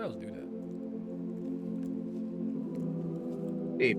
else do that? Hey,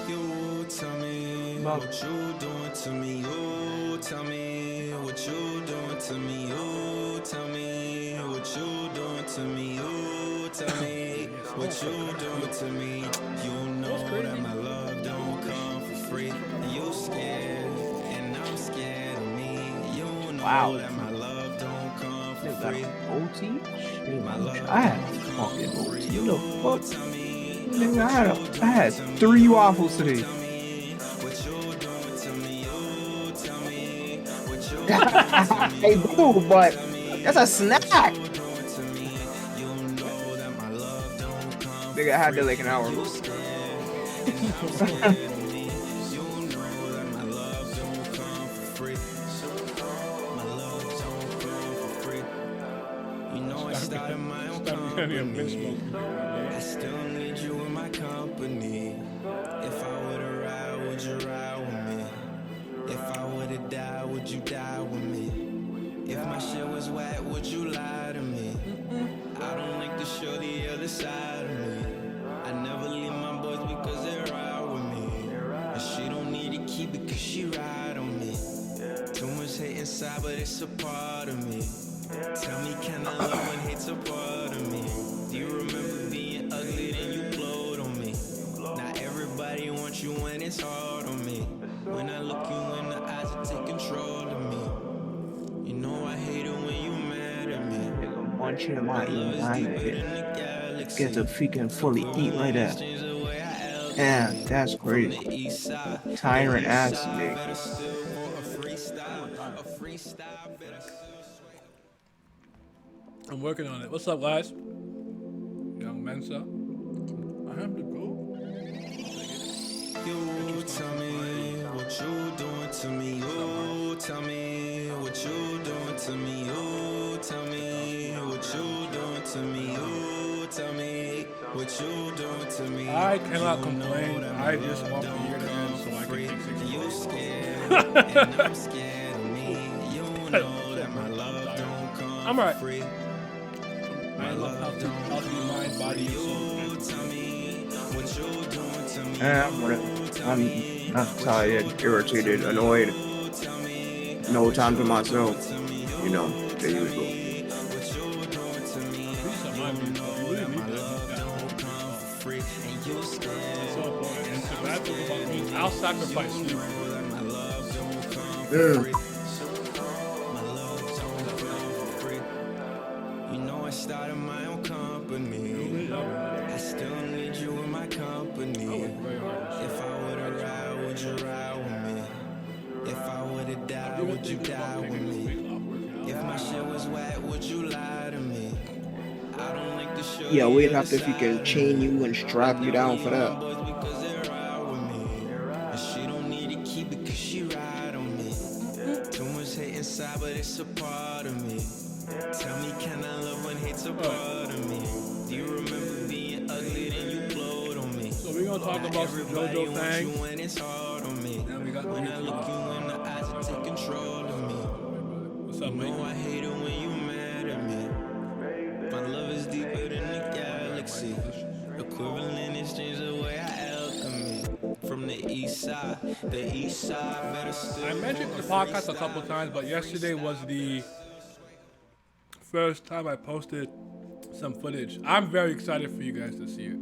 You tell me about what you doing to me. You tell me what you doing to me. You tell me what you doing to me. You tell me what you doing to me. You know that my love don't come for free. And you scared, and I'm scared of me. You know wow. that my love don't come for Nigga got free. an OT? Shit, My I wish love I had don't a come fucking for free. OT. The You fuck? tell me Nigga, what you I doing had to me. 3 waffles You today. tell me what you doing to me. You tell me what you doing to me. Hey, bro, You but tell me that's a what snack. you doing to me. You What? know that my love don't come Nigga, for I had that free. like an hour And you ago. scared, and I'm scared of me. You know that my love don't come for free. My love don't come for free. You know I started my own Stop getting a bench company. smoke. I still need you in my company. If I were to ride, would you ride with me? If I were to die, would you die with me? If my shit was whack, would you lie to me? I don't like to show the other side of me. I never leave my boys because they ride with me. And she don't need to keep it cause she ride on me. Too much hate inside, but it's a part of me. Tell me, can I love when hate's a part of me? Do you remember being ugly, then you glowed on me? Not everybody wants you when it's hard on me. When I look you in the eyes, it take control of me. You know I hate it when you mad at me. Nigga munching in my My love is E9 deeper and than the get to galaxy. freaking fully eat like Equivalent that. exchange the way I And alchemy. that's From crazy. the east side, the Tyrant east ass side, nigga. better still for a freestyle. I'm tired. A freestyle, better still sway. I'm working on it. What's up, guys? Young Mensa. I have to go. You tell me what you doing to me. You tell me what you doing to me. You tell me what you doing to me. You tell me what you doing to me. I cannot You know complain. that my I just love want the year don't to end come so for I can free. take 6 You months. scared, and I'm scared of me. You I'm know so that my burnt. I'm love tired. don't come I'm for alright. free. I My am a love healthy, don't healthy come mind, for free. body, and soul. You tell me what you doing to me. Whatever. You tell I'm me not what tired, you doing to irritated, me. annoyed. You tell me No what time to you myself. doing to me. You know, You the tell usual. me what you doing to me. Please don't You mind me, but you know really that need my that love phone don't for come yourself. for free, and you It's scared, so important. and Because I'm when I think about scared me, of me. I'll You sacrifice sleep for know it. that my love don't come for Yeah. free. My love don't come for free. You know I started my own company. Really? I've been I like, still need you in my I company. work very hard this If year. I were I to just want ride, would you ride with me? If I were to I'm die, even would you thinking die about with taking this me? week off working out. If my shit was whack, would you lie to me? I don't like to show Yeah, the we'd other have to side freaking of chain me. you and I strap you never down for leave my that. boys because they ride with me. And she don't need to keep it cause she ride on me. Too much hate inside, but it's a part of me. Tell me, can I love when hate's a Alright, part of me? Do you remember being ugly, then you glowed on me? so we're gonna talk Not about some everybody Jojo wants you thing. when it's hard on me. And we got When I 3-2 look left. you in the eyes, it take control of me. Don't worry about it. What's You up, Mike? know I hate it when you mad at me. My love is deeper than the Alright, my galaxy. position. Equivalent exchange the way I alchemy. From the east side, better still I for mentioned a the podcast a couple freestyle, times, a but yesterday was freestyle, better the still sway. first time I posted some footage. I'm very excited for you guys to see it.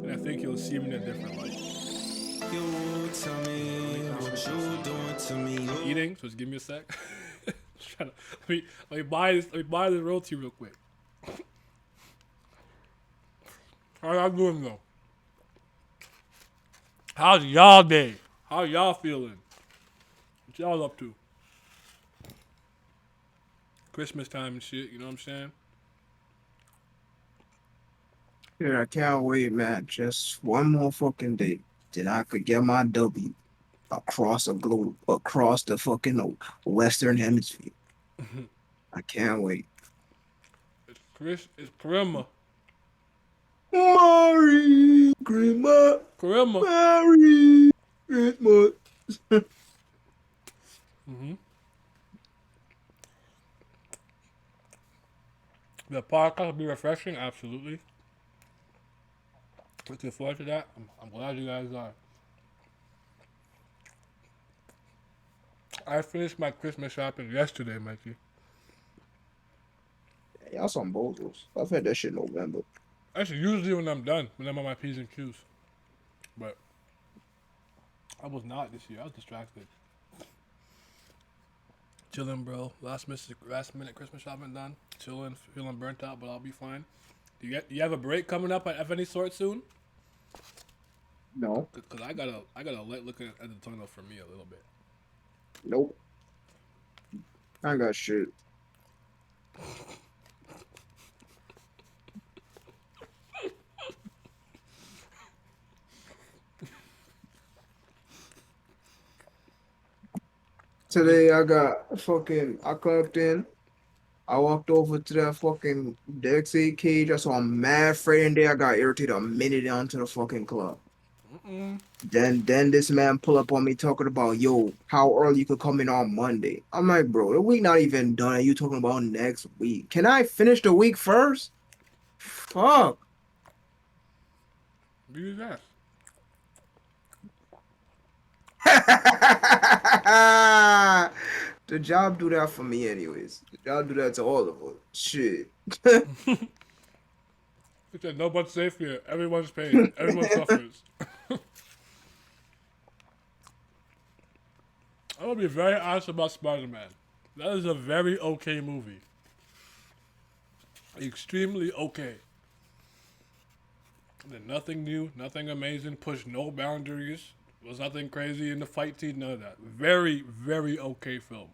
And I think you'll see me in a different light. You tell me Let me what switch my you seat. doing to me. I'm eating, so just give me a sec. Let me buy this roti real quick. How y'all doing though? How's y'all day? How y'all feeling? What y'all up to? Christmas time and shit, you know what I'm saying? Yeah, I can't wait, man. Just one more fucking day. Then I could get my W across the globe, across the fucking Western Hemisphere. I can't wait. It's Karima. Merry Christmas. Karima. Merry Christmas. The podcast will be refreshing, absolutely. Looking forward to that. I'm glad you guys are. I finished my Christmas shopping yesterday, Mikey. Y'all some bozos. I've had that shit in November. Actually, usually when I'm done, when I'm on my P's and Q's. But I was not this year. I was distracted. Chilling, bro. Last minute Christmas shopping done. Chilling, feeling burnt out, but I'll be fine. Do you have a break coming up of any sort soon? No, Cause I got a light looking at the tunnel for me a little bit. nope. I ain't got shit. Today I got fucking. I clocked in. I walked over to that fucking Dexy cage. I saw a mad freight in there. I got irritated a minute onto the fucking club. Mm-mm. Then this man pull up on me talking about, yo, how early you could come in on Monday. I'm like, bro, the week not even done. And you talking about next week? Can I finish the week first? Fuck. Do that. The job do that for me anyways. The job do that to all of us. Shit. He said no one's safe here. Everyone's pain. Everyone suffers. I'm gonna be very honest about Spider-Man. That is a very okay movie. Extremely okay. Did nothing new, nothing amazing, pushed no boundaries, was nothing crazy in the fight scene, none of that. Very, very okay film.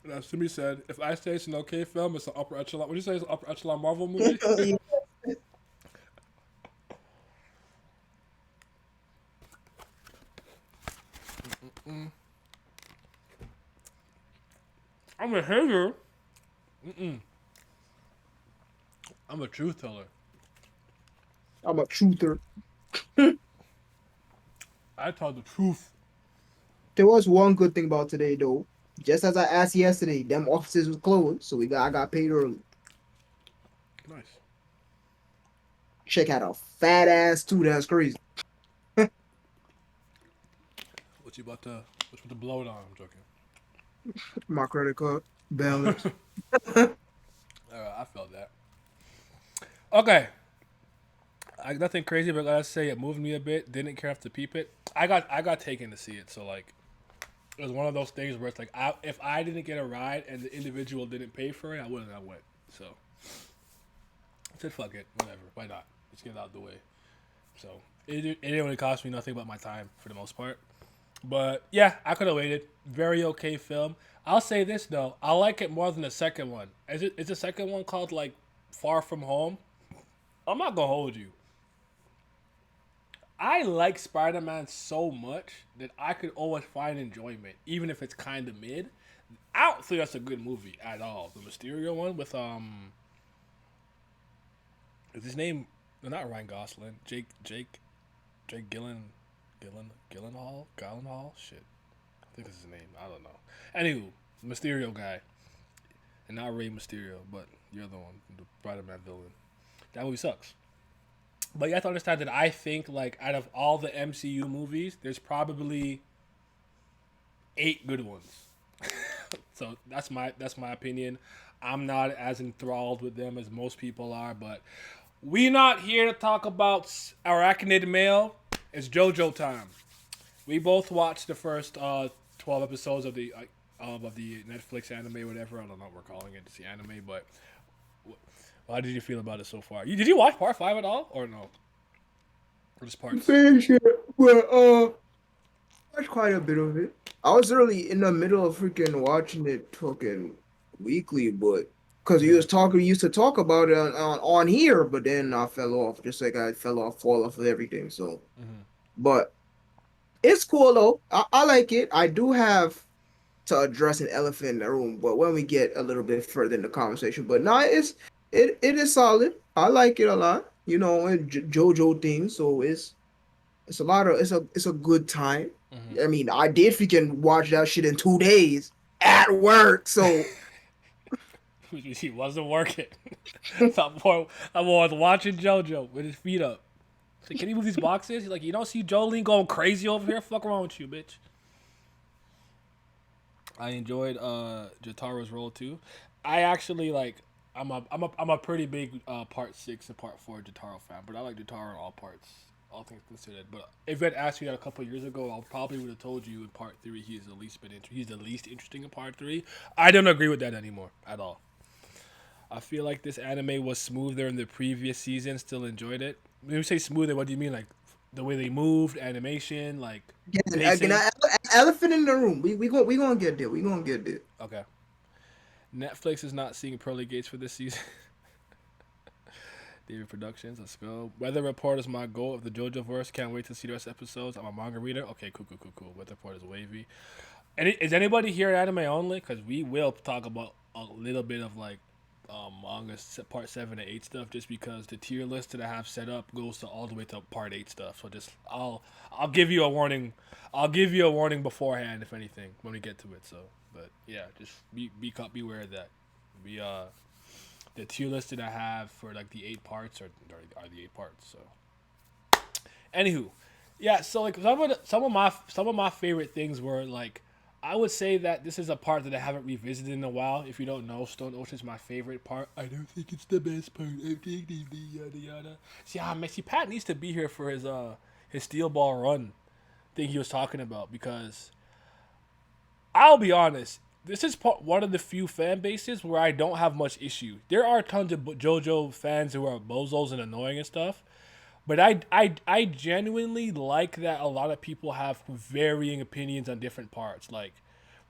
And as Simi said, if I say it's an okay film, it's an upper echelon. Would you say it's an upper echelon Marvel movie? I'm a hater. Mm-mm. I'm a truth teller. I'm a truther. I tell the truth. There was one good thing about today though. Just as I asked yesterday, them offices was closed, so I got paid early. Nice. Check had a fat ass too. That's crazy. What you about to? What you about to blow it on? I'm joking. My credit card balance. I felt that. Okay. Nothing crazy, but I gotta say it moved me a bit. Didn't care enough to peep it. I got taken to see it, so like it was one of those things where it's like if I didn't get a ride and the individual didn't pay for it, I wouldn't have went. So I said fuck it, whatever. Why not? Let's get it out of the way. So it didn't really cost me nothing but my time for the most part. But yeah, I could have waited. Very okay film. I'll say this though, I like it more than the second one. Is the second one called like Far From Home? I'm not gonna hold you. I like Spider Man so much that I could always find enjoyment, even if it's kind of mid. I don't think that's a good movie at all. The Mysterio one with is his name? No, not Ryan Gosling. Jake Gyllenhaal. Shit, I think that's his name. I don't know. Anywho, Mysterio guy, and not Rey Mysterio, but the other one, the Spider Man villain. That movie sucks. But you have to understand that I think like out of all the MCU movies, there's probably 8 good ones. So that's my opinion. I'm not as enthralled with them as most people are, but we not here to talk about arachnid male. It's Jojo time. We both watched the first 12 episodes of the Netflix anime, whatever. I don't know what we're calling it. It's the anime, but how did you feel about it so far? Did you watch part 5 at all, or no? Or just parts? Finish it. Well, watched quite a bit of it. I was early in the middle of freaking watching it fucking weekly, but because you used to talk about it on here, but then I fell off, just like I fall off of everything. So, Mm-hmm. but it's cool though. I like it. I do have to address an elephant in the room, but when we get a little bit further in the conversation, but no, it is solid. I like it a lot. You know, and JoJo thing, so it's a lot of it's a good time. Mm-hmm. I mean, I did freaking watch that shit in 2 days at work, so He wasn't working. That boy was watching JoJo with his feet up. Like, can you move these boxes? He's like, you don't see Jolene going crazy over here? Fuck wrong with you, bitch. I enjoyed Jotaro's role too. I actually like. I'm a pretty big part 6 and part 4 Jotaro fan, but I like Jotaro in all parts, all things considered. But if you had asked me that a couple of years ago, I probably would have told you in part 3 he's the least interesting in part 3. I don't agree with that anymore at all. I feel like this anime was smoother in the previous season. Still enjoyed it. When you say smoother, what do you mean? Like the way they moved, animation, like Again, pacing? elephant in the room. We gonna get there. We gonna get there. Okay. Netflix is not seeing pearly gates for this season. David Productions, let's go. Weather Report is my goal of the JoJo verse. Can't wait to see the rest of episodes. I'm a manga reader. Okay, cool. Weather Report is wavy. Is anybody here anime only? Because we will talk about a little bit of like manga part 7 and 8 stuff, just because the tier list that I have set up goes to all the way to part 8 stuff. So just I'll give you a warning. I'll give you a warning beforehand, if anything, when we get to it. So, but yeah, just beware of that. We the tier list that I have for like the 8 parts are the 8 parts. So, anywho, yeah. So like some of my favorite things were like, I would say that this is a part that I haven't revisited in a while. If you don't know, Stone Ocean's my favorite part. I don't think it's the best part. I think yada yada. See, Pat needs to be here for his steel ball run thing he was talking about, because I'll be honest, this is one of the few fan bases where I don't have much issue. There are tons of JoJo fans who are bozos and annoying and stuff, but I genuinely like that a lot of people have varying opinions on different parts. Like,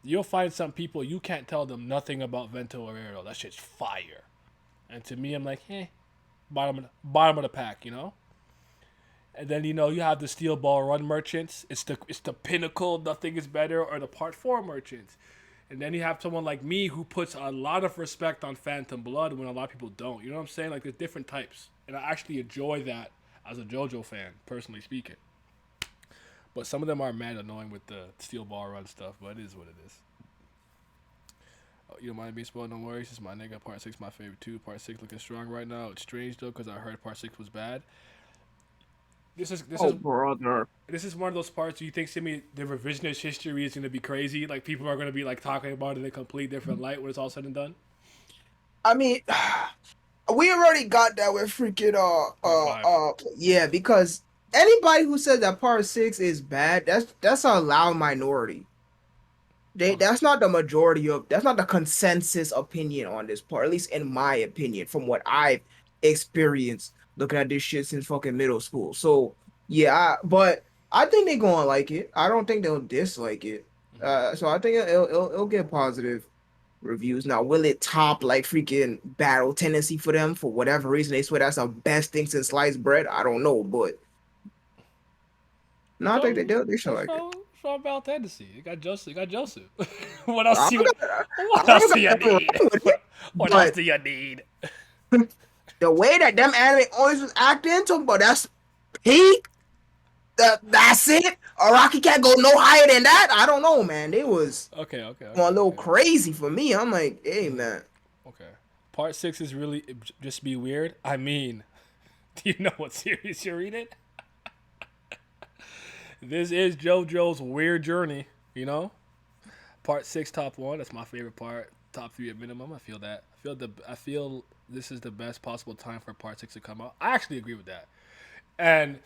you'll find some people you can't tell them nothing about Vento Arero. That shit's fire. And to me, I'm like, bottom of the pack, you know. And then you have the Steel Ball Run merchants. It's the pinnacle. Nothing is better. Or the Part 4 merchants. And then you have someone like me who puts a lot of respect on Phantom Blood when a lot of people don't. You know what I'm saying? Like, there's different types, and I actually enjoy that as a JoJo fan, personally speaking. But some of them are mad annoying with the Steel Ball Run stuff, but it is what it is. Oh, you don't mind being spoiled? No worries. It's my nigga. Part 6 my favorite too. Part 6 looking strong right now. It's strange though, because I heard Part 6 was bad. Brother. This is one of those parts you think, Simi, the revisionist history is going to be crazy. Like, people are going to be like talking about it in a complete different light when it's all said and done. I mean, we already got that with freaking yeah, because anybody who says that part 6 is bad, that's a loud minority. That's not the majority of, that's not the consensus opinion on this part, at least in my opinion, from what I've experienced looking at this shit since fucking middle school. So yeah, but I think they're gonna like it. I don't think they'll dislike it. So I think it'll get positive reviews. Now, will it top like freaking Battle Tendency for them for whatever reason? They swear that's the best thing since sliced bread. I don't know, but no, I think they should like it. So about Tendency, you got Joseph. What else I do you? don't What I else don't do you got nothing need? wrong with it, What else but do you need? the way that them anime always was acting to, but that's peak. That's it. Araki can't go no higher than that. I don't know, man. They was Okay. going a little crazy for me. I'm like, hey, man. Okay. Part 6 is really just be weird. I mean, do you know what series you're reading? This is JoJo's Weird Journey. You know, Part 6, top 1. That's my favorite part. Top 3 at minimum. I feel that. I feel this is the best possible time for Part 6 to come out. I actually agree with that. And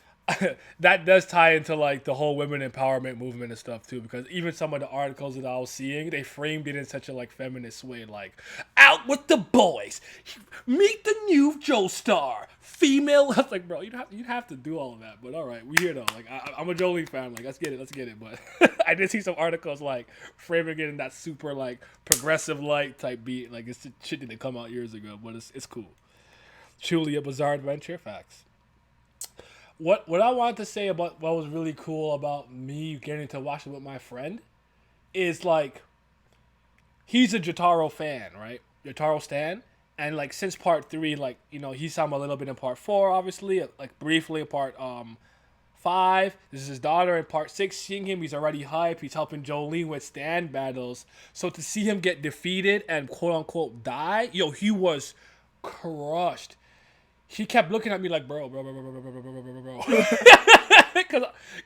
that does tie into like the whole women empowerment movement and stuff too, because even some of the articles that I was seeing, they framed it in such a like feminist way, like, out with the boys, meet the new Joestar, female. I was like, bro, you'd have to do all of that, but all right, we here though. Like, I'm a Jolie fan, like, let's get it. But I did see some articles like framing it in that super like progressive light type beat, like it's shit that didn't come out years ago, but it's cool. Truly a bizarre adventure. Facts. What I wanted to say about what was really cool about me getting to watch it with my friend is like, he's a Jotaro fan, right? Jotaro stan, and like since part 3, like he saw him a little bit in part 4, obviously, like briefly in part 5. This is his daughter in part 6. Seeing him, he's already hype. He's helping Jolene with stand battles. So to see him get defeated and quote unquote die, yo, he was crushed. He kept looking at me like, bro.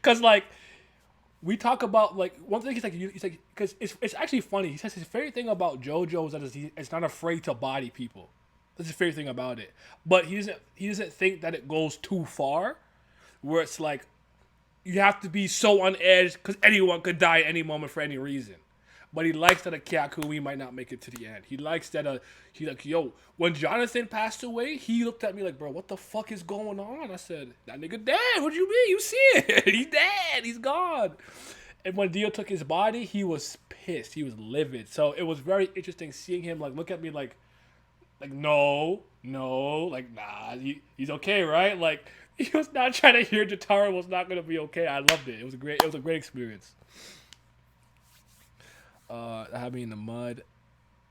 Cause like we talk about like one thing he's like because it's actually funny. He says his favorite thing about JoJo is that it's not afraid to body people. That's his favorite thing about it. But he doesn't think that it goes too far, where it's like you have to be so on edge because anyone could die at any moment for any reason. But he likes that a Kyakui might not make it to the end. He likes that he like, yo, when Jonathan passed away, he looked at me like, bro, what the fuck is going on? I said, that nigga dead. What you mean? You see it? He's dead. He's gone. And when Dio took his body, he was pissed. He was livid. So it was very interesting seeing him like look at me like no, like nah, he's okay, right? Like he was not trying to hear Jotaro was not gonna be okay. I loved it. It was a great experience. That had me in the mud.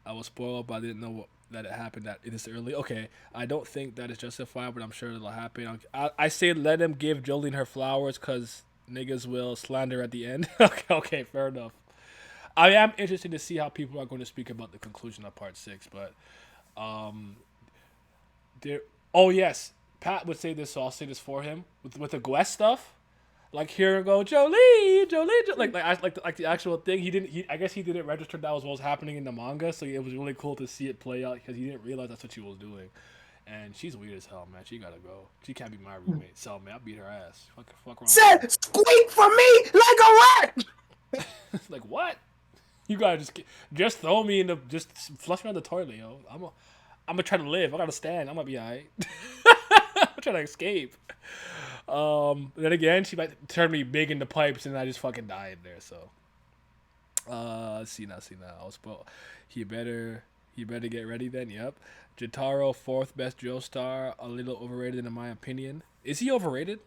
I was spoiled, but I didn't know that it happened that this early. Okay, I don't think that is justified, but I'm sure it'll happen. I say let him give Jolene her flowers because niggas will slander at the end. Okay, fair enough. I am interested to see how people are going to speak about the conclusion of part 6, but um, there. Oh yes, Pat would say this, so I'll say this for him with the Gwest stuff. Like here and go, Jolie, like the actual thing. I guess he didn't register that was what was happening in the manga, so it was really cool to see it play out because he didn't realize that's what she was doing. And she's weird as hell, man. She gotta go. She can't be my roommate. So man, I'll beat her ass. Fuck wrong with Said squeak for me like a rat. her. Like what? You gotta just throw me in the just flush me on the toilet, yo. I'm gonna try to live. I gotta stand. I'm gonna be alright. I'm trying to escape. Then again, she might turn me big into pipes, and I just fucking died there. So, see now. I was spoiled. He better, he better get ready then. Yep. Jotaro, fourth best Joestar, a little overrated in my opinion. Is he overrated?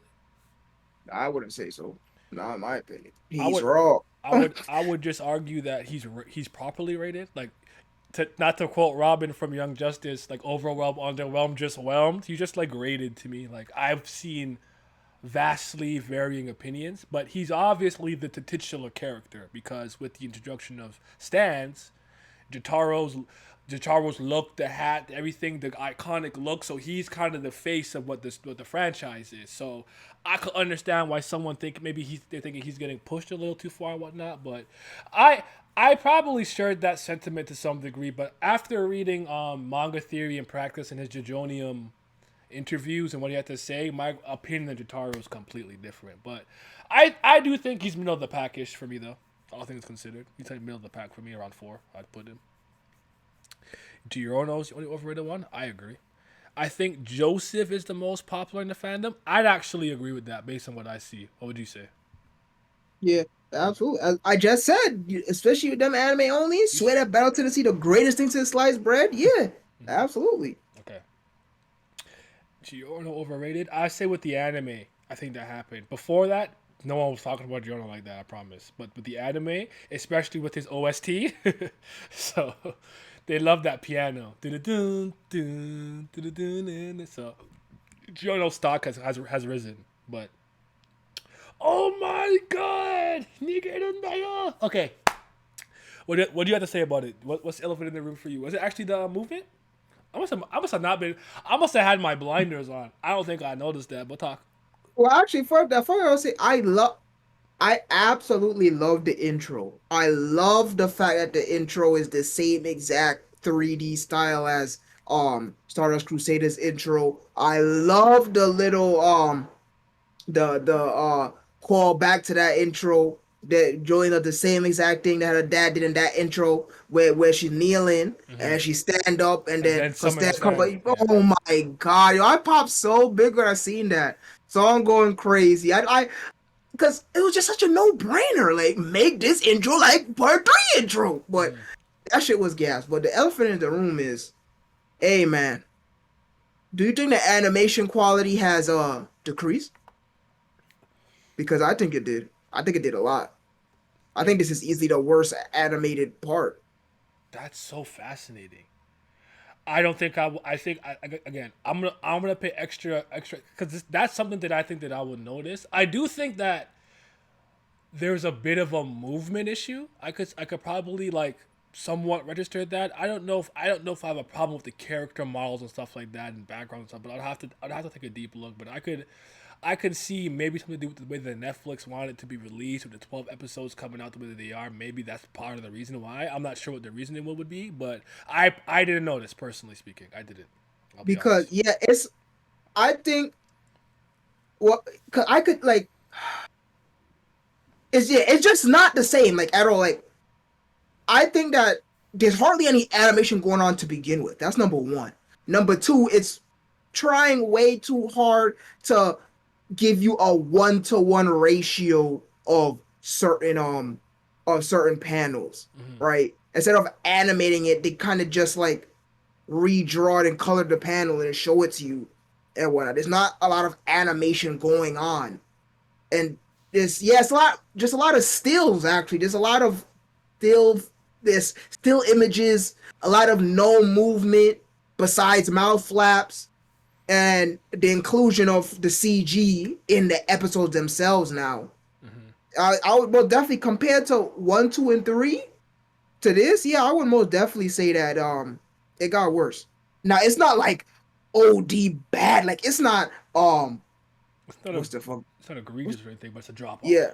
I wouldn't say so. Not in my opinion. I He's would, raw. I would just argue that he's properly rated. Like, not to quote Robin from Young Justice, like overwhelmed, underwhelmed, just whelmed. He's just like rated to me. Like I've seen vastly varying opinions, but he's obviously the titular character because with the introduction of Stans, Jataro's Jataro's look, the hat, everything, the iconic look. So he's kind of the face of what the franchise is. So I could understand why someone think maybe they're thinking he's getting pushed a little too far and whatnot. But I I probably shared that sentiment to some degree. But after reading Manga Theory and Practice and his Jejonium interviews and what he had to say, my opinion of Jotaro is completely different. But I do think he's middle of the packish for me though. All things considered, he's like middle of the pack for me, around 4. I'd put him. Giorno's the only overrated one. I agree. I think Joseph is the most popular in the fandom. I'd actually agree with that based on what I see. What would you say? Yeah, absolutely. I just said, especially with them anime only, You swear that Battle Tennessee the greatest thing since sliced bread. Yeah, absolutely. okay? Giorno overrated. I say with the anime, I think that happened. Before that, no one was talking about Giorno like that. I promise. But with the anime, especially with his OST, so they love that piano. So Giorno's stock has risen, but oh my god, okay. What do you have to say about it? What's the elephant in the room for you? Was it actually the movement? I must have not been. I must have had my blinders on. I don't think I noticed that. But talk. Well, actually, for that, for I'll say, I absolutely love the intro. I love the fact that the intro is the same exact 3D style as Stardust Crusaders intro. I love the little the call back to that intro that Joey does the same exact thing that her dad did in that intro where she's kneeling Mm-hmm. and she stand up and And then then her summon stand his come. family. Yeah. Oh my god, yo, I popped so big when I seen that. So I'm going crazy. I because it was just such a no-brainer. Like, make this intro like part 3 intro. But Mm. that shit was gas. But the elephant in the room is, hey man, do you think the animation quality has decreased? Because I think it did. I think it did a lot. I Like think this is easily the worst animated part. that's so fascinating. I don't think I. I think again. I'm gonna pay extra because that's something that I think that I would notice. I do think that there's a bit of a movement issue. I could probably like somewhat register that. I don't know if I have a problem with the character models and stuff like that and background and stuff. But I'd have to take a deep look. But I could see maybe something to do with the way that Netflix wanted it to be released with the 12 episodes coming out the way that they are. Maybe that's part of the reason why. I'm not sure what the reasoning would be, but I didn't notice personally speaking. I didn't. I'll be Because honest. yeah, it's I think well, cause I could like it's just not the same like at all. Like I think that there's hardly any animation going on to begin with. That's number one. Number two, it's trying way too hard to give you a 1-to-1 ratio of certain panels, Hmm. right? Instead of animating it, they kind of just like redraw it and color the panel and show it to you and whatnot. There's not a lot of animation going on, and it's a lot of stills actually. There's a lot of still there's still images, a lot of no movement besides mouth flaps and the inclusion of the CG in the episodes themselves now. I would most definitely compare to 1, 2, and 3 to this. Yeah, I would most definitely say that it got worse. Now it's not like OD bad. Like it's not It's not a what's the fuck? it's not egregious or anything, but it's a drop off. Yeah,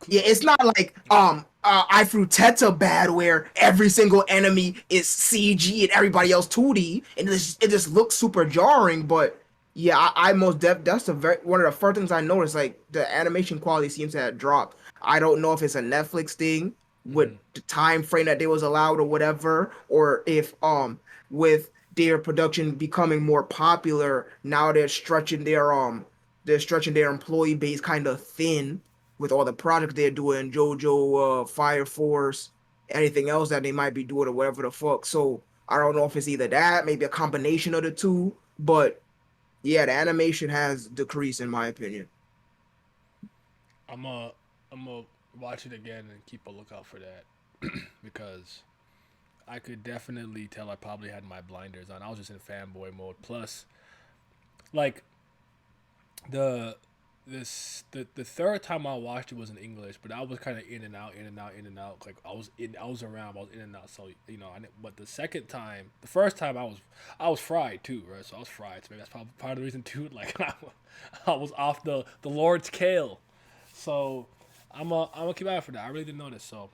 yeah, it's not like I threw Teta bad where every single enemy is CG and everybody else 2D and it just looks super jarring. But yeah, I most that's the very one of the first things I noticed. Like the animation quality seems to have dropped. I don't know if it's a Netflix thing with the time frame that they was allowed or whatever, or if with their production becoming more popular now they're stretching their employee base kind of thin with all the projects they're doing, Jojo, Fire Force, anything else that they might be doing or whatever the fuck. So I don't know if it's either that, maybe a combination of the two, but yeah, the animation has decreased in my opinion. I'm a I'm a watch it again and keep a lookout for that because I could definitely tell I probably had my blinders on. I was just in fanboy mode. Plus, like the the third time I watched it was in English, but I was kind of in and out, in and out, in and out. Like I was around, I was in and out. So but the second time, the first time I was fried too, right? So I was fried. So maybe that's probably part of the reason too. Like I was off the Lord's scale. So I'm gonna keep an eye for that. I really didn't notice. So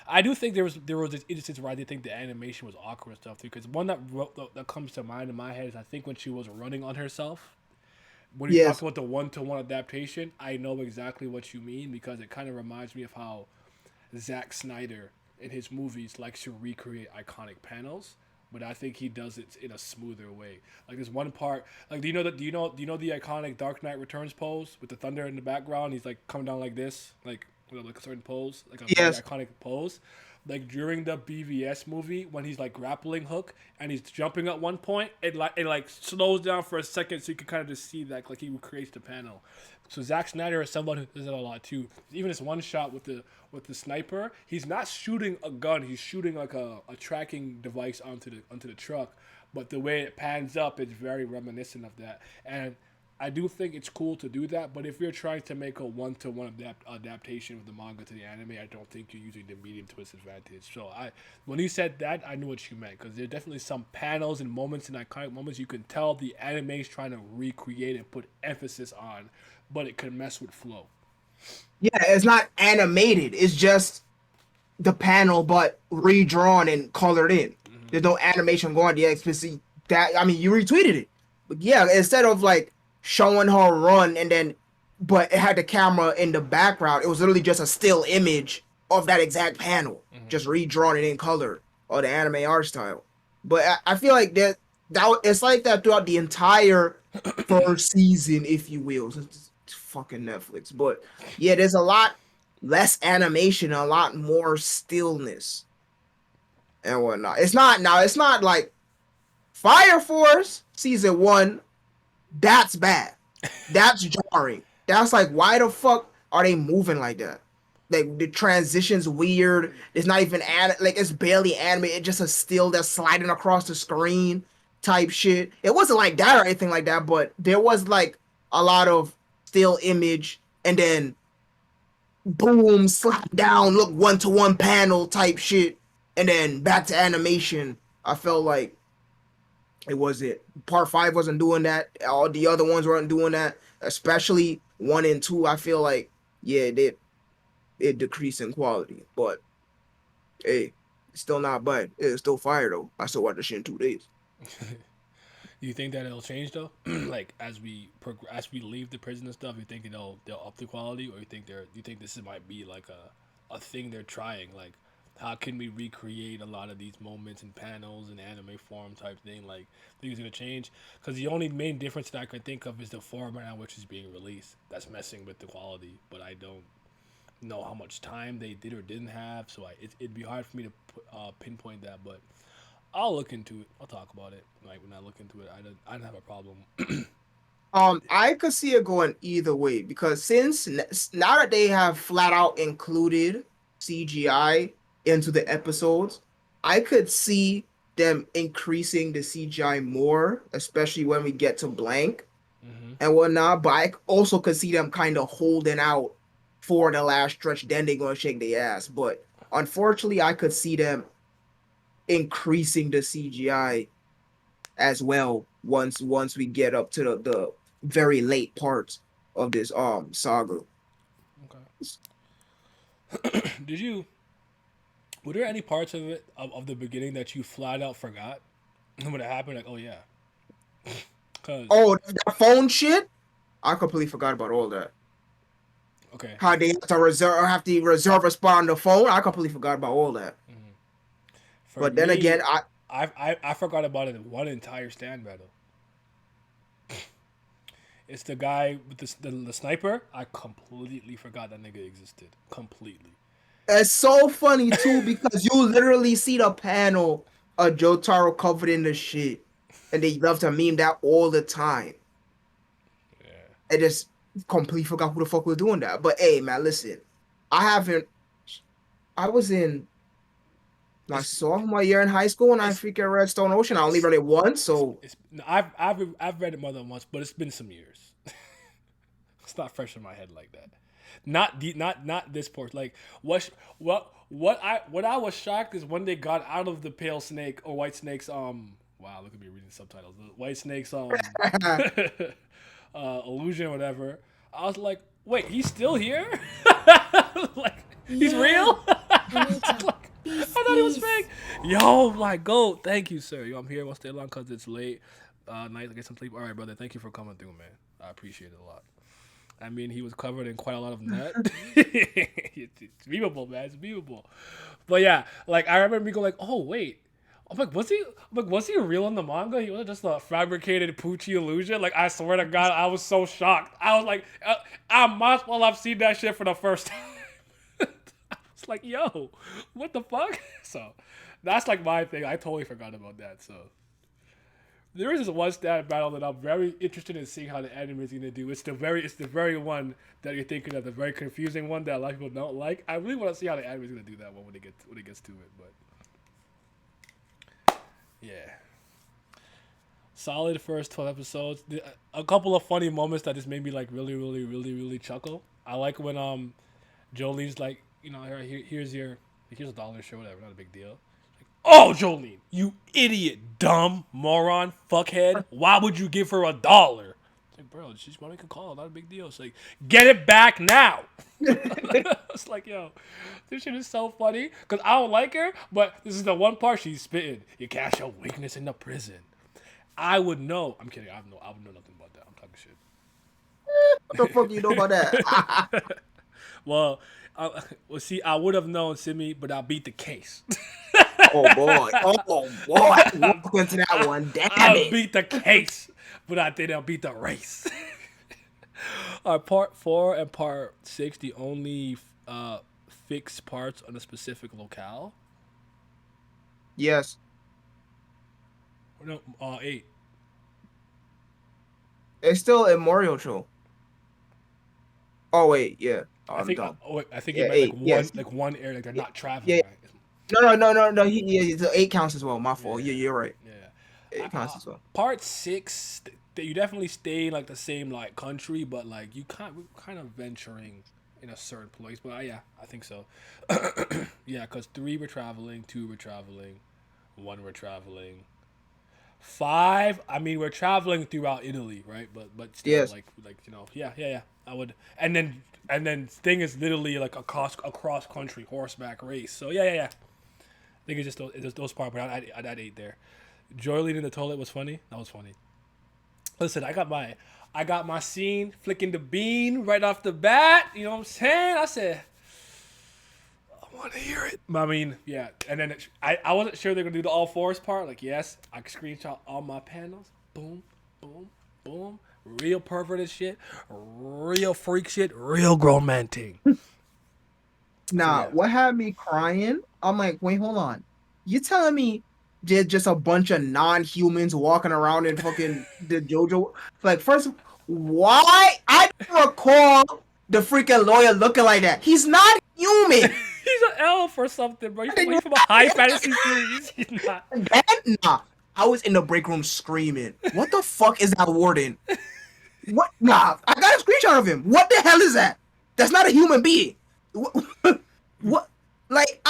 I do think there was this instance where I did think the animation was awkward and stuff too. Because one that comes to mind in my head is I think when she was running on herself. When you talk Yes, about the one-to-one adaptation, I know exactly what you mean because it kind of reminds me of how Zack Snyder in his movies likes to recreate iconic panels, but I think he does it in a smoother way. Like there's one part, like do you know the iconic Dark Knight Returns pose with the thunder in the background? He's like coming down like this, like a certain pose, like a very yes, iconic pose. Like during the BVS movie when he's like grappling hook and he's jumping at one point, it slows down for a second so you can kind of just see that like he recreates the panel. So Zack Snyder is someone who does that a lot too. Even this one shot with the sniper, he's not shooting a gun. He's shooting like a tracking device onto the truck. But the way it pans up, it's very reminiscent of that. And I do think it's cool to do that. But if you're trying to make a one-to-one adaptation of the manga to the anime, I don't think you're using the medium to its advantage. So when you said that, I knew what you meant because there's definitely some panels and moments and iconic moments you can tell the anime is trying to recreate and put emphasis on, but it can mess with flow. yeah, it's not animated. It's just the panel, but redrawn and colored in. There's no animation going the explicit that I mean you retweeted it. But yeah, instead of like showing her run and then but it had the camera in the background, it was literally just a still image of that exact panel, just redrawn and in color or the anime art style. But I feel like it's like that throughout the entire first season, if you will. It's fucking Netflix. But yeah, there's a lot less animation, a lot more stillness and whatnot. It's not like Fire Force season 1. That's bad. That's jarring. That's like, why the fuck are they moving like that? like the transitions weird. It's not even like it's barely anime. It's just a still that's sliding across the screen type shit. It wasn't like that or anything like that, but there was like a lot of still image and then boom, slap down, look one to one panel type shit, and then back to animation. I felt like it wasn't part five wasn't doing that. All the other ones weren't doing that, especially one and two. I feel like yeah, it decreased in quality, but hey, it's still not bad. It's still fire though. I still watched the shit in 2 days. You think that it'll change though? Like as we leave the prison and stuff, you think they'll up the quality, or you think this might be like a thing they're trying? Like, how can we recreate a lot of these moments and panels and anime form type thing? Like, think it's gonna change? Because the only main difference that I can think of is the format in which it's being released. That's messing with the quality, but I don't know how much time they did or didn't have, so it'd be hard for me to pinpoint that, but I'll look into it. I'll talk about it. Like when I look into it, I don't have a problem. I could see it going either way because since now that they have flat out included CGI into the episodes, I could see them increasing the CGI more, especially when we get to blank Hmm. and whatnot. But I also could see them kind of holding out for the last stretch. Then they're gonna shake their ass. But unfortunately, I could see them increasing the CGI as well once we get up to the very late parts of this saga. Okay. Did you? Were there any parts of it of the beginning that you flat out forgot when it happened? Like, oh yeah, because Oh, the phone shit. I completely forgot about all that. okay, How they have to reserve a spot on the phone. I completely forgot about all that. for But then again, me, I forgot about it in one entire stand battle. It's the guy with the sniper. I completely forgot that nigga existed. Completely. it's so funny too because you literally see the panel of Jotaro covered in the shit, and they love to meme that all the time. Yeah. I just completely forgot who the fuck was doing that. But hey, man, listen, I haven't. I was in my It's sophomore year in high school when I it's freaking read Stone Ocean. I only read it once, so it's no, I've read it more than once, but it's been some years. It's not fresh in my head like that. Not this portion. Like what I was shocked is when they got out of the pale snake or white snake's wow, look at me reading subtitles. The white snake's illusion or whatever. I was like, wait, he's still here? Like he's Yeah, real? Anita. Like, I Peace, thought he was peace. fake. Yo, my goat. Thank you, sir. Yo, I'm here. Won't stay long because it's late. Night to get some sleep. All right, brother. Thank you for coming through, man. I appreciate it a lot. I mean, he was covered in quite a lot of net. It's memeable, man. It's memeable. But yeah, like I remember me going like, oh wait. I'm like, was he real in the manga? He wasn't just a fabricated Poochie illusion. Like, I swear to God, I was so shocked. I was like, I might as well have seen that shit for the first time. I was like, yo, what the fuck? So, that's like my thing. I totally forgot about that. So, there is this one stat battle that I'm very interested in seeing how the anime is gonna do. It's the very one that you're thinking of, the very confusing one that a lot of people don't like. I really want to see how the anime is gonna do that one when it gets to it. But yeah, solid first 12 episodes. A couple of funny moments that just made me like really chuckle. I like when Jolene's like, you know, here's a dollar, sure, whatever, not a big deal. Oh, Jolene, you idiot, dumb moron, fuckhead. Why would you give her $1? It's like, bro, she's gonna make a call, not a big deal. It's like, get it back now. It's like, yo, this shit is so funny because I don't like her, but this is the one part she's spitting. You can't show weakness in the prison. I would know. I'm kidding. I would know nothing about that. I'm talking what the fuck you know about that? shit. Well, well, see, I would have known Simi, but I beat the case. Oh boy, oh boy, walk into that one. Damn I it. beat the case, but I didn't beat the race. Part four and part six, the only fixed parts on a specific locale. Yes, Or no, eight. it's still a Mario show. Oh wait, yeah. I I'm think dumb. I think you Yeah, meant eight. Yes. like one area, like they're not Yeah. traveling, right? No. Yeah, the eight counts as well. My Yeah, fault. Yeah, you're right. yeah. Eight counts as well. Part six, you definitely stay in like the same like country, but like we're kind of venturing in a certain place. But yeah, I think so. Yeah, because three were traveling, two were traveling, one were traveling. Five, I mean, we're traveling throughout Italy, right? But still, Yes. yeah. I would, and then thing is literally like a cross country horseback race. So yeah. I think it's just those parts, but I'd add eight there. Joyline in the toilet was funny. That was funny. Listen, I got my scene flicking the bean right off the bat. You know what I'm saying? I said, I want to hear it. I mean, yeah. And then I wasn't sure they're gonna do the all fours part. Like, yes, I screenshot all my panels. Boom, boom, boom. Real perverted shit. Real freak shit. Real grown man thing. So Nah, yeah. what had me crying? I'm like, wait, hold on. You telling me there's just a bunch of non-humans walking around in fucking the JoJo? Like, first, why? I don't recall the freaking lawyer looking like that. He's not human. He's an elf or something, bro. He's from a high fantasy series. He's not. Nah, I was in the break room screaming. What the fuck is that warden? What? Nah, I got a screenshot of him. What the hell is that? That's not a human being. What? Like,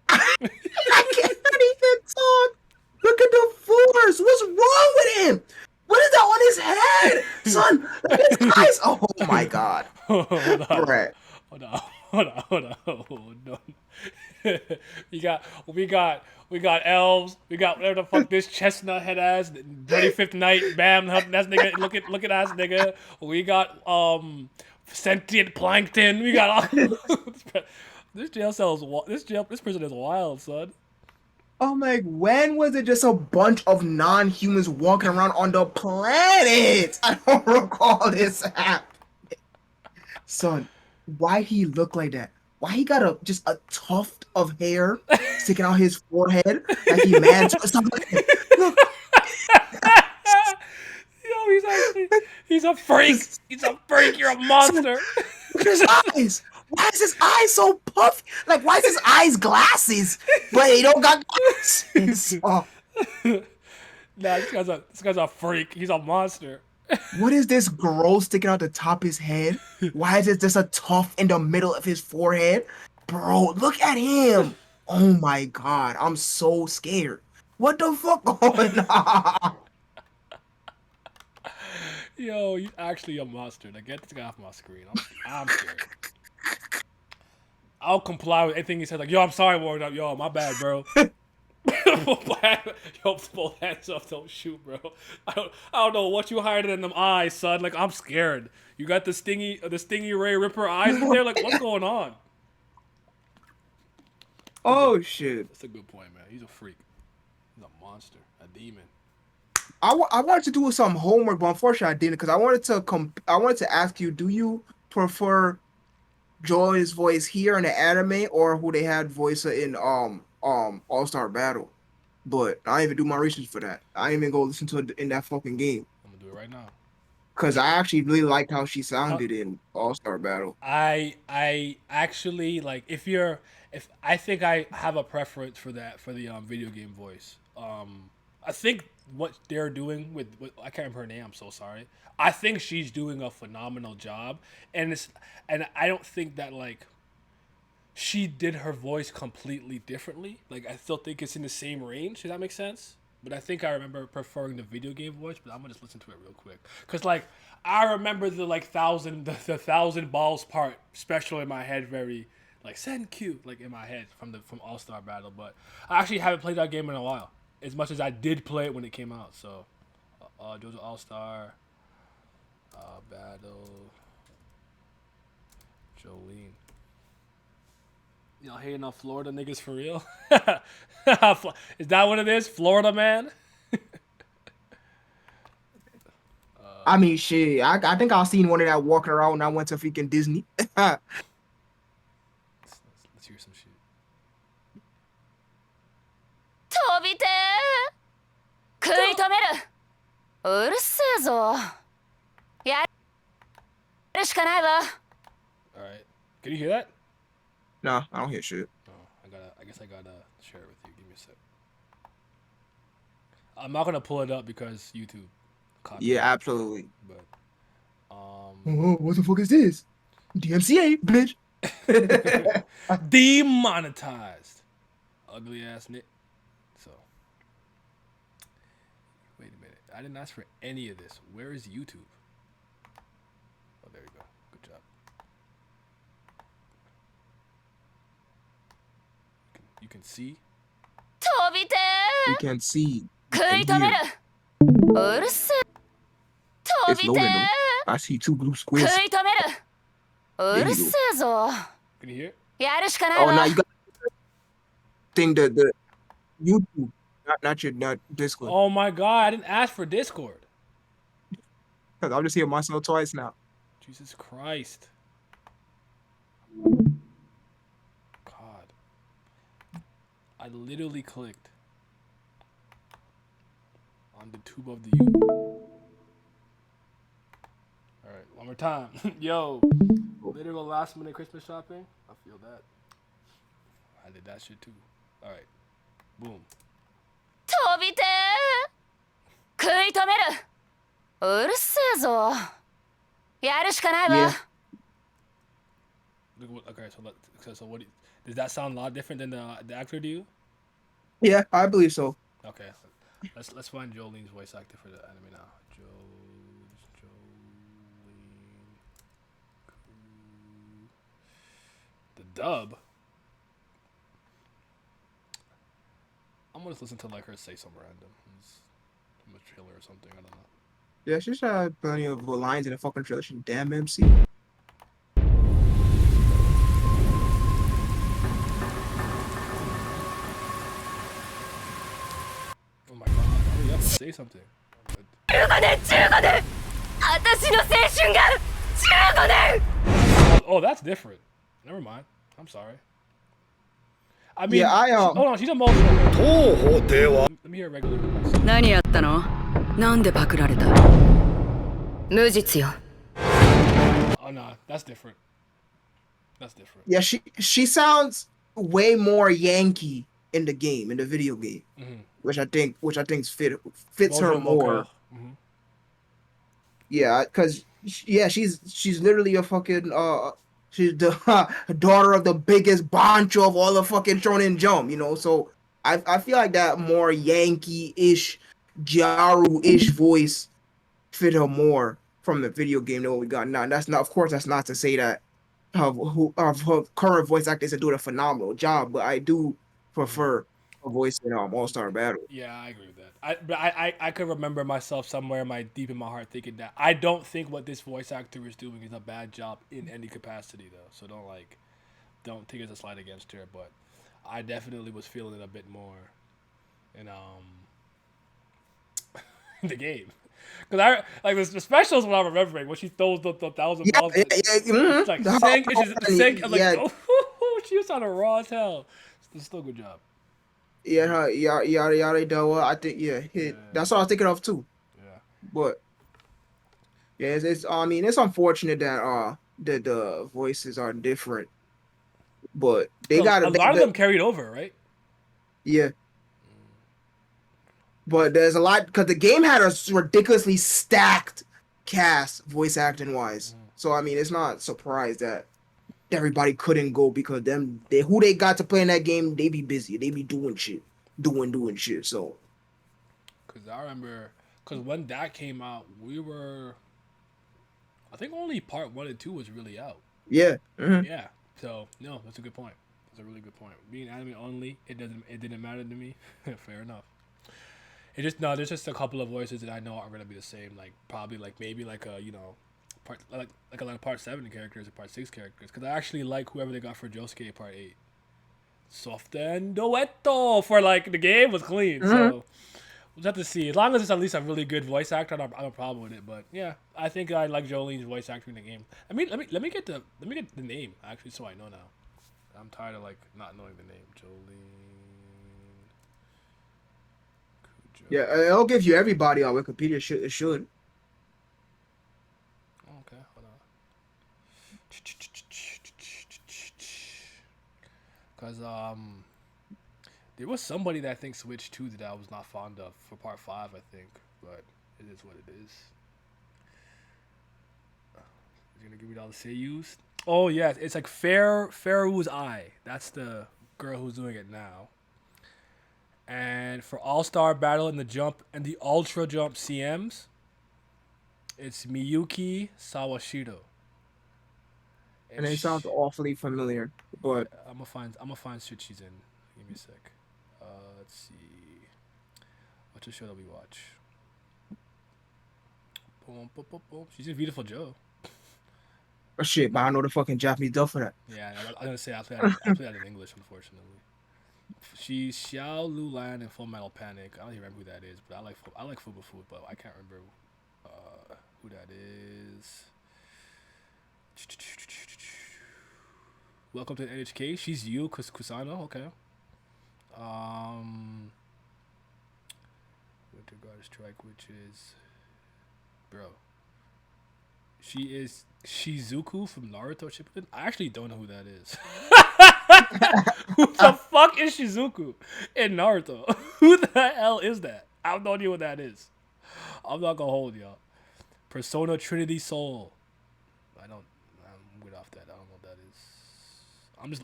I can't even talk. Look at the force. What's wrong with him? What is that on his head? Son, look at his eyes. Oh my god. Hold on. Bruh. Hold on. we got elves. We got whatever the fuck this chestnut head ass, 35th night, bam, that's nigga. Look at ass nigga. We got sentient plankton. We got all this jail cell is this prison is wild, son. I'm like, when was it just a bunch of non-humans walking around on the planet? I don't recall this happening. Son, why he look like that? Why he got just a tuft of hair sticking out his forehead like he mad? Stop looking. Look, Yo, he's a freak. He's a freak. You're a monster. look at his eyes. Why is his eyes so puffy? Like, why is his eyes glasses, but he don't got glasses? Oh, Nah, this guy's a freak. He's a monster. what is this girl sticking out the top of his head? Why is it just a tuft in the middle of his forehead? Bro, look at him. Oh my god, I'm so scared. What the fuck going on? Yo, he's actually a monster. Now get this guy off my screen. I'm scared. I'll comply with anything he says. Like, yo, I'm sorry, Warren. Up, yo, my bad, bro. Yo, both hands up, don't shoot, bro. I don't know what you hiding in them eyes, son. Like, I'm scared. You got the stingy Ray Ripper eyes in there. Like, what's going on? Oh shit. That's a good point, man. He's a freak. He's a monster, a demon. I wanted to do some homework, but unfortunately I didn't because I wanted to ask you, do you prefer Joy's voice here in the anime or who they had voice in All-Star Battle? But I didn't even do my research for that. I didn't even go listen to it in that fucking game. I'm gonna do it right now. Cause I actually really liked how she sounded in All-Star Battle. I actually like if I think I have a preference for that for the video game voice. I think what they're doing with I can't remember her name. I'm so sorry. I think she's doing a phenomenal job, and I don't think that like she did her voice completely differently. Like I still think it's in the same range. Does that make sense? But I think I remember preferring the video game voice. But I'm gonna just listen to it real quick because like I remember the like the thousand balls part special in my head very like send Q like in my head from All Star Battle. But I actually haven't played that game in a while. As much as I did play it when it came out. So Jojo All Star Battle Jolene. Y'all hating on Florida niggas for real? Is that what it is? Florida man? I mean, shit. I think I seen one of that walking around when I went to freaking Disney. Let's hear some shit. 飛びてー食い止めるうるせえぞやるしかないわ All right. Can you hear that? Nah, I don't hear shit. Oh, I guess I gotta share it with you. Give me a sec. I'm not gonna pull it up because YouTube. Copyright. Yeah, absolutely. But Oh, what the fuck is this? DMCA, bitch. demonetized. Ugly ass Nick. So wait a minute. I didn't ask for any of this. Where is YouTube? Oh, there you go. Good job. You can see. 飛びて You can see ー食い and 止める hear. うるせえ飛 It's びて loading ー though. I see 2 blue 食い squares. 止めるう There る you せ go. えぞ Can you hear? やるしかない Oh, わ now you got thing the YouTube, not your not Discord. Oh my god! I didn't ask for Discord. Cause I'm just hearing myself twice now. Jesus Christ. God. I literally clicked on the tube of the U. Alright, one more time. Yo, literal last minute Christmas shopping. I feel that. I did that shit too. Alright. Boom. 飛びてー食い止めるうるせえぞやるしかないわ Yeah. Okay, so what does that sound a lot different than the actor to you? Yeah, I believe so. Okay. Let's find Jolene's voice actor for the anime now. Jolene. The dub. I'm gonna listen to like her say something random. I'm a trailer or something. I don't know. Yeah, she's had plenty of lines in the fucking trailer. She damn MC. Oh my god! Hurry up and say something. 15年15年私の青春が15年 Oh, that's different. Never mind. I'm sorry. I mean, Yeah, hold on. She's emotional. Let me hear a regular voice. 何やったの？なんでパクられた？無実よ。 Oh no, that's different. That's different. Yeah, she sounds way more Yankee in the game, in the video game, which I think fits her more. Yeah, cause she's literally a fucking she's the daughter of the biggest bancho of all the fucking Shonen Jump, you know. So I feel like that more Yankee-ish, Gyaru-ish voice fit her more from the video game than what we got now. And that's not, of course, that's not to say that her current voice actors are doing a phenomenal job, but I do prefer her voice in All-Star Battle. Yeah, I agree with that. But I could remember myself somewhere deep in my heart thinking that I don't think what this voice actor is doing is a bad job in any capacity though. So don't take it as a slight against her. But I definitely was feeling it a bit more in the game. Because I like the specials what I'm remembering when she throws the 1,000 balls. It's like sink. It's sink. I'm like, oh, she was on a raw as hell. It's still a good job. Yeah, yada Dawa. I think that's what I was thinking of too. Yeah. But yeah, it's I mean it's unfortunate that the voices are different, but they So got a lot of them carried over, right? Yeah. But there's a lot because the game had a ridiculously stacked cast voice acting wise. So I mean it's not surprised that everybody couldn't go because who they got to play in that game, they be busy. They be doing shit. Doing shit. So because I remember when that came out, I think only part 1 and 2 was really out. Yeah. Yeah. So no, that's a good point. That's a really good point. Being anime only, it didn't matter to me. Fair enough. There's just a couple of voices that I know aren't gonna be the same. Like probably maybe a part like a lot of part 7 characters or part 6 characters. Because I actually like whoever they got for Josuke part 8. Soft and duetto for the game was clean. So we'll have to see. As long as it's at least a really good voice actor, I don't have a problem with it. But yeah, I think I like Jolene's voice actor in the game. I mean, let me get the name actually, so I know now. I'm tired of not knowing the name. Jolene. yeah, it'll give you everybody on Wikipedia. It should. Okay, hold on. Cause there was somebody that I think switched too that I was not fond of for part 5, I think, but it is what it is. He's gonna give me all the seiyus. Oh yeah, it's like Fairwoo's Eye. That's the girl who's doing it now. And for All Star Battle in the jump and the Ultra Jump CMs, it's Miyuki Sawashiro. And it sounds awfully familiar, but I'm gonna find shit she's in. Give me a sec. Let's see. What's the show that we watch? Boom, boom, boom, boom. She's in Beautiful Joe. oh shit, but I know the fucking Japanese dub for that. Yeah, I'm gonna say I play that in English, unfortunately. She's Xiao Lulan in Full Metal Panic. I don't even remember who that is, but I like Fubu Food, but I can't remember who that is. Welcome to NHK. She's Yu Kusano. Okay. Winter Guard Strike, which is, bro. She is Shizuku from Naruto Shippuden. I actually don't know who that is. Who the fuck is Shizuku in Naruto? Who the hell is that? I have no idea what that is. I'm not gonna hold y'all. Persona Trinity Soul. I'm good off that. I don't know what that is.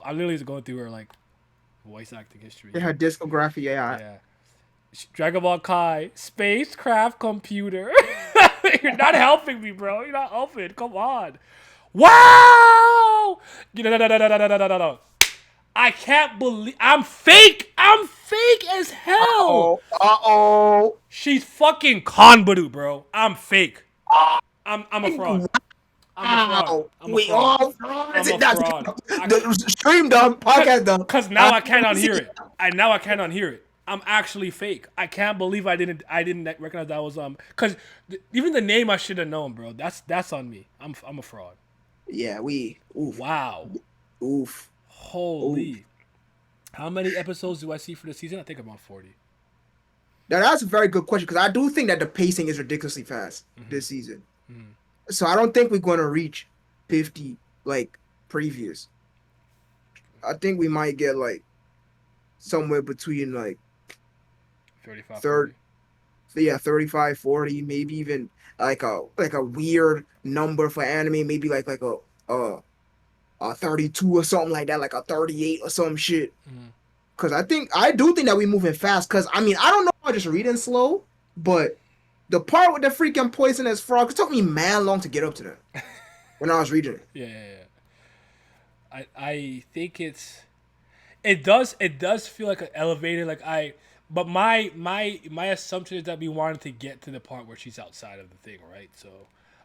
I'm literally just going through her like voice acting history. Yeah, her discography, Yeah. Dragon Ball Kai, spacecraft computer. You're not helping me, bro. You're not helping. Come on. Wow! No. I can't believe I'm fake. I'm fake as hell. Uh-oh. She's fucking Konbaru, bro. I'm fake. I'm a fraud. We all frauds. I'm a fraud. The stream done, podcast done. Cause now I can't unhear it. Now I can't unhear it. I'm actually fake. I can't believe I didn't recognize that was cause even the name I should have known, bro. That's on me. I'm a fraud. Yeah, oof. Wow. Oof. Holy. Oof. How many episodes do I see for the season? I think about 40. Now that's a very good question because I do think that the pacing is ridiculously fast this season. So I don't think we're going to reach 50 like previous. I think we might get like somewhere between like 35, 40. Yeah, 35, 40, maybe even like a weird number for anime, maybe like a 32 or something like that, like a 38 or some shit. Cause I do think that we moving fast. Cause I mean I don't know if I'm just reading slow, but the part with the freaking poisonous frog, it took me man long to get up to that when I was reading it. Yeah. I think it does feel like an elevator. But my assumption is that we wanted to get to the part where she's outside of the thing, right? So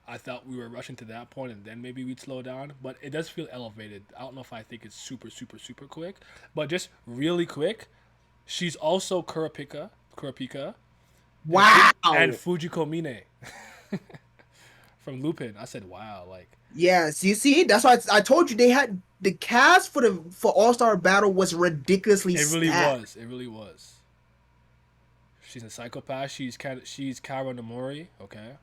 I thought we were rushing to that point and then maybe we'd slow down. But it does feel elevated. I don't know if I think it's super, super, super quick. But just really quick, she's also Kurapika. Wow. And Fujiko Mine. From Lupin. I said, wow. Like, yeah, see, that's why I told you they had the cast for All-Star Battle was ridiculously stacked. It really was. She's a psychopath. She's Kara Nomori. Okay.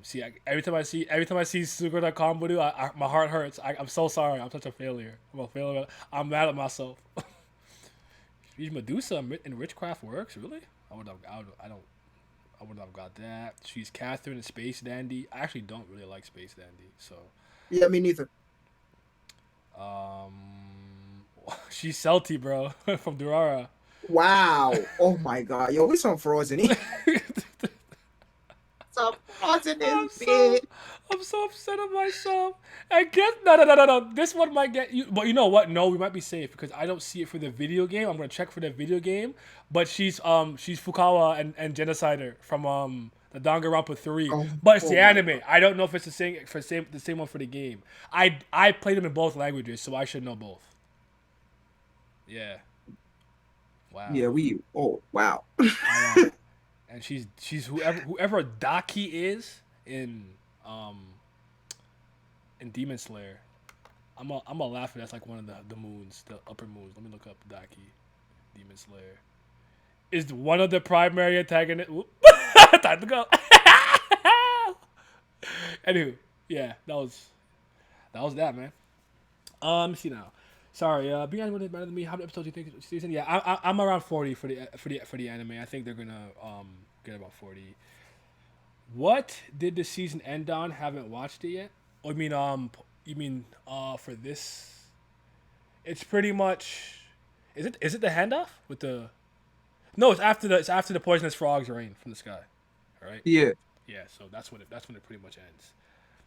See, every time I see Sugura Konbaru, my heart hurts. I'm so sorry. I'm such a failure. I'm a failure. I'm mad at myself. Medusa in Witchcraft works, really? I wouldn't have got that. She's Catherine in Space Dandy. I actually don't really like Space Dandy, so. Yeah, me neither. She's Celty, bro, from Durara. Wow. Oh my god. Yo, we some frauds in here. Some frauds in this bitch. I'm so upset at myself. I guess no. This one might get you, but you know what? No, we might be safe because I don't see it for the video game. I'm gonna check for the video game, but she's Fukawa and Genocider from the Danganronpa 3. But it's the anime. I don't know if it's the same one for the game. I played them in both languages, so I should know both. Yeah. Wow. Yeah, wow. And she's whoever Daki is in Demon Slayer. I'm gonna laugh at that's like one of the moons, the upper moons. Let me look up Daki, Demon Slayer. Is one of the primary antagonists. Time to go. Anywho, yeah, that was that, man. Let me see now. Sorry, being animated better than me. How many episodes do you think it's season? Yeah, I'm around 40 for the anime. I think they're gonna get about 40. What did the season end on? Haven't watched it yet. Oh, you mean for this? It's pretty much. Is it the handoff with the? No, it's after the poisonous frogs rain from the sky. All right. Yeah. Yeah, so that's when it pretty much ends.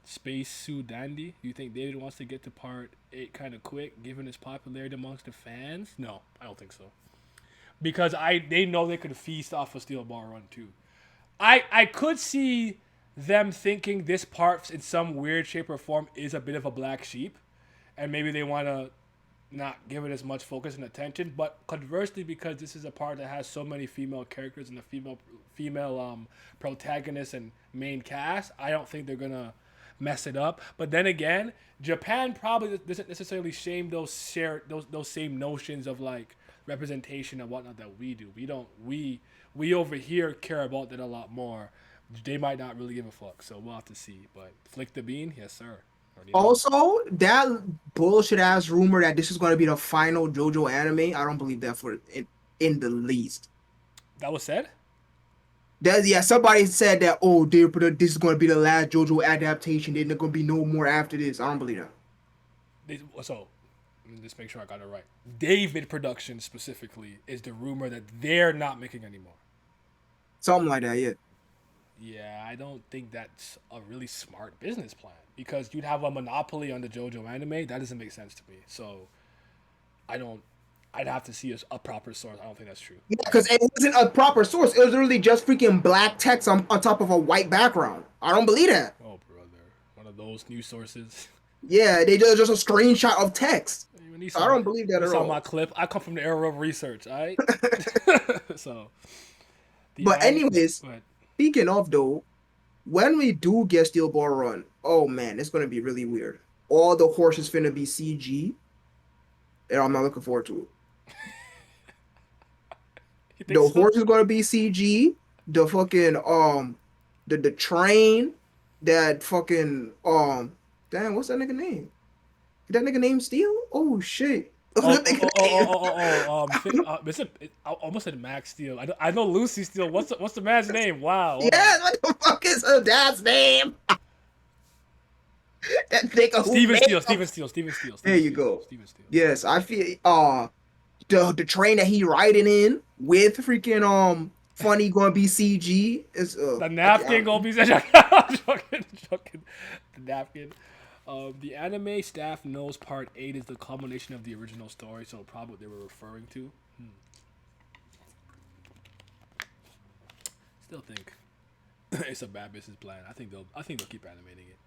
Space Sue Dandy. Do you think David wants to get to part 8 kind of quick, given his popularity amongst the fans? No, I don't think so. Because they know they could feast off of Steel Ball Run too. I could see them thinking this part in some weird shape or form is a bit of a black sheep, and maybe they want to not give it as much focus and attention. But conversely, because this is a part that has so many female characters and a female protagonist and main cast, I don't think they're gonna mess it up. But then again, Japan probably doesn't necessarily shame those same notions of like representation and whatnot that we do. We don't we over here care about that a lot more. They might not really give a fuck, so we'll have to see. But flick the bean, yes sir. Already know. Also, that bullshit ass rumor that this is going to be the final JoJo anime, I don't believe that in the least. That was said. Yeah, somebody said that. Oh, this is going to be the last JoJo adaptation. There's not going to be no more after this. I don't believe that. So, let me just make sure I got it right. David Productions specifically is the rumor that they're not making anymore. Something like that. Yeah. Yeah, I don't think that's a really smart business plan because you'd have a monopoly on the JoJo anime. That doesn't make sense to me. So, I don't. I'd have to see a proper source. I don't think that's true. Yeah, because it wasn't a proper source. It was literally just freaking black text on top of a white background. I don't believe that. Oh, brother, one of those news sources. Yeah, they did just a screenshot of text. I don't believe that at all. all. My clip. I come from the era of research. All right. So. But anyways, speaking of though, when we do get Steel Ball Run, oh man, it's gonna be really weird. All the horses finna be CG, and I'm not looking forward to it. The horse is gonna be CG. The fucking the train that fucking damn, what's that nigga name? Is that nigga name Steel? Oh shit. I almost said Max Steel. I know Lucy Steel. What's the man's name? Wow. Yeah, what the fuck is her dad's name? That nigga Steven Steele. There you go. Steven Steele. Yes, I feel the train that he riding in with freaking funny gonna be CG is the napkin gonna be such a joking. The napkin. The anime staff knows part 8 is the culmination of the original story, so probably what they were referring to. Still think it's a bad business plan. I think they'll keep animating it.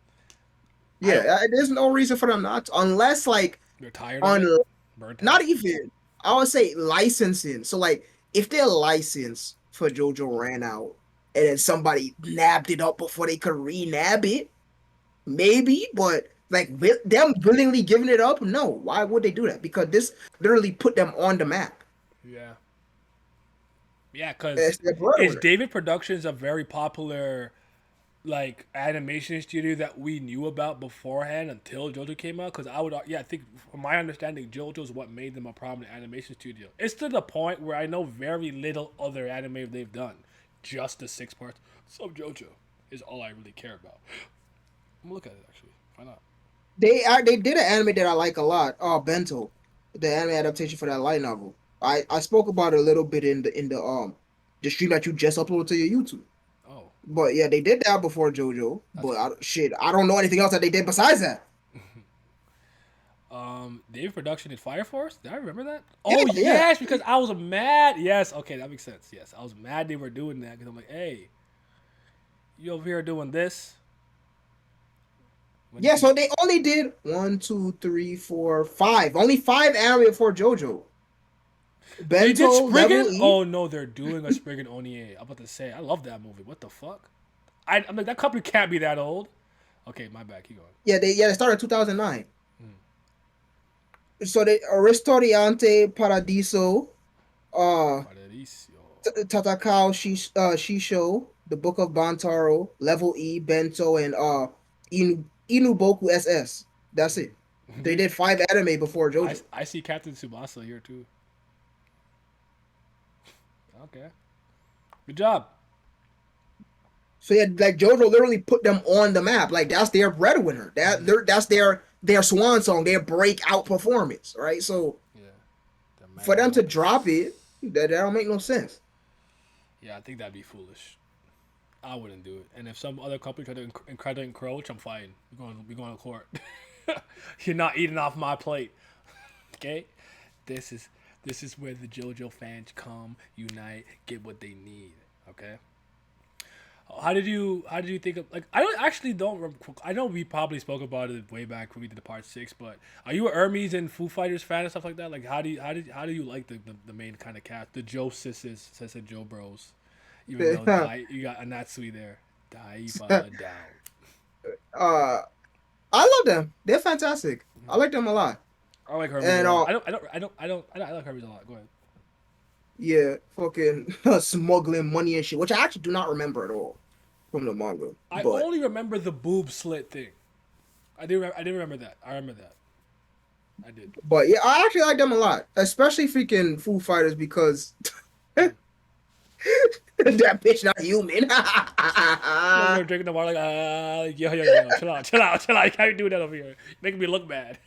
Yeah, there's no reason for them not to, unless like they're tired of it. Not even. I would say licensing. So like if their license for JoJo ran out and then somebody nabbed it up before they could re-nab it, maybe, but like them willingly giving it up, no. Why would they do that? Because this literally put them on the map. Yeah. Yeah, because is David Productions a very popular like animation studio that we knew about beforehand until JoJo came out? Because I think from my understanding, JoJo is what made them a prominent animation studio. It's to the point where I know very little other anime they've done. Just the 6 parts. So JoJo is all I really care about. I'm gonna look at it actually. Why not? They did an anime that I like a lot. Bento, the anime adaptation for that light novel. I spoke about it a little bit in the stream that you just uploaded to your YouTube. Oh. But yeah, they did that before JoJo. I don't know anything else that they did besides that. David Production did Fire Force. Did I remember that? Oh yes, because I was mad. Yes, okay, that makes sense. Yes, I was mad they were doing that because I'm like, hey, you over here doing this? Yeah, so they only did 1, 2, 3, 4, 5. Only 5 anime for JoJo. Bento, they did Spriggan? Oh no, they're doing a Spriggan Onie. I'm about to say, I love that movie. What the fuck? I'm like, that company can't be that old. Okay, my bad. Keep going. Yeah, they started in 2009. So they Ristoriante Paradiso, Tatakao Shisho, The Book of Bantaro, Level E, Bento, and Inuboku SS. That's it. They did 5 anime before JoJo. I see Captain Tsubasa here too. Okay, good job. So yeah, like JoJo literally put them on the map. Like that's their breadwinner. That's their swan song, their breakout performance, right? So Yeah, the for them magnum to opus. drop it, that don't make no sense. Yeah, I think that'd be foolish. I wouldn't do it. And if some other company try to encroach, I'm fine. We're going to court. You're not eating off my plate. Okay? This is this is where the JoJo fans come, unite, get what they need. Okay? How did you think of like I know we probably spoke about it way back when we did the part 6, but are you a Hermes and Foo Fighters fan and stuff like that? Like how do you like the main kind of cast, the Joe sisters and Joe Bros? Even though you got Anatsui there, Daiba down. uh, I love them. They're fantastic. I like them a lot. I like Hermes a And lot. I like Hermes a lot. Go ahead. yeah, fucking smuggling money and shit, which I actually do not remember at all from the manga. I But only remember the boob slit thing. I did remember that. I remember that. I did. but yeah, I actually like them a lot, especially freaking Foo Fighters because that bitch not human. Like they're drinking the water, like yo, chill out. You can't do that over here. Making me look bad.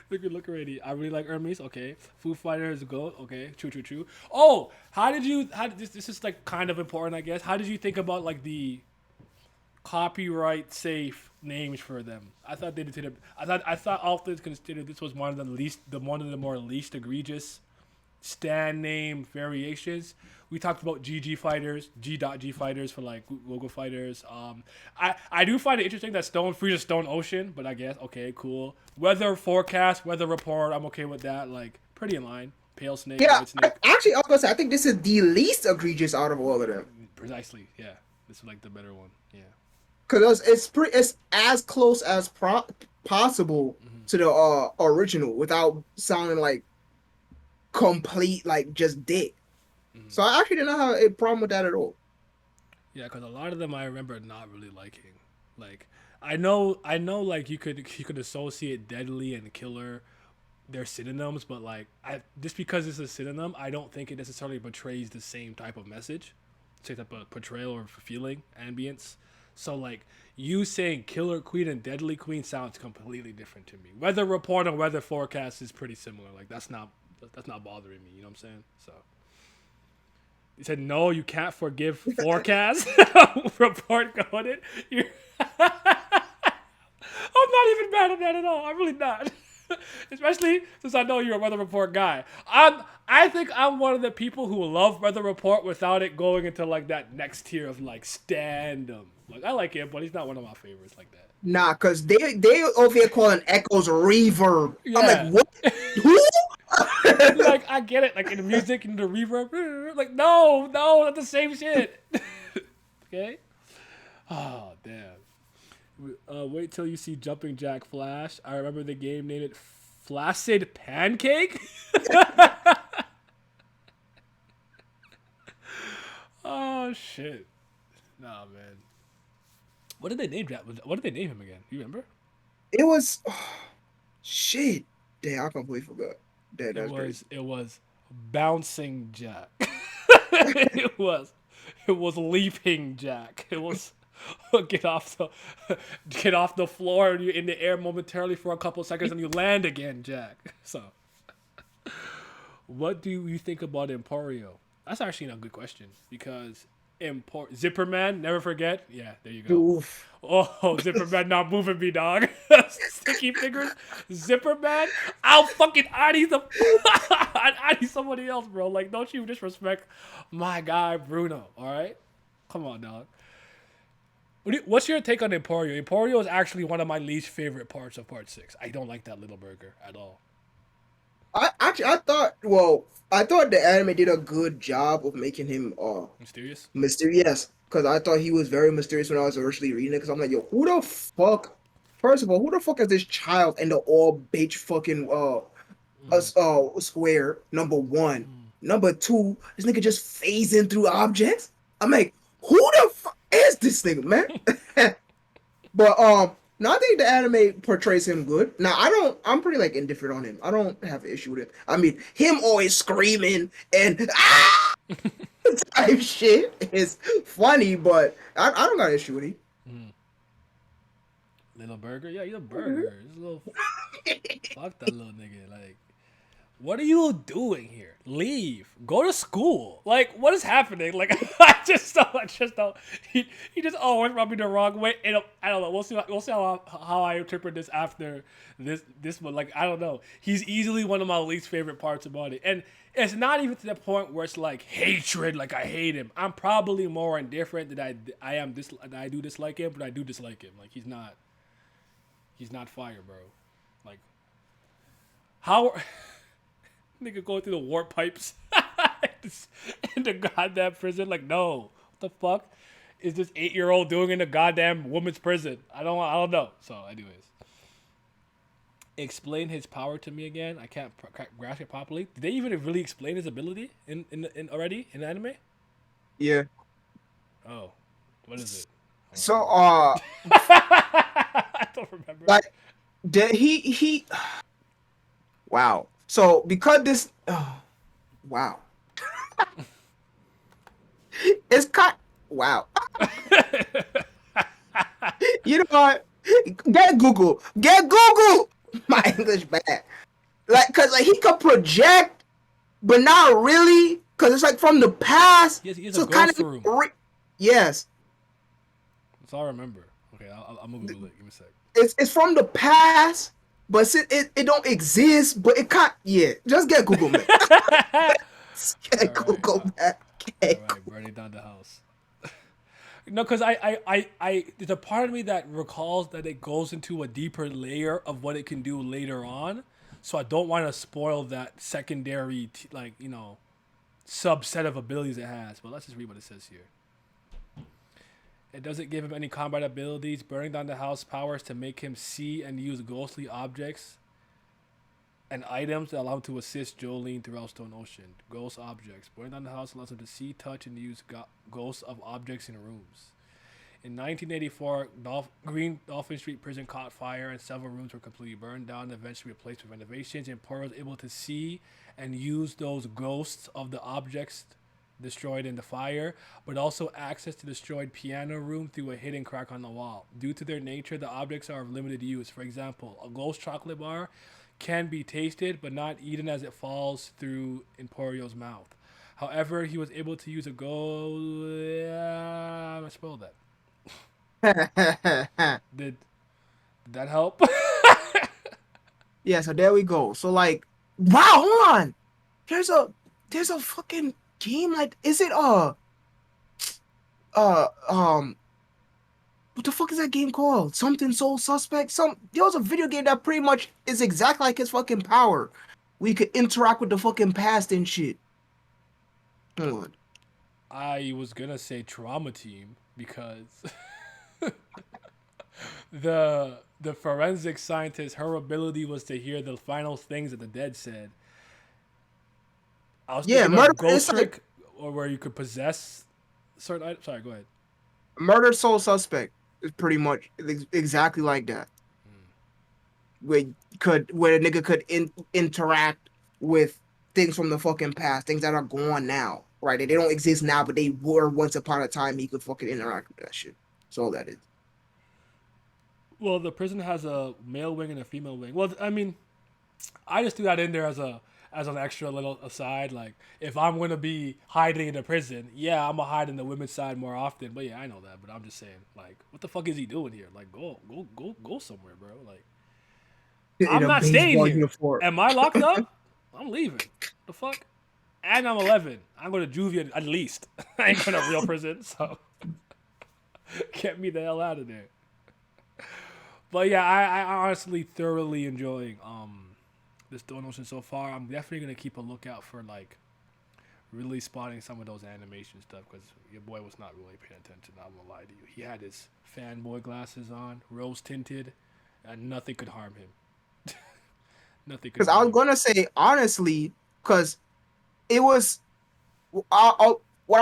Look already. I really like Hermes. Okay, Foo Fighters go. Okay, true. Oh, how did this is like kind of important, I guess. How did you think about like the copyright safe names for them? I thought they did. I thought all things considered, this was one of the more least egregious stand name variations. We talked about GG fighters, G fighters for like logo fighters. I do find it interesting that Stone Freeze Stone Ocean, but I guess okay, cool. Weather forecast, weather report, I'm okay with that. Like pretty in line. Pale Snake, Yeah, White Snake, actually, I was gonna say I think this is the least egregious out of all of them precisely. Yeah, this is like the better one. Yeah. because it's as close as possible to the original without sounding like complete like just dick. So I actually didn't have a problem with that at all. Yeah, because a lot of them I remember not really liking. Like I know, like you could associate deadly and killer, they're synonyms, but like I just because it's a synonym, I don't think it necessarily portrays the same type of message, same type of portrayal or feeling, ambience. So like you saying killer queen and deadly queen sounds completely different to me. Weather report and weather forecast is pretty similar. Like that's not bothering me. You know what I'm saying? So. He said, "No, you can't forgive forecast report going in." I'm not even mad at that at all. I'm really not, especially since I know you're a weather report guy. I think I'm one of the people who love weather report without it going into like that next tier of like standum. Like I like it, but he's not one of my favorites like that. Nah, cause they over here calling echoes reverb. I'm Yeah. like, what? Who? Like I get it, like in the music and the reverb. Like no, not the same shit. Okay. Oh damn. Wait till you see Jumping Jack Flash. I remember the game named it Flaccid Pancake. Oh shit. Nah, man. What did they name Jack? What did they name him again? Do you remember? It was shit. Damn, I completely forgot. Damn, that's crazy. It was Bouncing Jack. it was Leaping Jack. It was get off the floor and you're in the air momentarily for a couple seconds and you land again, Jack. So, what do you think about Emporio? That's actually a good question because Zipperman, never forget. Yeah, there you go. Oof. Oh, Zipperman not moving me, dog. Sticky fingers. Zipperman, I'll fucking ID somebody else, bro. Like, don't you disrespect my guy Bruno, all right? Come on, dog. What's your take on Emporio? Emporio is actually one of my least favorite parts of Part 6. I don't like that little burger at all. I thought the anime did a good job of making him Mysterious? mysterious because I thought he was very mysterious when I was originally reading it because I'm like, yo, who the fuck? First of all, who the fuck is this child in the all beige fucking square? Number one. Number two, this nigga just phasing through objects. I'm like, who the fuck is this nigga, man? But No, I think the anime portrays him good. Now I don't. I'm pretty like indifferent on him. I don't have an issue with him. I mean, him always screaming and type shit is funny, but I don't got an issue with him. Little burger, yeah, he's a burger. He's a little fuck that little nigga. Like, what are you doing here? Leave. Go to school. Like, what is happening? Like, I just don't. He just always rubbed me the wrong way. And I don't know. We'll see how I interpret this after this one. Like, I don't know. He's easily one of my least favorite parts about it, and it's not even to the point where it's like hatred. Like, I hate him. I'm probably more indifferent that I do dislike him, but I do dislike him. Like, he's not fire, bro. Like, how. Nigga going through the warp pipes in the goddamn prison. Like, no. What the fuck is this 8-year-old doing in the goddamn woman's prison? I don't know. So, anyways. Explain his power to me again. I can't grasp it properly. Did they even really explain his ability in already in anime? Yeah. Oh. What is it? So I don't remember. like did he wow. So because this wow. It's kind wow. You know what? Get Google. Get Google. My English bad. Like cause like he could project, but not really. Cause it's like from the past. He has so a kind ghost of room. yes. That's all I remember. Okay, I'm gonna Google it. Give me a sec. It's from the past, but it don't exist. But it can't. Yeah, just get Google, man. Get Google, man. Get All right, burning down the house. No, because there's a part of me that recalls that it goes into a deeper layer of what it can do later on. So I don't want to spoil that secondary, subset of abilities it has. But let's just read what it says here. It doesn't give him any combat abilities. Burning down the house powers to make him see and use ghostly objects and items that allow him to assist Jolene throughout Stone Ocean. Ghost objects. Burning down the house allows him to see, touch, and use ghosts of objects in rooms. In 1984, Green Dolphin Street prison caught fire and several rooms were completely burned down and eventually replaced with renovations. And Poirot was able to see and use those ghosts of the objects destroyed in the fire, but also access to the destroyed piano room through a hidden crack on the wall. Due to their nature, the objects are of limited use. For example, a ghost chocolate bar can be tasted but not eaten as it falls through Emporio's mouth. However, he was able to use a I spelled that. Did that help? Yeah, so there we go. So like, wow, hold on. There's a fucking game like is it what the fuck is that game called? Something Soul Suspect? There was a video game that pretty much is exactly like his fucking power. We could interact with the fucking past and shit. Hold on. I was gonna say Trauma Team because the forensic scientist, her ability was to hear the final things that the dead said. I was thinking Murder. of Ghost Trick, or where you could possess certain items. Sorry, go ahead. Murder Soul Suspect is pretty much exactly like that. Where a nigga could interact with things from the fucking past, things that are gone now, right? They don't exist now, but they were once upon a time. He could fucking interact with that shit. That's all that is. Well, the prison has a male wing and a female wing. Well, I mean, I just threw that in there as an extra little aside. Like, if I'm gonna be hiding in the prison, yeah, I'm gonna hide in the women's side more often. But yeah, I know that. But I'm just saying, like, what the fuck is he doing here? Like, go somewhere, bro. Like, I'm not staying here. Uniform. Am I locked up? I'm leaving. The fuck? And I'm 11. I'm going to juvie at least. I ain't going to real prison, so get me the hell out of there. But yeah, I honestly thoroughly enjoying this Stone Ocean so far. I'm definitely going to keep a lookout for like really spotting some of those animation stuff because your boy was not really paying attention. I'm going to lie to you. He had his fanboy glasses on, rose tinted, and nothing could harm him. Nothing. Because I was gonna say honestly, because it was, what I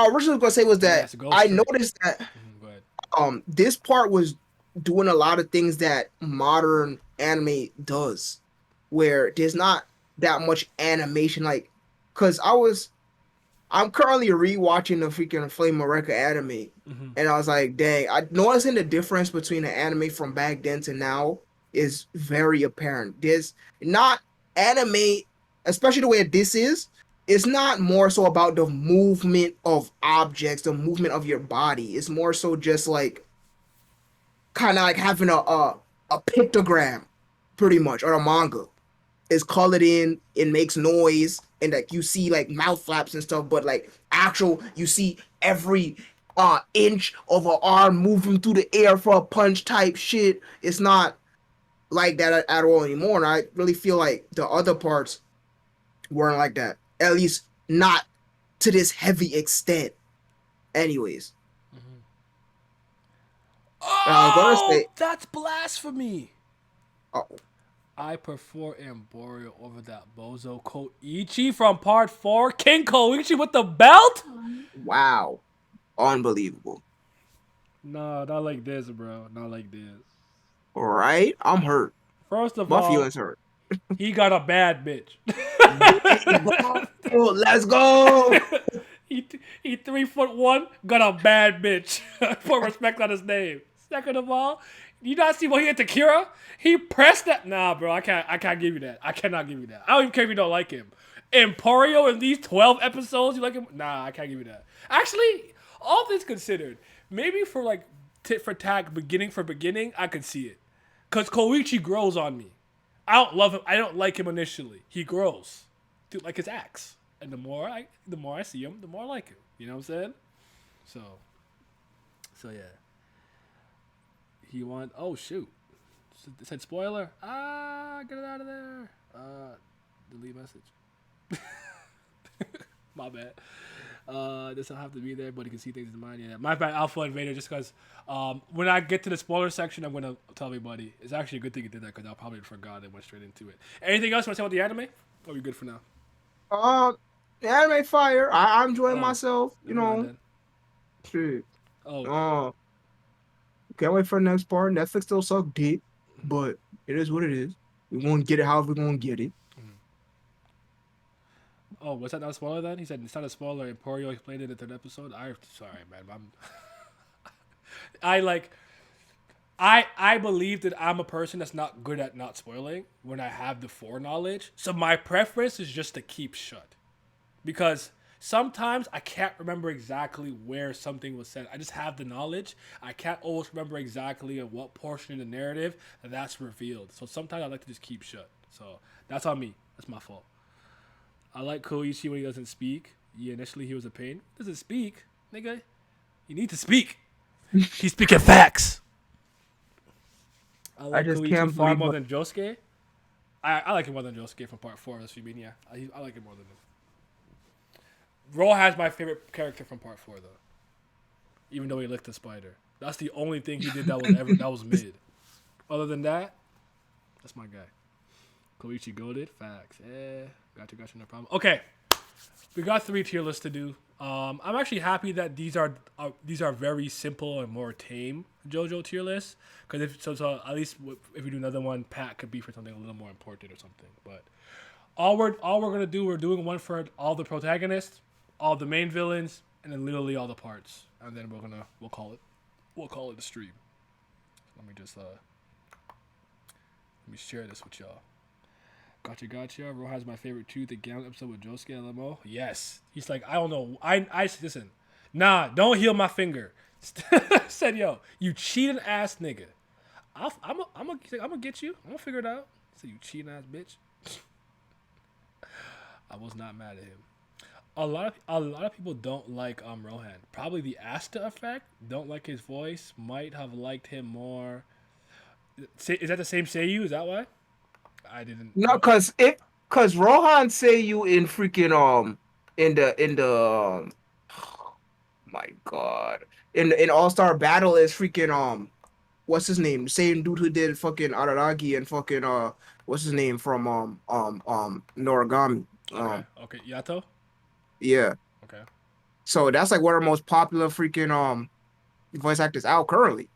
originally was gonna say was that I noticed that this part was doing a lot of things that modern anime does, where there's not that much animation. Like, cause I'm currently rewatching the freaking Flame America anime, Mm-hmm. and I was like, dang, I noticing the difference between the anime from back then to now is very apparent. There's not anime, especially the way this is. It's not more so about the movement of objects, the movement of your body. It's more so just like kind of like having a pictogram, pretty much, or a manga is colored in, it makes noise, and like you see like mouth flaps and stuff, but like actual you see every inch of an arm moving through the air for a punch type shit. It's not like that at all anymore. And I really feel like the other parts weren't like that. At least not to this heavy extent. Anyways. Mm-hmm. And I was gonna Oh, say that's blasphemy. oh I prefer Emporio over that bozo Koichi from part 4. King Koichi with the belt? wow. Unbelievable. No, not like this, bro. Not like this. Alright? I'm hurt. First of My all, feelings hurt. he got a bad bitch. There you go. Let's go. he 3'1", got a bad bitch. Put respect on his name. Second of all, you not see what he had to Kira? He pressed that. Nah, bro, I can't give you that. I cannot give you that. I don't even care if you don't like him. Emporio in these 12 episodes, you like him? Nah, I can't give you that. Actually, all things considered, maybe for like tit for tat, beginning for beginning, I could see it. Cause Koichi grows on me. I don't love him. I don't like him initially. He grows, dude, like his axe. And the more I see him, the more I like him. You know what I'm saying? So yeah. He won. Oh shoot! It said spoiler. Get it out of there. Delete message. My bad. This don't have to be there, but you can see things in mind. Yeah, my bad. Alpha Invader. Just because when I get to the spoiler section, I'm gonna tell everybody. It's actually a good thing you did that because I'll probably forgot and went straight into it. Anything else you want to say about the anime? Or are we good for now? Um, Anime Fire. I'm enjoying Oh, myself. never mind then. Shit. Oh, Uh, can't wait for the next part. Netflix still suck dick, but it is what it is. We won't get it however we gonna get it. oh, was that not a spoiler then? He said it's not a spoiler. Emporio explained it in the third episode. Sorry, man. I like. I believe that I'm a person that's not good at not spoiling when I have the foreknowledge. So my preference is just to keep shut. Because sometimes I can't remember exactly where something was said. I just have the knowledge. I can't always remember exactly at what portion in the narrative that's revealed. So sometimes I like to just keep shut. So that's on me. That's my fault. I like Koichi when he doesn't speak. Yeah, initially he was a pain. Doesn't speak, nigga. You need to speak. He's speaking facts. I I like just Koichi can't far believe more what than Josuke. I like him more than Josuke from part 4 of this mean, yeah. I like him more than him. Ro has my favorite character from part 4 though. Even though he licked the spider. That's the only thing he did that was mid. Other than that, that's my guy. Koichi goaded. Facts. Gotcha, no problem. Okay. We got 3 tier lists to do. I'm actually happy that these are very simple and more tame JoJo tier lists. Because so at least if we do another one, Pat could be for something a little more important or something. But all we're gonna do, we're doing one for all the protagonists, all the main villains, and then literally all the parts. And then we'll call it a stream. Let me just let me share this with y'all. Gotcha. Ro has my favorite too. The Gauntlet episode with Josuke and LMO. Yes. He's like, I don't know. I listen. Nah, don't heal my finger. Said, yo, you cheating ass nigga. I'm gonna get you. I'm gonna figure it out. Said, you cheating ass bitch. I was not mad at him. A lot of people don't like Rohan. Probably the Asta effect. Don't like his voice. Might have liked him more. Is that the same Seiyu? Is that why? I didn't. no, cause Rohan say you in freaking in the my god in All Star Battle is freaking what's his name? The same dude who did fucking Araragi and fucking what's his name from Noragami. Okay. Yato. Yeah. Okay. So that's like one of the most popular freaking voice actors out currently.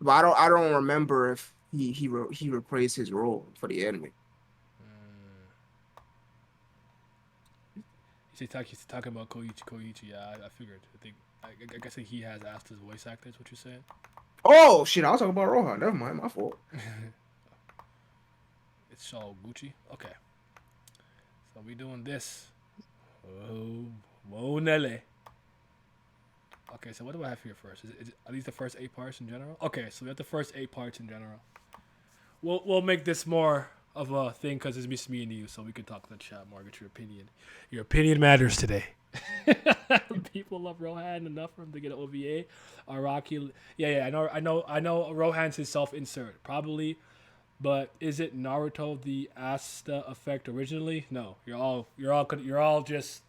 but I don't remember if he reprised his role for the anime. He's talking about Koichi. Yeah, I figured. I guess he has asked his voice actor. Is what you're saying? Oh shit! I was talking about Rohan. Never mind, my fault. It's Shaw Gucci. Okay. So we doing this. Oh, whoa, Nelly. Okay, so what do I have here first? Are these the first 8 parts in general? Okay, so we have the first 8 parts in general. We'll make this more of a thing because it's just me and you, so we can talk in the chat more. Get your opinion. Your opinion matters today. People love Rohan enough for him to get an OVA. Araki, yeah, I know. Rohan's his self-insert probably, but is it Naruto the Asta effect originally? No, you're all just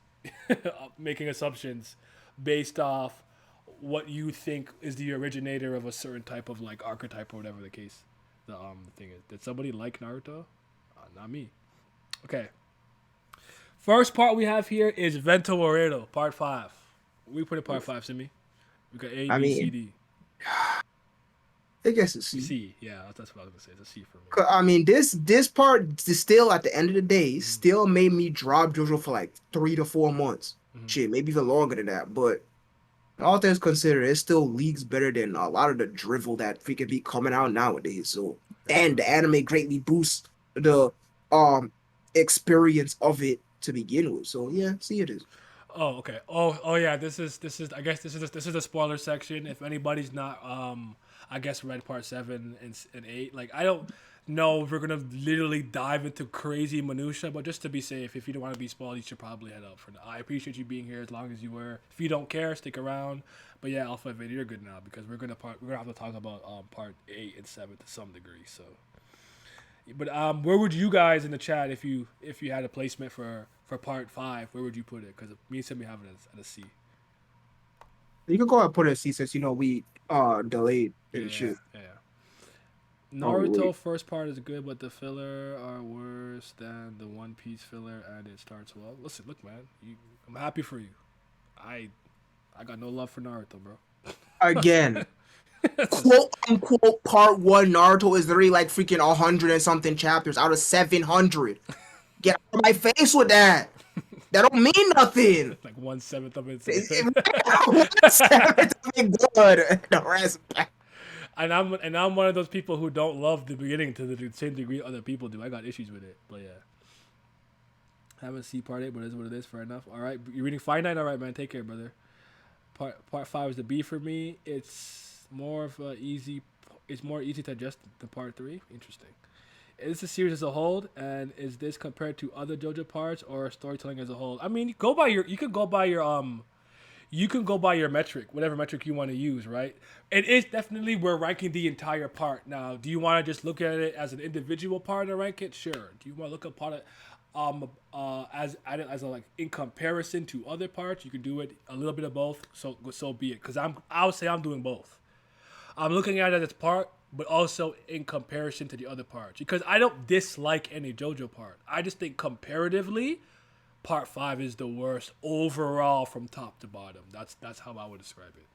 making assumptions based off what you think is the originator of a certain type of like archetype or whatever the case. The thing is, did somebody like Naruto? Not me. Okay. First part we have here is Vento Laredo, part 5. We put it part 5, Simi. We got A, I B, C, mean, D. I guess it's C. C, yeah, that's what I was gonna say. It's a C for me. 'Cause, I mean, this part is still at the end of the day still made me drop JoJo for like 3 to 4 months. Shit, maybe even longer than that. But all things considered, it still leagues better than a lot of the drivel that freaking be coming out nowadays. So, and the anime greatly boosts the um experience of it to begin with. So yeah, see it is. Oh, okay. Oh, yeah. This is. I guess this is the spoiler section. If anybody's not, I guess read part 7 and 8. Like I don't know if we're gonna literally dive into crazy minutia, but just to be safe, if you don't want to be spoiled, you should probably head out for now. I appreciate you being here as long as you were. If you don't care, stick around. But yeah, Alpha Vid, you're good now because we're gonna have to talk about part 8 and 7 to some degree. So. But where would you guys in the chat if you had a placement for part 5? Where would you put it? Because me and Simi have it at a C. You can go ahead and put it in C since we delayed Yeah, and shit. yeah. Oh, Naruto wait. first part is good, but the filler are worse than the One Piece filler, and it starts well. Listen, look, man, I'm happy for you. I got no love for Naruto, bro. Again, quote unquote part 1 Naruto is literally like freaking 100 and something chapters out of 700. Get out of my face with that. That don't mean nothing. Like 1/7 of it. 1/7 of it good. The rest bad. And I'm one of those people who don't love the beginning to the same degree other people do. I got issues with it, but yeah. Haven't seen part 8, but it is what it is. Fair enough. All right, you're reading Finite. All right, man. Take care, brother. Part 5 is the B for me. It's more of a easy. It's more easy to adjust than part 3. Interesting. Is the series as a whole, and is this compared to other JoJo parts or storytelling as a whole? I mean, you can go by your metric, whatever metric you want to use, right? It is definitely we're ranking the entire part. Now, do you want to just look at it as an individual part and rank it? Sure. Do you want to look at part as a like in comparison to other parts? You can do it a little bit of both. So be it. Because I would say I'm doing both. I'm looking at it as part, but also in comparison to the other parts. Because I don't dislike any JoJo part. I just think comparatively, part 5 is the worst overall from top to bottom. That's how I would describe it.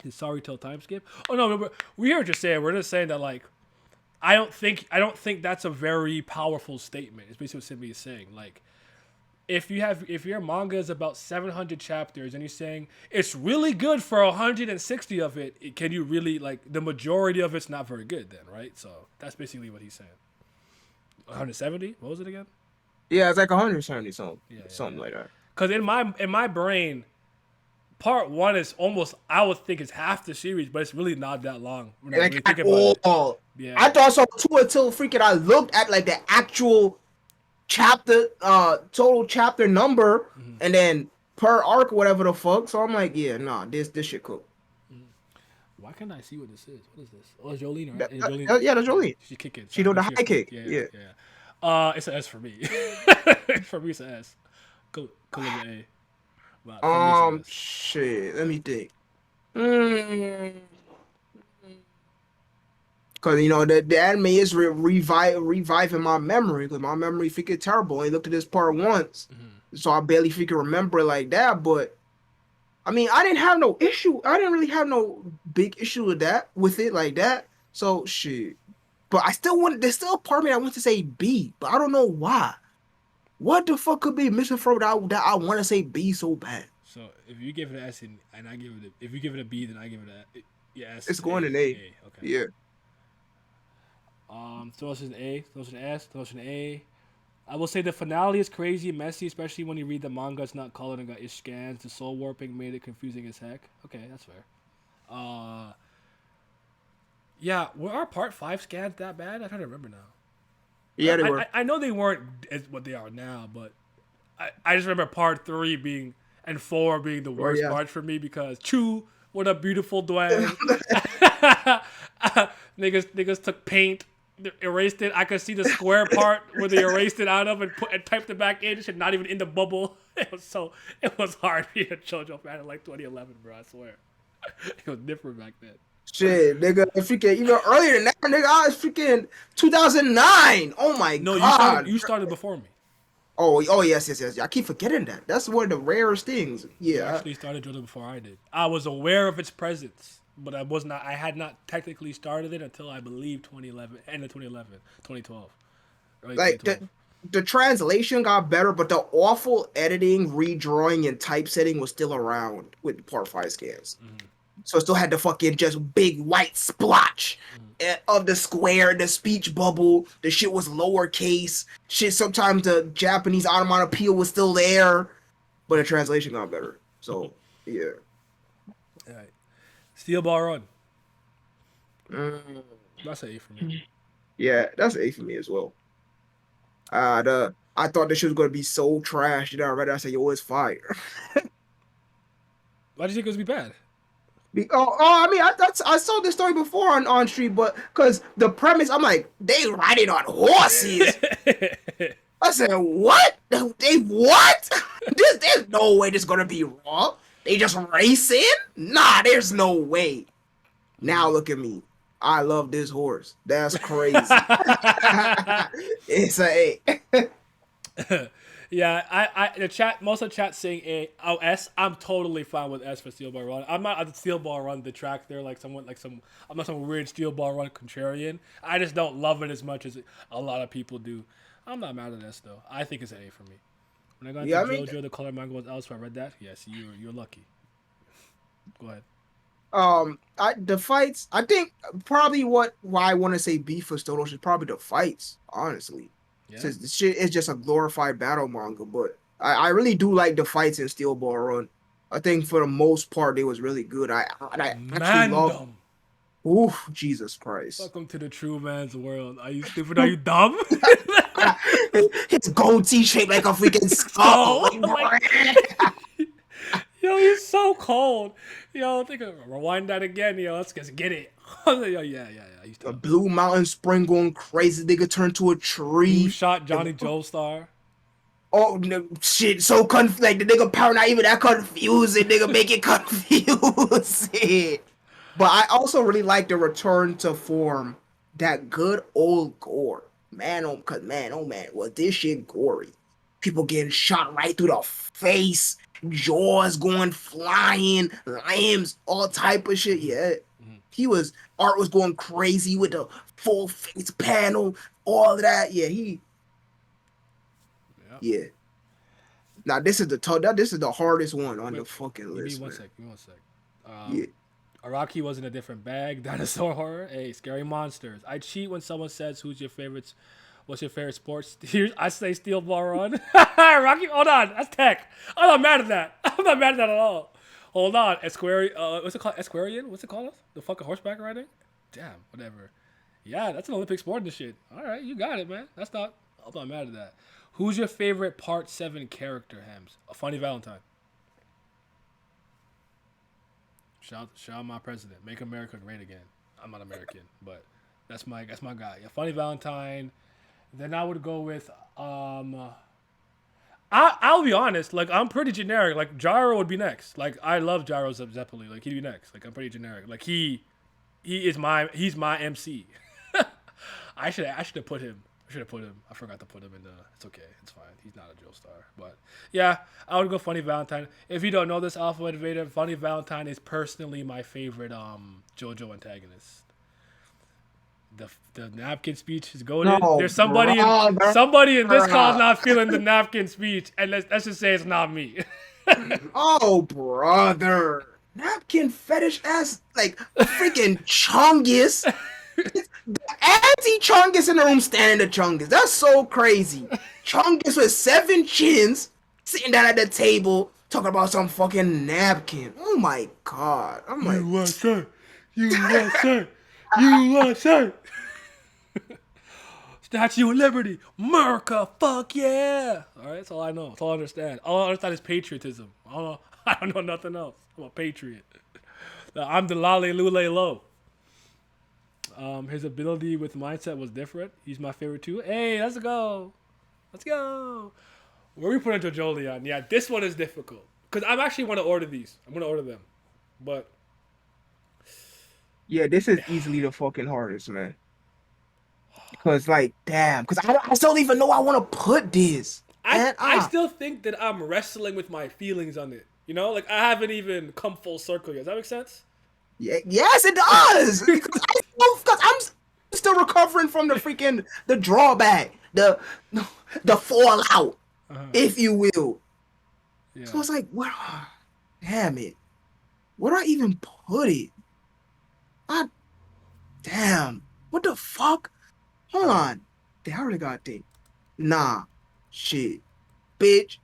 Is sorry till time skip? Oh no, we are just saying we're just saying that like I don't think that's a very powerful statement. It's basically what Simi is saying. Like if your manga is about 700 chapters and you're saying it's really good for 160 of it, can you really like the majority of it's not very good then, right? So that's basically what he's saying. 170? What was it again? Yeah, it's like 170 something, Yeah. like that. Because in my brain, part 1 is almost I would think it's half the series, but it's really not that long. When I Like really think at about all. it. Yeah. I thought so too until freaking I looked at like the actual chapter, total chapter number, and then per arc, whatever the fuck. So I'm like, yeah, nah, this shit cool. Why can't I see what this is? What is this? Oh, it's Jolene, right? Yeah, that's Jolene. She's kicking. She do the high kick. Yeah. It's an S for me. For me, it's an S. Cool with an A. But for me, it's an S. Shit. Let me think. Cause the anime is reviving my memory. Cause my memory freaking terrible. I looked at this part once, so I barely freaking remember it like that. But I mean, I didn't have no issue. I didn't really have no big issue with it like that. So shit. But I still want. There's still a part of me that wants to say B, but I don't know why. What the fuck could be missing from that I want to say B so bad? So if you give it an S and I give it if you give it a B, then I give it a yeah S It's going in A. Okay. Yeah. Throw us an A, throw us an S, throw us an A. I will say the finale is crazy, messy, especially when you read the manga. It's not colored and got ish scans. The soul warping made it confusing as heck. Okay, that's fair. Uh, yeah, were our part 5 scans that bad? I can't remember now. Yeah, they were. I know they weren't as what they are now, but I just remember part 3 being and 4 being the worst yeah. parts for me because Chew, what a beautiful Dwayne. niggas took paint, erased it. I could see the square part where they erased it out of and typed it back in. It should not even in the bubble. It was hard being a JoJo fan in like 2011, bro. I swear, it was different back then. Shit, nigga, freaking even earlier than that, nigga. I was freaking 2009. Oh my god. You started before me. Oh, yes. I keep forgetting that. That's one of the rarest things. You Yeah. actually started JoJo before I did. I was aware of its presence, but I had not technically started it until I believe 2011, end of 2011, 2012. Early Like 2012. the translation got better, but the awful editing, redrawing, and typesetting was still around with Part 5 scans. Mm-hmm. So it still had the fucking just big white splotch of the square, the speech bubble. The shit was lowercase. Shit, sometimes the Japanese onomatopoeia was still there, but the translation got better. So, yeah. All right. Steel Ball Run. Mm, That's an A for me. yeah, that's an A for me as well. I thought this shit was gonna be so trash. You know, I read it, I said, yo, it's fire. Why did you think it was be bad? I mean, I saw this story before on street, but because the premise, I'm like, they riding on horses. I said, what? They what? There's no way this is gonna be raw. They just racing? Nah, there's no way. Now look at me. I love this horse. That's crazy. It's a A. Yeah, the chat, most of the chat saying A. Oh, S. I'm totally fine with S for Steel Ball Run. I'm not a Steel Ball Run detractor I'm not some weird Steel Ball Run contrarian. I just don't love it as much as a lot of people do. I'm not mad at S though. I think it's an A for me. When I got into JoJo, the color manga was elsewhere. I read that. Yes, you're lucky. Go ahead. The fights, I think probably why I want to say B for Stolos is probably the fights, honestly. Yeah. Since the shit is just a glorified battle manga, but I really do like the fights in Steel Ball Run. I think for the most part they was really good. I actually love. Oof, Jesus Christ! Welcome to the true man's world. Are you stupid? Are you dumb? His goatee shaped like a freaking skull. Yo, he's so cold. Yo, rewind that again. Yo, let's just get it. Yo, yeah. A Blue Mountain Spring going crazy. Nigga turned to a tree. Who shot Johnny Joestar? Oh no, shit! So like the nigga power not even that confusing. Nigga make it confusing. But I also really like the return to form. That good old gore, man. Oh man, was this shit gory? People getting shot right through the face, jaws going flying, limbs, all type of shit. Yeah, art was going crazy with the full face panel, all of that. Yeah, yeah. Now this is the hardest one on the fucking list. Give me one sec. Yeah. Araki was in a different bag. Dinosaur horror. Hey, scary monsters. I cheat when someone says what's your favorite sports? I say Steel Ball Run. Rocky, hold on. That's tech. I'm not mad at that. I'm not mad at that at all. Hold on. What's it called? Esquarian? What's it called? The fucking horseback riding? Damn, whatever. Yeah, that's an Olympic sport and shit. All right, you got it, man. I'm not mad at that. Who's your favorite Part 7 character, Hems? A Funny Valentine. Shout out my president. Make America great again. I'm not American, but that's my guy. Yeah, Funny Valentine. Then I would go with I'll be honest, like I'm pretty generic. Like Gyro would be next. Like I love Gyro Zeppeli. Like he'd be next. Like I'm pretty generic. Like he's my MC. I should have put him. should have put him. I forgot to put him in the. It's okay. It's fine. He's not a drill star. But yeah, I would go Funny Valentine. If you don't know this, Alpha Invader, Funny Valentine is personally my favorite Jojo antagonist. The napkin speech is goated. No, There's brother. somebody in this call not feeling the napkin speech, and let's just say it's not me. Oh, brother. Napkin fetish ass, like, freaking Chungus. Anti-Chungus in the room standing to Chungus. That's so crazy. Chungus with 7 chins sitting down at the table talking about some fucking napkin. Oh my god. I'm like, USA, USA, USA. Statue of Liberty, America, fuck yeah! All right, that's all I know. That's all I understand. All I understand is patriotism. I don't know. I don't know nothing else. I'm a patriot. I'm the lale lule low. His ability with mindset was different. He's my favorite too. Hey, let's go. Let's go. Where we put into Jolion? Yeah, this one is difficult because I'm actually want to order these. I'm gonna order them, but yeah, this is easily the fucking hardest, man. Because, like, damn. Because I still don't even know I want to put this. I still think that I'm wrestling with my feelings on it. You know, like I haven't even come full circle yet. Does that make sense? Yeah, yes, it does. Because I'm still recovering from the drawback, the fallout, if you will. Yeah. So it's like, what? Damn it. Where do I even put it? Damn. What the fuck? Hold on. They already got that. Nah. Shit. Bitch.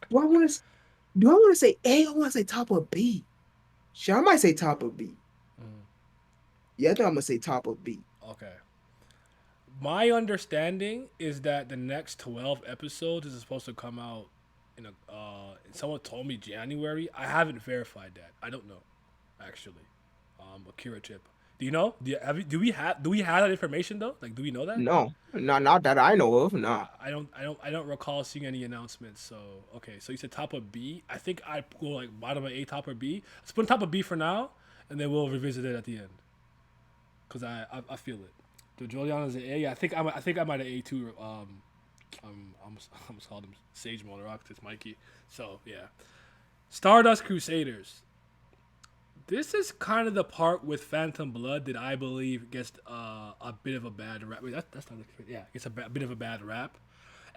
Do I want to say A or I want to say top of B? Shit, I might say top of B. Yeah, I think I'm going to say top of B. Okay. My understanding is that the next 12 episodes is supposed to come out in a. Someone told me January. I haven't verified that. I don't know, actually. Akira Chip. Do you know? Do we have that information though? Like, do we know that? No, not that I know of. No. I don't recall seeing any announcements. So okay, so you said top of B. I think I'd go like bottom of A, top of B. Let's put top of B for now, and then we'll revisit it at the end. Cause I feel it. The Julian is an A. Yeah, I think I'm at an A too. I almost called him Sage Monorock. It's Mikey. So yeah, Stardust Crusaders. This is kind of the part with Phantom Blood that I believe gets a bit of a bad rap. Wait, that's not yeah, it's a bit of a bad rap.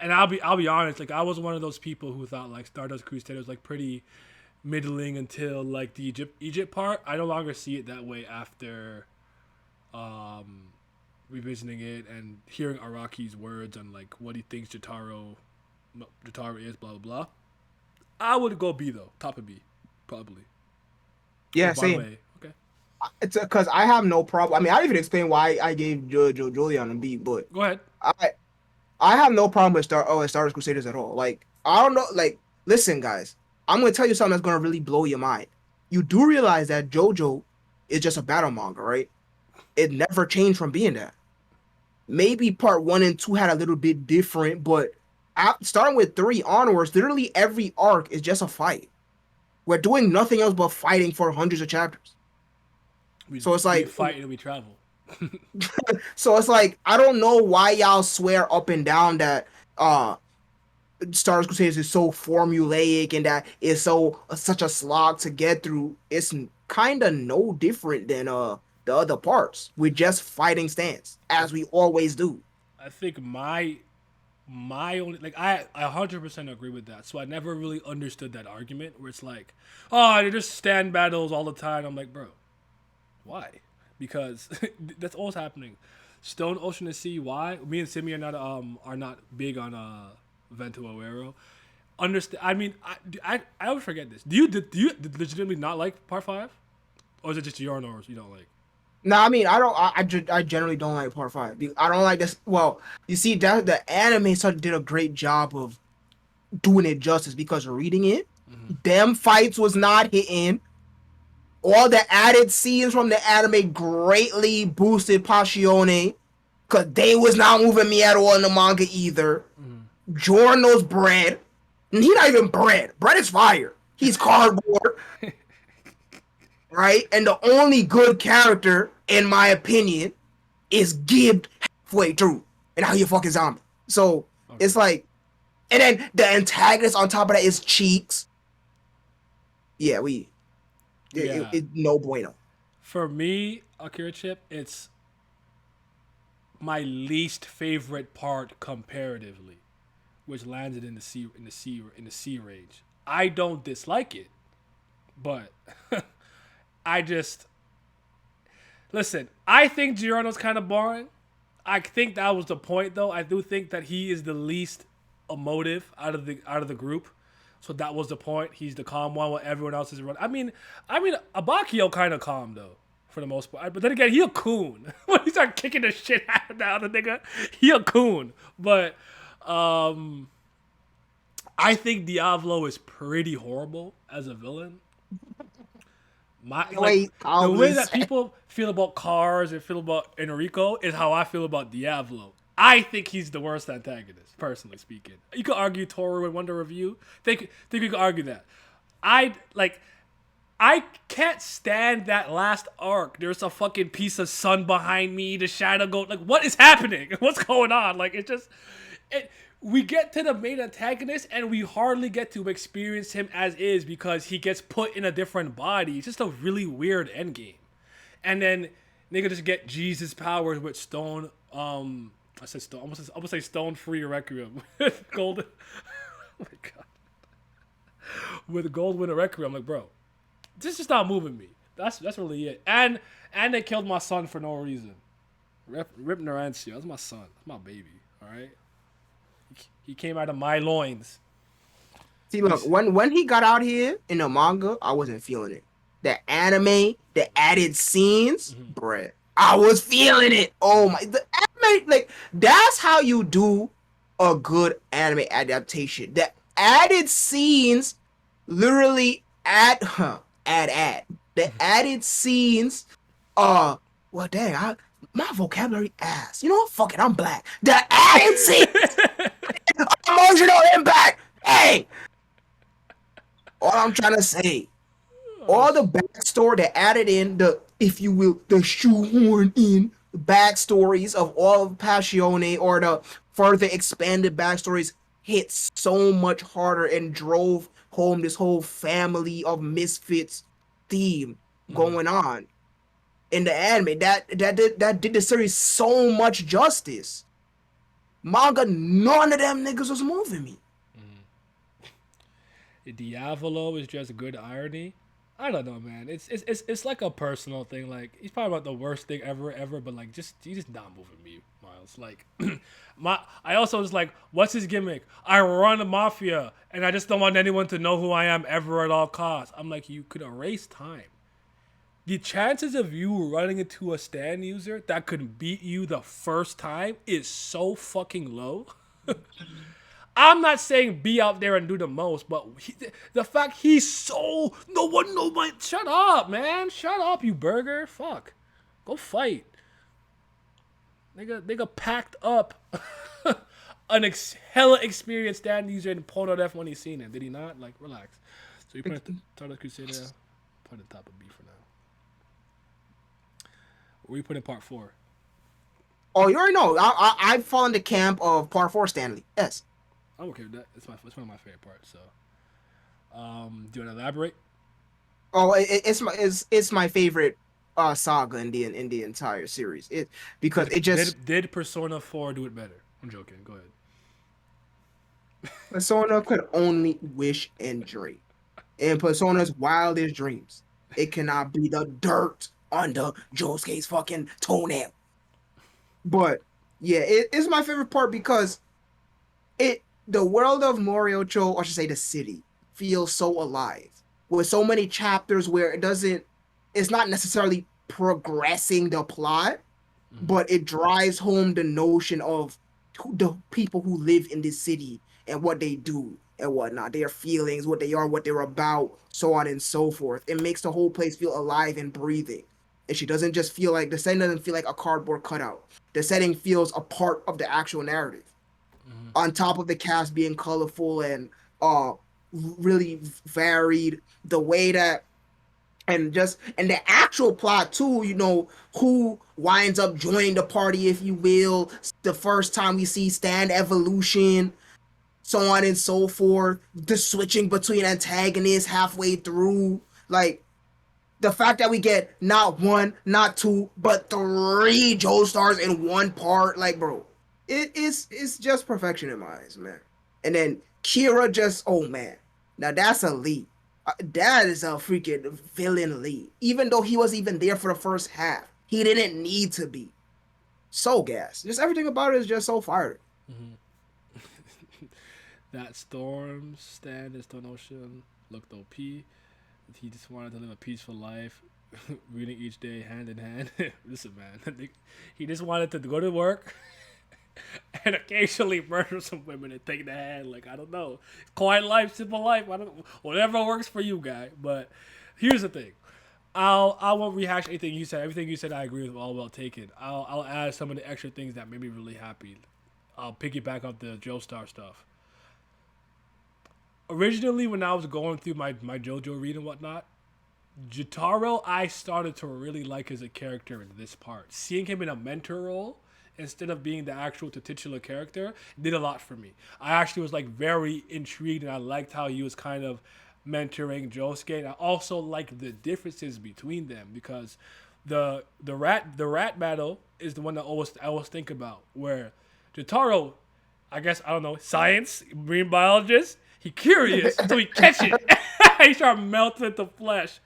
And I'll be honest, like I was one of those people who thought like Stardust Crusaders like pretty middling until like the Egypt part. I no longer see it that way after revisiting it and hearing Araki's words on like what he thinks Jotaro is, blah blah blah. I would go B though, top of B, probably. Yeah, same. Okay. It's because I have no problem. I mean, I didn't even explain why I gave Jojo Julian a B, but go ahead. I have no problem with Stardust Crusaders at all. Like, I don't know. Like, listen, guys, I'm gonna tell you something that's gonna really blow your mind. You do realize that JoJo is just a battle manga, right? It never changed from being that. Maybe part 1 and 2 had a little bit different, but starting with 3 onwards, literally every arc is just a fight. We're doing nothing else but fighting for hundreds of chapters. So it's like we fight and we travel. So it's like I don't know why y'all swear up and down that Stardust Crusaders is so formulaic and that it's such a slog to get through. It's kind of no different than the other parts. We're just fighting stance as we always do. I think my only like I 100% agree with that. So I never really understood that argument where it's like, oh, they just stand battles all the time. I'm like, bro, why? Because that's always happening. Stone, Ocean, and Sea. Why? Me and Simi are not big on Vento Aero. Understand? I mean, I always forget this. Do you legitimately not like Part 5, or is it just your nose you don't like? No, I mean, I generally don't like Part 5. I don't like this. Well, you see, that the anime did a great job of doing it justice because reading it, them fights was not hitting. All the added scenes from the anime greatly boosted Passione because they was not moving me at all in the manga either. Giorno's bread. And he not even bread. Bread is fire. He's cardboard. Right? And the only good character, in my opinion, is gibbed halfway through, and now he a fucking zombie. So Okay. it's like, and then the antagonist on top of that is Cheeks. Yeah, Yeah. it no bueno. For me, Akira Chip, it's my least favorite part comparatively, which landed in the C range. I don't dislike it, but I just listen. I think Giorno's kind of boring. I think that was the point, though. I do think that he is the least emotive out of the group. So that was the point. He's the calm one while everyone else is running. I mean, Abakio kind of calm though, for the most part. But then again, he a coon. When he start kicking the shit out of the other nigga, he a coon. But I think Diablo is pretty horrible as a villain. Wait, The way calmly that say. people feel about Cars and feel about Enrico is how I feel about Diablo. I think he's the worst antagonist, personally speaking. You could argue Toru and Wonder Review. Think you could argue that. I like. I can't stand that last arc. There's a fucking piece of sun behind me. The shadow go like, what is happening? What's going on? Like it just, it. We get to the main antagonist and we hardly get to experience him as is because he gets put in a different body. It's just a really weird endgame. And then nigga just get Jesus powers with stone. I said stone. I'm gonna say stone free Requiem with golden. Oh my god. With gold winter Requiem, I'm like, bro, this is just not moving me. That's really it. And they killed my son for no reason. Rip Narancio. That's my son. That's my baby. All right. He came out of my loins. See, look, when he got out here in the manga, I wasn't feeling it. The anime, the added scenes, bruh, I was feeling it. Oh my, the anime, like that's how you do a good anime adaptation. The added scenes, literally add. The added scenes, well, dang, my vocabulary ass. You know what? Fuck it, I'm black. The added scenes, emotional impact. Hey, all I'm trying to say, all the backstory that added in the, if you will, the shoehorn in backstories of all of Passione or the further expanded backstories hit so much harder and drove home this whole family of misfits theme going on in the anime. That did the series so much justice. Manga, none of them niggas was moving me. Diavolo is just good irony. I don't know, man. It's like a personal thing. Like he's probably about the worst thing ever. But like, he's just not moving me, Miles. Like, I also was like, what's his gimmick? I run a mafia, and I just don't want anyone to know who I am ever at all costs. I'm like, you could erase time. The chances of you running into a stand user that could beat you the first time is so fucking low. I'm not saying be out there and do the most, but the fact he's so no one know my shut up, man. Shut up, you burger. Fuck. Go fight. Nigga packed up hella experienced stand user in Porno Def when he seen him. Did he not? Like, relax. So you put it Tartar Crusader, put it top of B for now. Where you put in part 4? Oh, you already know. I fall in the camp of part 4 Stanley. Yes. I'm okay with that. It's one of my favorite parts. So, do you want to elaborate? Oh, it's my favorite saga in the entire series. Because it just Did Persona 4 do it better? I'm joking. Go ahead. Persona could only wish and dream. In Persona's wildest dreams, it cannot be the dirt under Josuke's fucking toenail. But yeah, it's my favorite part because the world of Moriocho, or I should say the city, feels so alive with so many chapters where it's not necessarily progressing the plot, but it drives home the notion of the people who live in this city and what they do and whatnot, their feelings, what they are, what they're about, so on and so forth. It makes the whole place feel alive and breathing. And she doesn't just feel like the setting doesn't feel like a cardboard cutout. The setting feels a part of the actual narrative. On top of the cast being colorful and really varied, the way that and the actual plot too, who winds up joining the party, if you will. The first time we see Stan evolution, so on and so forth, the switching between antagonists halfway through, like the fact that we get not one, not two, but three Joestars in one part, like, bro, it's just perfection in my eyes, man. And then Kira, just, oh man, now that's a lead. That is a freaking villain lead. Even though he was even there for the first half, he didn't need to be. So gas. Just everything about it is just so fired. That Storm stand in Stone Ocean looked OP. He just wanted to live a peaceful life, reading each day hand in hand. Listen, man, he just wanted to go to work and occasionally murder some women and take the hand. Like, I don't know, quiet life, simple life. I don't, whatever works for you, guy. But here's the thing. I won't rehash anything you said. Everything you said, I agree with. All well taken. I'll add some of the extra things that made me really happy. I'll piggyback off the Joestar stuff. Originally, when I was going through my JoJo read and whatnot, Jotaro, I started to really like as a character in this part. Seeing him in a mentor role instead of being the actual titular character did a lot for me. I actually was like very intrigued, and I liked how he was kind of mentoring Josuke. And I also liked the differences between them, because the rat battle is the one that I always think about, where Jotaro, I guess, I don't know, science, marine biologist, he curious, so he catch it. He start melting into flesh.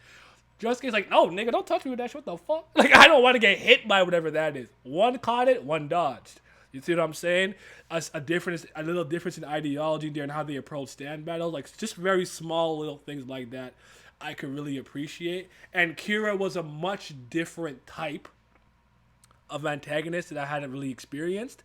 Josuke's like, no, nigga, don't touch me with that shit. What the fuck? Like, I don't want to get hit by whatever that is. One caught it, one dodged. You see what I'm saying? A little difference in ideology there and how they approach stand battles. Like, just very small little things like that I could really appreciate. And Kira was a much different type of antagonist that I hadn't really experienced.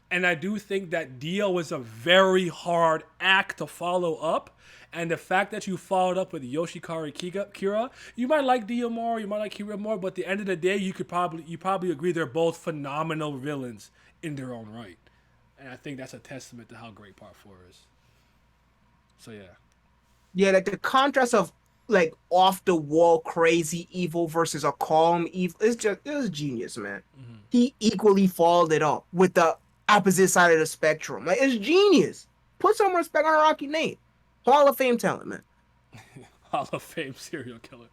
And I do think that Dio was a very hard act to follow up. And the fact that you followed up with Yoshikari Kira, you might like Dio more, you might like Kira more, but at the end of the day, you probably agree they're both phenomenal villains in their own right. And I think that's a testament to how great Part 4 is. So yeah. Yeah, like the contrast of like off the wall crazy evil versus a calm evil, it was genius, man. He equally followed it up with the opposite side of the spectrum. Like, it's genius. Put some respect on a Rocky name. Hall of Fame talent, man. Hall of Fame serial killer.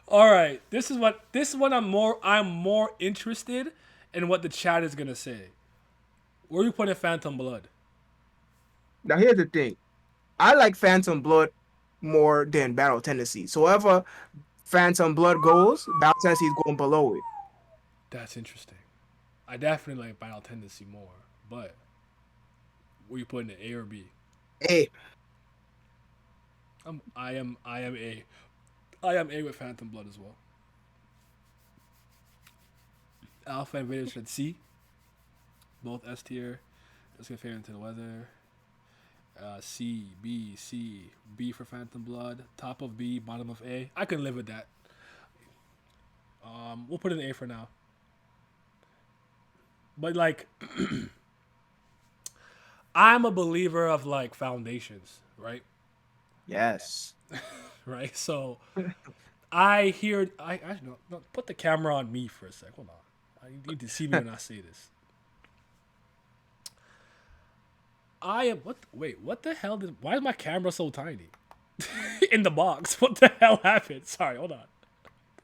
All right, this is what I'm more interested in what the chat is gonna say. Where are you putting Phantom Blood? Now here's the thing. I like Phantom Blood more than Battle Tendency. So wherever Phantom Blood goes, Battle Tendency is going below it. That's interesting. I definitely like Final Tendency more, but where you putting it, A or B? Hey, I am A. I am A with Phantom Blood as well. Alpha and Vader said C. Both S tier. Let's get favorite into the weather. C, B for Phantom Blood. Top of B, bottom of A. I can live with that. We'll put it in A for now. But like, I'm a believer of like foundations, right? yes. Right. So I hear I no, put the camera on me for a sec. Hold on. You need to see me when I say this. I am what? Wait, what the hell did? Why is my camera so tiny? In the box. What the hell happened? Sorry, hold on.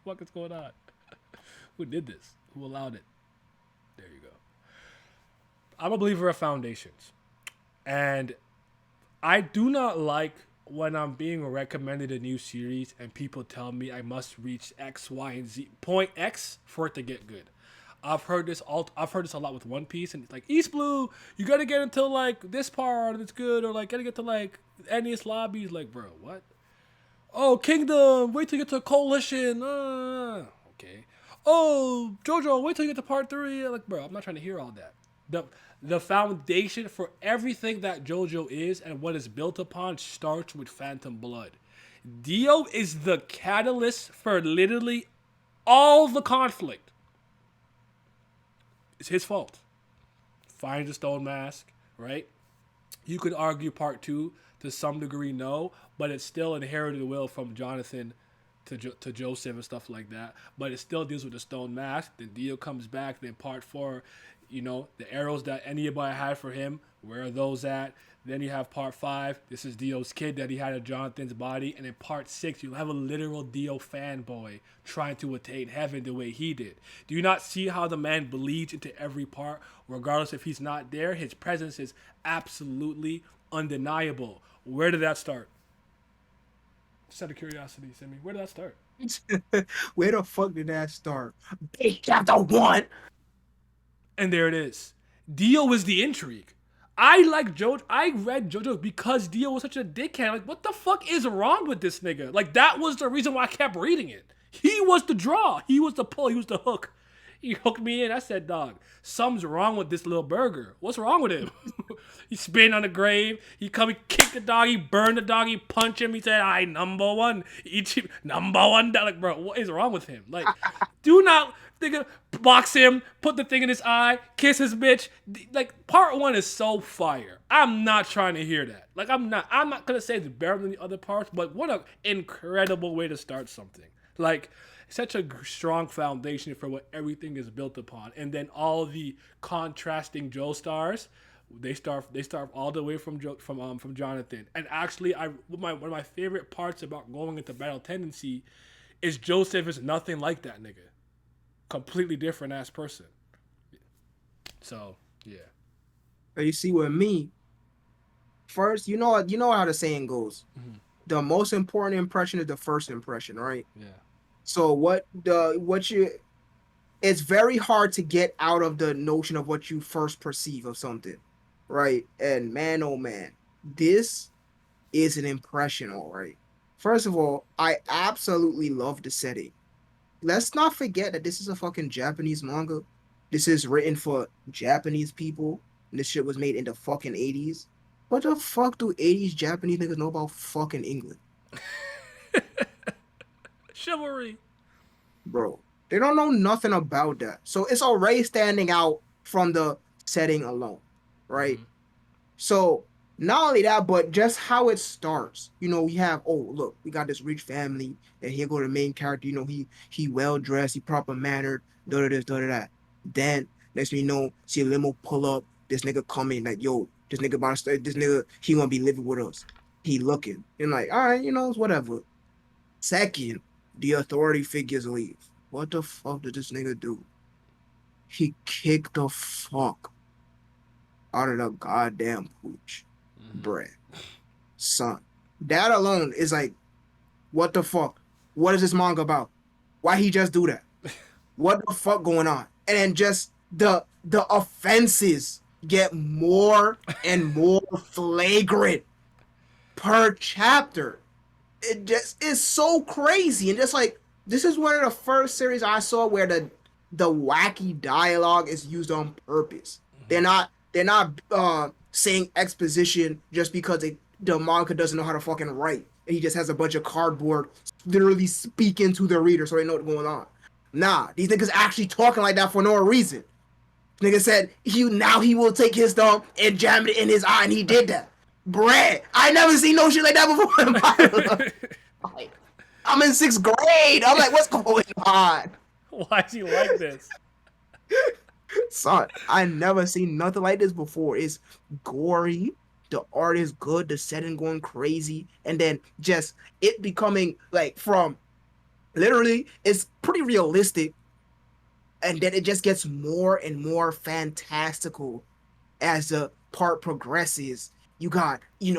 What the fuck is going on? Who did this? Who allowed it? There you go. I'm a believer of foundations, and I do not like when I'm being recommended a new series and people tell me I must reach X, Y, and Z point X for it to get good. I've heard this a lot with One Piece, and it's like, East Blue, you gotta get until like this part and it's good, or like gotta get to like Ennius lobbies. Like, bro, what? Oh, Kingdom, wait till you get to Coalition. Okay. Oh, Jojo, wait till you get to part 3. Like, bro, I'm not trying to hear all that. The foundation for everything that Jojo is and what is built upon starts with Phantom Blood. Dio is the catalyst for literally all the conflict. It's his fault. Finds the stone mask, right? You could argue part two to some degree, no, but it's still inherited will from Jonathan to Joseph and stuff like that. But it still deals with the stone mask. Then Dio comes back. Then part four, the arrows that anybody had for him, where are those at? Then you have part five. This is Dio's kid that he had in Jonathan's body. And in part six, you have a literal Dio fanboy trying to attain heaven the way he did. Do you not see how the man bleeds into every part, regardless if he's not there? His presence is absolutely undeniable. Where did that start? Just out of curiosity, Sammy, where did that start? Where the fuck did that start? Big chapter 1. And there it is. Dio was the intrigue. I like Jojo. I read Jojo because Dio was such a dickhead. Like, what the fuck is wrong with this nigga? Like, that was the reason why I kept reading it. He was the draw. He was the pull. He was the hook. He hooked me in. I said, dog, something's wrong with this little burger. What's wrong with him? He spitting on the grave. He come, he kicked the dog. He burned the dog. He punched him. He said, I number one. Eat him, number one. Like, bro, what is wrong with him? Like, do not box him, put the thing in his eye, kiss his bitch. Like, part one is so fire. I'm not trying to hear that. Like, I'm not gonna say it's better than the other parts, but what an incredible way to start something. Like, such a strong foundation for what everything is built upon. And then all the contrasting Joe stars, they start all the way from Jonathan. And actually, one of my favorite parts about going into Battle Tendency is Joseph is nothing like that nigga. Completely different ass person. So yeah. But you see, with me, first, you know how the saying goes. Mm-hmm. The most important impression is the first impression, right? Yeah. So it's very hard to get out of the notion of what you first perceive of something, right? And man, oh man, this is an impression, all right. First of all, I absolutely love the setting. Let's not forget that this is a fucking Japanese manga. This is written for Japanese people. And this shit was made in the fucking 80s. What the fuck do 80s Japanese niggas know about fucking England? Chivalry. Bro, they don't know nothing about that. So it's already standing out from the setting alone, right? Mm-hmm. So not only that, but just how it starts. We have, oh look, we got this rich family, and here go the main character. He well dressed, he proper mannered, da da this, da da that. Then next thing you know, see a limo pull up, this nigga coming like, yo, this nigga about to start, this nigga, he gonna be living with us. He looking and like, all right, it's whatever. Second, the authority figures leave. What the fuck did this nigga do? He kicked the fuck out of the goddamn pooch. Bread. Son. That alone is like, what the fuck? What is this manga about? Why he just do that? What the fuck going on? And then just the offenses get more and more flagrant per chapter. It just is so crazy. And just like, this is one of the first series I saw where the wacky dialogue is used on purpose. They're not saying exposition just because the manga doesn't know how to fucking write, and he just has a bunch of cardboard literally speaking to the reader so they know what's going on. Nah, these niggas actually talking like that for no reason. Nigga said he will take his thumb and jam it in his eye, and he did that. Brad, I never seen no shit like that before in my life. I'm in 6th grade. I'm like, what's going on? Why is he like this? Son, I never seen nothing like this before. It's gory, the art is good, the setting going crazy, and then just it becoming like from literally it's pretty realistic, and then it just gets more and more fantastical as the part progresses. You got, you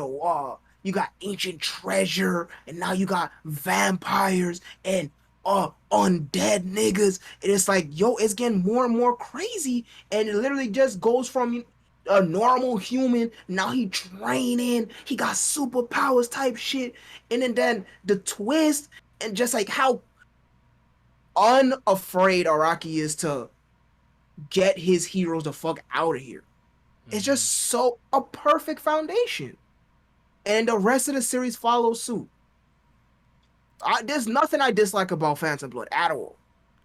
got ancient treasure, and now you got vampires and undead niggas. And it's like, yo, it's getting more and more crazy. And it literally just goes from a normal human, now he training, he got superpowers type shit. And then the twist, and just like how unafraid Araki is to get his heroes the fuck out of here. It's just so a perfect foundation. And the rest of the series follows suit. There's nothing I dislike about Phantom Blood at all.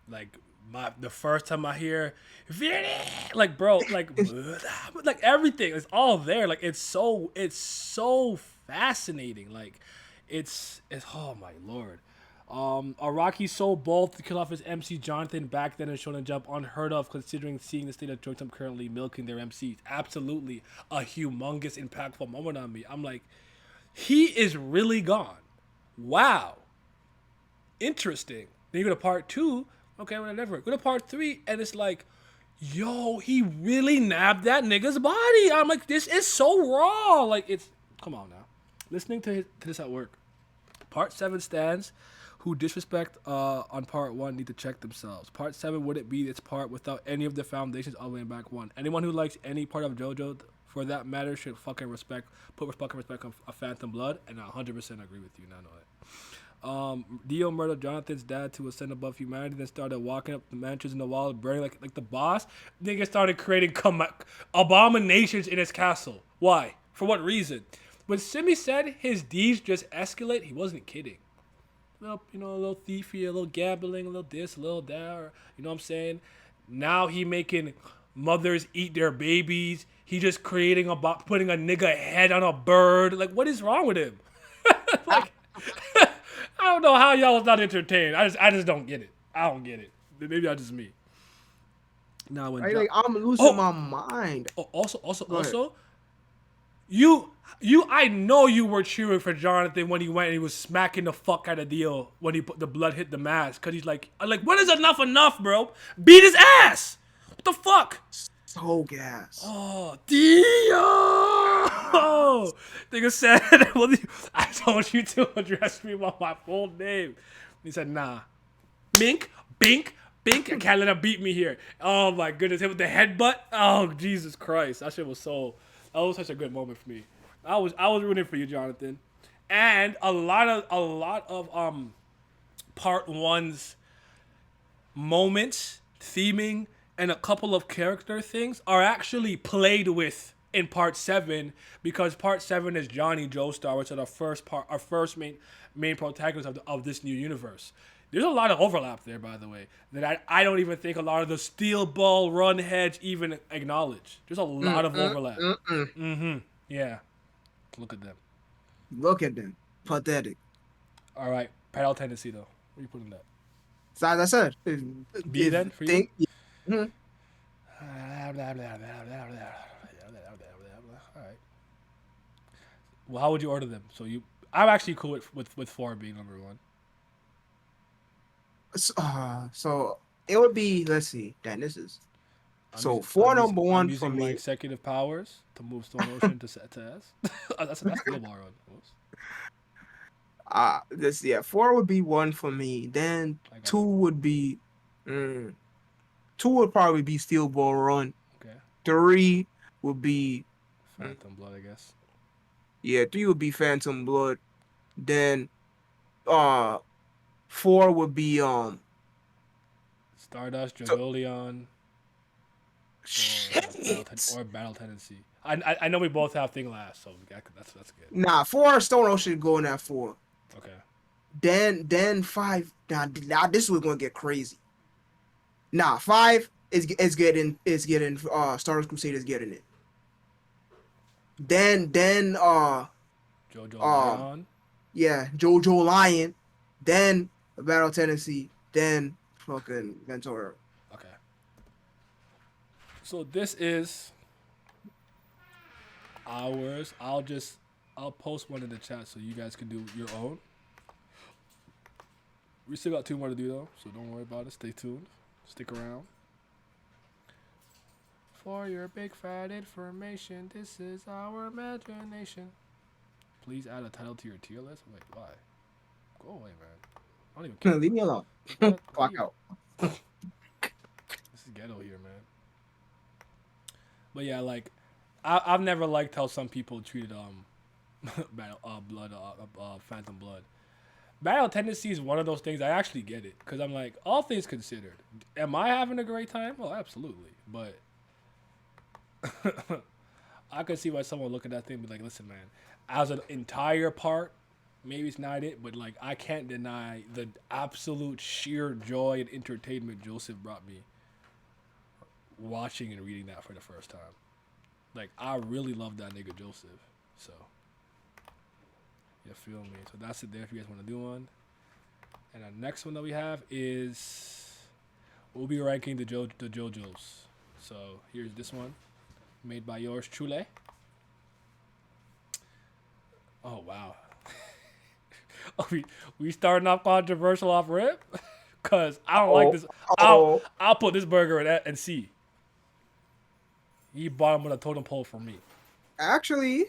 Like, the first time I hear Vinny, like bro, like like everything is all there. Like it's so fascinating. Like it's oh my lord. Araki so bold to kill off his MC Jonathan back then in Shonen Jump, unheard of considering seeing the state of Shonen Jump currently milking their MCs. Absolutely a humongous, impactful moment on me. I'm like, he is really gone. Wow, interesting. Then you go to part 2, okay, whatever. Go to part 3, and it's like, yo, he really nabbed that nigga's body. I'm like, this is so raw. Like, it's, come on now. Listening to this at work. Part 7 stands. Who disrespect on part 1 need to check themselves. Part 7 wouldn't be its part without any of the foundations all the way back 1. Anyone who likes any part of JoJo, for that matter, should fucking put fucking respect on a Phantom Blood, and I 100% agree with you. Now know it. Dio murdered Jonathan's dad to ascend above humanity, then started walking up the mansions in the wall, burning like the boss. Nigga started creating abominations in his castle. Why? For what reason? When Simi said his deeds just escalate, he wasn't kidding. A little thiefy, a little gambling, a little this, a little that, or, you know what I'm saying? Now he making mothers eat their babies. He just putting a nigga head on a bird. Like, what is wrong with him? Like, I don't know how y'all was not entertained. I just don't get it. I don't get it. Maybe that's just me. Now when I'm losing my mind. Also, I know you were cheering for Jonathan when he went and he was smacking the fuck out of Dio when he put the blood hit the mask, cause he's like, when is enough, bro? Beat his ass. What the fuck? So gas. Oh, Dio! Nigga said, I told you to address me by my full name. He said, nah. Mink, Bink, I can't let him beat me here. Oh my goodness, him with the headbutt. Oh Jesus Christ, that was such a good moment for me. I was rooting for you, Jonathan, and a lot of part 1's moments, theming, and a couple of character things are actually played with in part 7, because part 7 is Johnny Joestar, which is our first main protagonist of this new universe. There's a lot of overlap there, by the way, that I don't even think a lot of the Steel Ball run heads even acknowledge. There's a lot of overlap. Yeah. Look at them. Pathetic. All right. Parallel tendency, though. Where are you putting that? So as I said, B then for you? Mm-hmm. All right. Well, how would you order them? I'm actually cool with 4 being number 1. So it would be, let's see, Dan, this is. So 4 number 1 for me. My executive powers to move Stone Ocean to S. That's Steel Ball run. 4 would be 1 for me. Then 2 would be 2 would probably be Steel Ball Run. Okay. 3 would be Phantom Blood, I guess. Yeah, 3 would be Phantom Blood. Then 4 would be Stardust, Dragolion. Or Battle Tendency. I know we both have thing last, so that's good. Nah, 4 Stone Ocean going at 4. Okay. Then 5. Now this was gonna get crazy. Nah, 5 is getting Stardust Crusaders getting it. Then Jojo Lion. Yeah, Jojo Lion. Then Battle Tendency. Then fucking Ventura. Okay. So this is ours. I'll post one in the chat so you guys can do your own. We still got 2 more to do though, so don't worry about it. Stay tuned. Stick around. For your big fat information, this is our imagination. Please add a title to your tier list. I'm like, why? Go away, man. I don't even care. Leave me alone. Fuck out. This is ghetto here, man. But yeah, like, I've never liked how some people treated Phantom Blood. Battle Tendency is one of those things I actually get it, because I'm like, all things considered, am I having a great time? Well, absolutely, but I could see why someone look at that thing and be like, listen, man, as an entire part, maybe it's not it, but like I can't deny the absolute sheer joy and entertainment Joseph brought me watching and reading that for the first time. Like I really love that nigga Joseph. So you feel me? So that's it there if you guys want to do one. And the next one that we have is we'll be ranking the JoJo's. So here's this one, made by yours truly. Oh wow. Oh, we starting off controversial off rip, cause I don't like this. I'll put this burger in C. He bottom of the totem pole for me. Actually,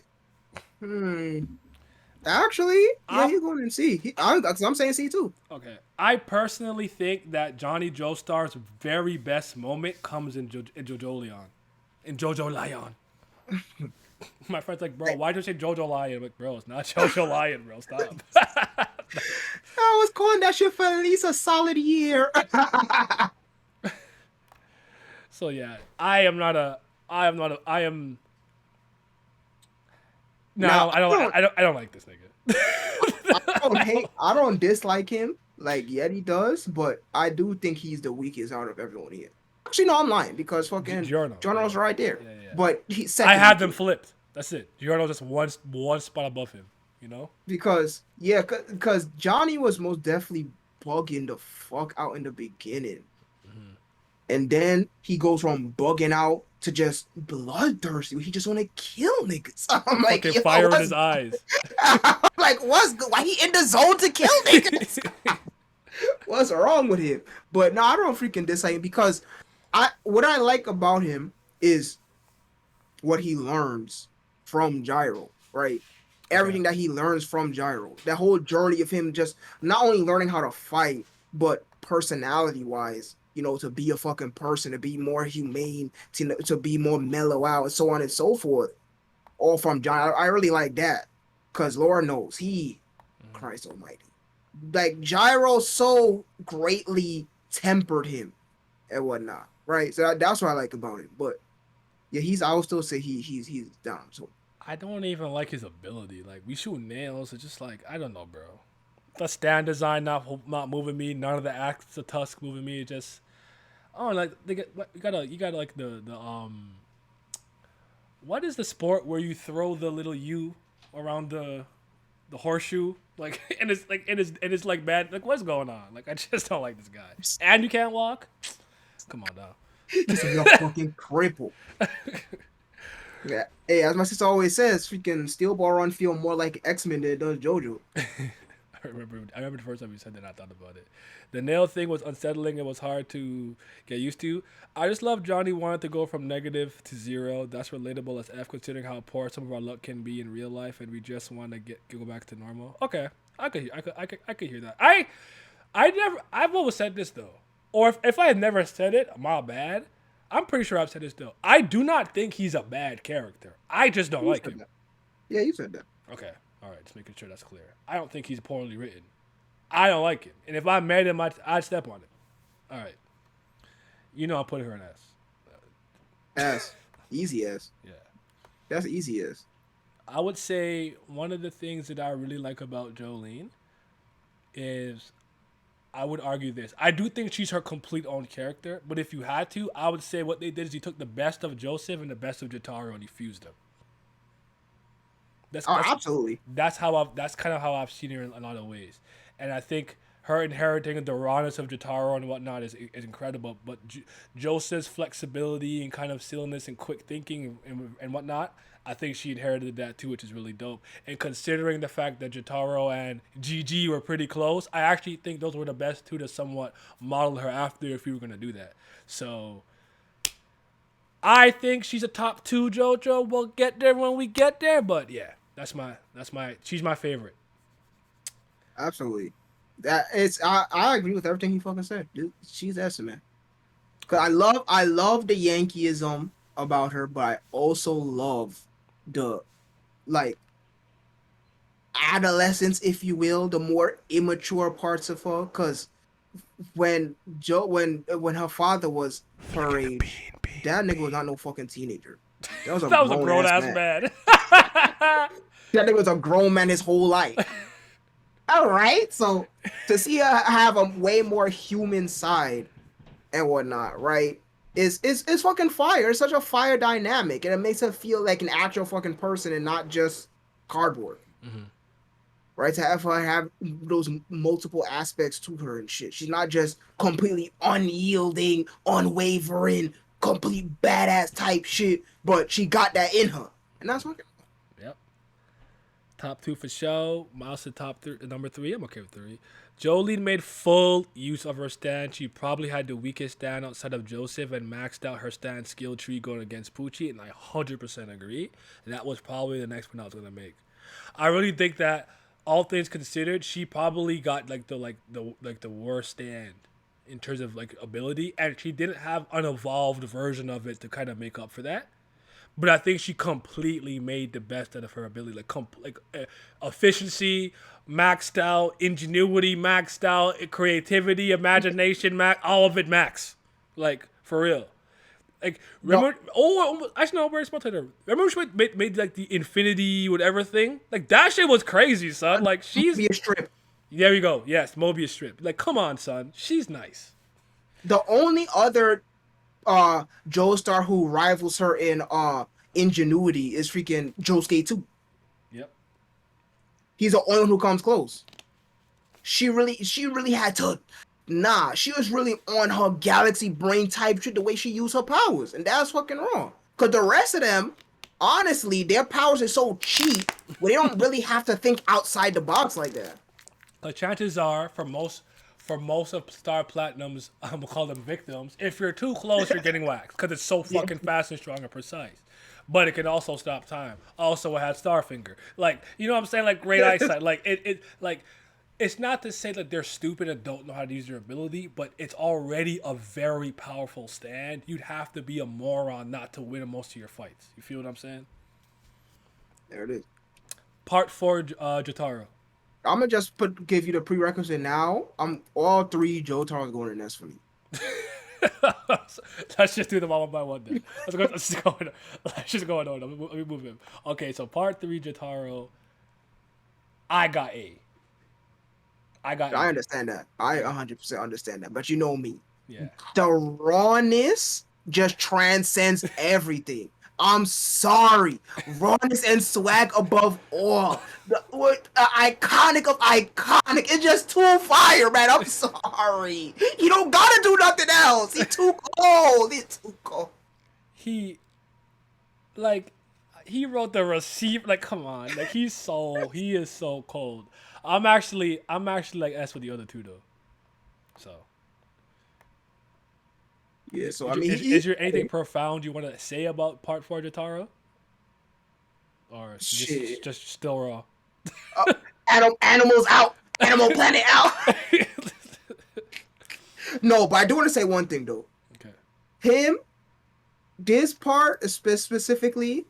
actually, yeah, he's going in C. I'm saying C too. Okay, I personally think that Johnny Joestar's very best moment comes in Jojo Leon, in Jojo Lion. My friend's like, bro, why'd you say Jojo Lion? I'm like, bro, it's not Jojo Lion, bro. Stop. I was calling that shit for at least a solid year. So yeah, I am. No, Now, I don't like this nigga. I don't dislike him like Yeti does, but I do think he's the weakest out of everyone here. Actually, no, I'm lying because fucking Giorno's right there. Yeah. But he I have them flipped. That's it. Giorno's just one spot above him. You know? Because Johnny was most definitely bugging the fuck out in the beginning. And then he goes from bugging out to just bloodthirsty. He just want to kill niggas. I'm like, fucking fire in his eyes. I'm like, what's good? Why he in the zone to kill niggas? What's wrong with him? But no, I don't freaking dislike him because what I like about him is what he learns from Gyro, right? Everything that he learns from Gyro. That whole journey of him just not only learning how to fight, but personality-wise, you know, to be a fucking person, to be more humane, to be more mellow out, and so on and so forth. All from John. I really like that. Because Lord knows, Christ almighty. Like, Gyro so greatly tempered him and whatnot, right? So that's what I like about him. But, yeah, I will still say he's down. So I don't even like his ability. Like, we shoot nails. It's just like, I don't know, bro. The stand design not moving me. None of the acts of Tusk moving me. It just... Oh, like you gotta like the what is the sport where you throw the little U around the horseshoe, like and it's like bad, like what's going on? Like I just don't like this guy. And you can't walk. Come on now. He's a fucking cripple. Yeah. Hey, as my sister always says, freaking Steel Ball Run feel more like X-Men than it does Jojo. I remember the first time you said that, I thought about it. The nail thing was unsettling. It was hard to get used to. I just love Johnny wanted to go from negative to zero. That's relatable as F, considering how poor some of our luck can be in real life, and we just want to go back to normal. Okay, I could hear that. I've always said this though, or if I had never said it, my bad. I'm pretty sure I've said this though. I do not think he's a bad character. I just don't like him. That. Yeah, you said that. Okay. All right, just making sure that's clear. I don't think he's poorly written. I don't like him. And if I met him, I'd step on it. All right. You know I'm putting her in S. S. Easy S. Yeah. That's easy S. I would say one of the things that I really like about Jolene is, I would argue this. I do think she's her complete own character, but if you had to, I would say what they did is he took the best of Joseph and the best of Jotaro and he fused them. That's absolutely. That's kind of how I've seen her in a lot of ways, and I think her inheriting the rawness of Jotaro and whatnot is incredible. But Joseph's flexibility and kind of silliness and quick thinking and whatnot, I think she inherited that too, which is really dope. And considering the fact that Jotaro and GG were pretty close, I actually think those were the best two to somewhat model her after if you were gonna do that. So I think she's a top 2 JoJo. We'll get there when we get there, but yeah, she's my favorite. Absolutely. I agree with everything he fucking said. Dude, she's S, man. Cause I love the Yankeeism about her, but I also love the like adolescence, if you will, the more immature parts of her. Cause when her father was her age, that nigga was not no fucking teenager. That was a grown ass man. That nigga was a grown man his whole life. All right, so to see her have a way more human side and whatnot, right? Is fucking fire. It's such a fire dynamic, and it makes her feel like an actual fucking person and not just cardboard. Right? To have her have those multiple aspects to her and shit. She's not just completely unyielding, unwavering, complete badass type shit, but she got that in her, and that's fucking. Yep. Top 2 for show. Mouse at number 3. I'm okay with 3. Jolene made full use of her stand. She probably had the weakest stand outside of Joseph and maxed out her stand skill tree going against Poochie, and I 100% agree. And that was probably the next one I was gonna make. I really think that all things considered, she probably got the worst stand in terms of like ability, and she didn't have an evolved version of it to kind of make up for that. But I think she completely made the best out of her ability, efficiency, maxed out, ingenuity, maxed out, creativity, imagination, all of it max, like for real. Like remember? No. Oh, actually, no. Where's my Remember when she made like the infinity whatever thing? Like that shit was crazy, son. Like she's Mobius strip. There you go. Yes, Mobius strip. Like come on, son. She's nice. The only other Joestar who rivals her in ingenuity is freaking Josuke 2. Yep. He's the only one who comes close. She really had to. Nah, she was really on her galaxy brain type shit the way she used her powers, and that's fucking wrong. Cause the rest of them, honestly, their powers are so cheap, where they don't really have to think outside the box like that. But chances are, for most of Star Platinum's, I'm gonna call them victims, if you're too close, you're getting waxed because it's so fucking fast and strong and precise. But it can also stop time. Also, it has Starfinger. Like, you know what I'm saying? Like, great eyesight. Like, it's not to say that they're stupid and don't know how to use their ability, but it's already a very powerful stand. You'd have to be a moron not to win most of your fights. You feel what I'm saying? There it is. Part 4, Jotaro. I'm gonna just give you the prerequisite now. I'm all 3 Jotaros going in this for me. Let's just do them all one by one then. Let's just go on. Let me move him. Okay, so part 3 Jotaro. I got A. I understand that. I 100% understand that. But you know me. Yeah. The rawness just transcends everything. I'm sorry. Rawness and swag above all. Iconic of iconic. It's just too fire, man. I'm sorry. You don't gotta do nothing else. He's too cold. He wrote the receipt. Like, come on. Like, he is so cold. I'm actually like S with the other 2 though. So. Yeah, so is there anything profound you want to say about Part 4 Jotaro? Or just still raw? Animals out! Animal Planet out! No, but I do want to say one thing though. Okay. This part specifically,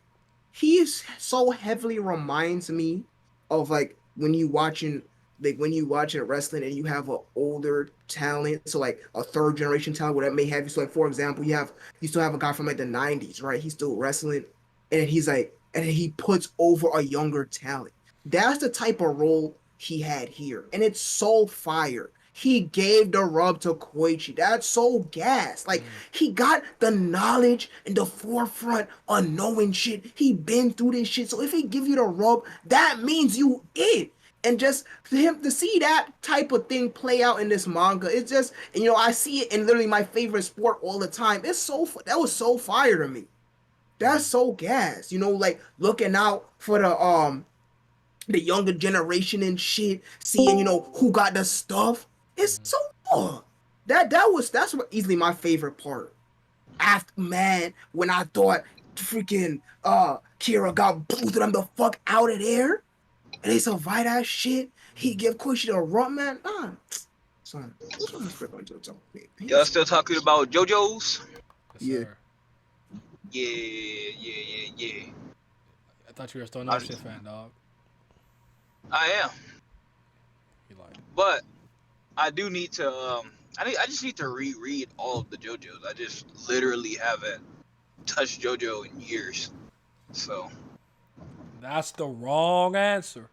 he so heavily reminds me of like when you watching wrestling and you have an older talent, so like a third generation talent, whatever may have you. So like for example, you still have a guy from like the 90s, right? He's still wrestling, and he puts over a younger talent. That's the type of role he had here, and it's so fire. He gave the rub to Koichi. That's so gas. Like, he got the knowledge in the forefront of knowing shit. He been through this shit. So if he give you the rub, that means you it. And just for him to see that type of thing play out in this manga, it's just, I see it in literally my favorite sport all the time. That was so fire to me. That's so gas. Like looking out for the younger generation and shit, seeing, who got the stuff. It's so that's what easily my favorite part. After, man, when I thought freaking Kira got blew them the fuck out of there, and they survived that shit, he give Koichi the run, man. Son, y'all still talking about JoJo's? Yeah. Yeah. I thought you were still no shit fan, dog. I am. You lied. But I do need to. I just need to reread all of the JoJos. I just literally haven't touched JoJo in years. So. That's the wrong answer.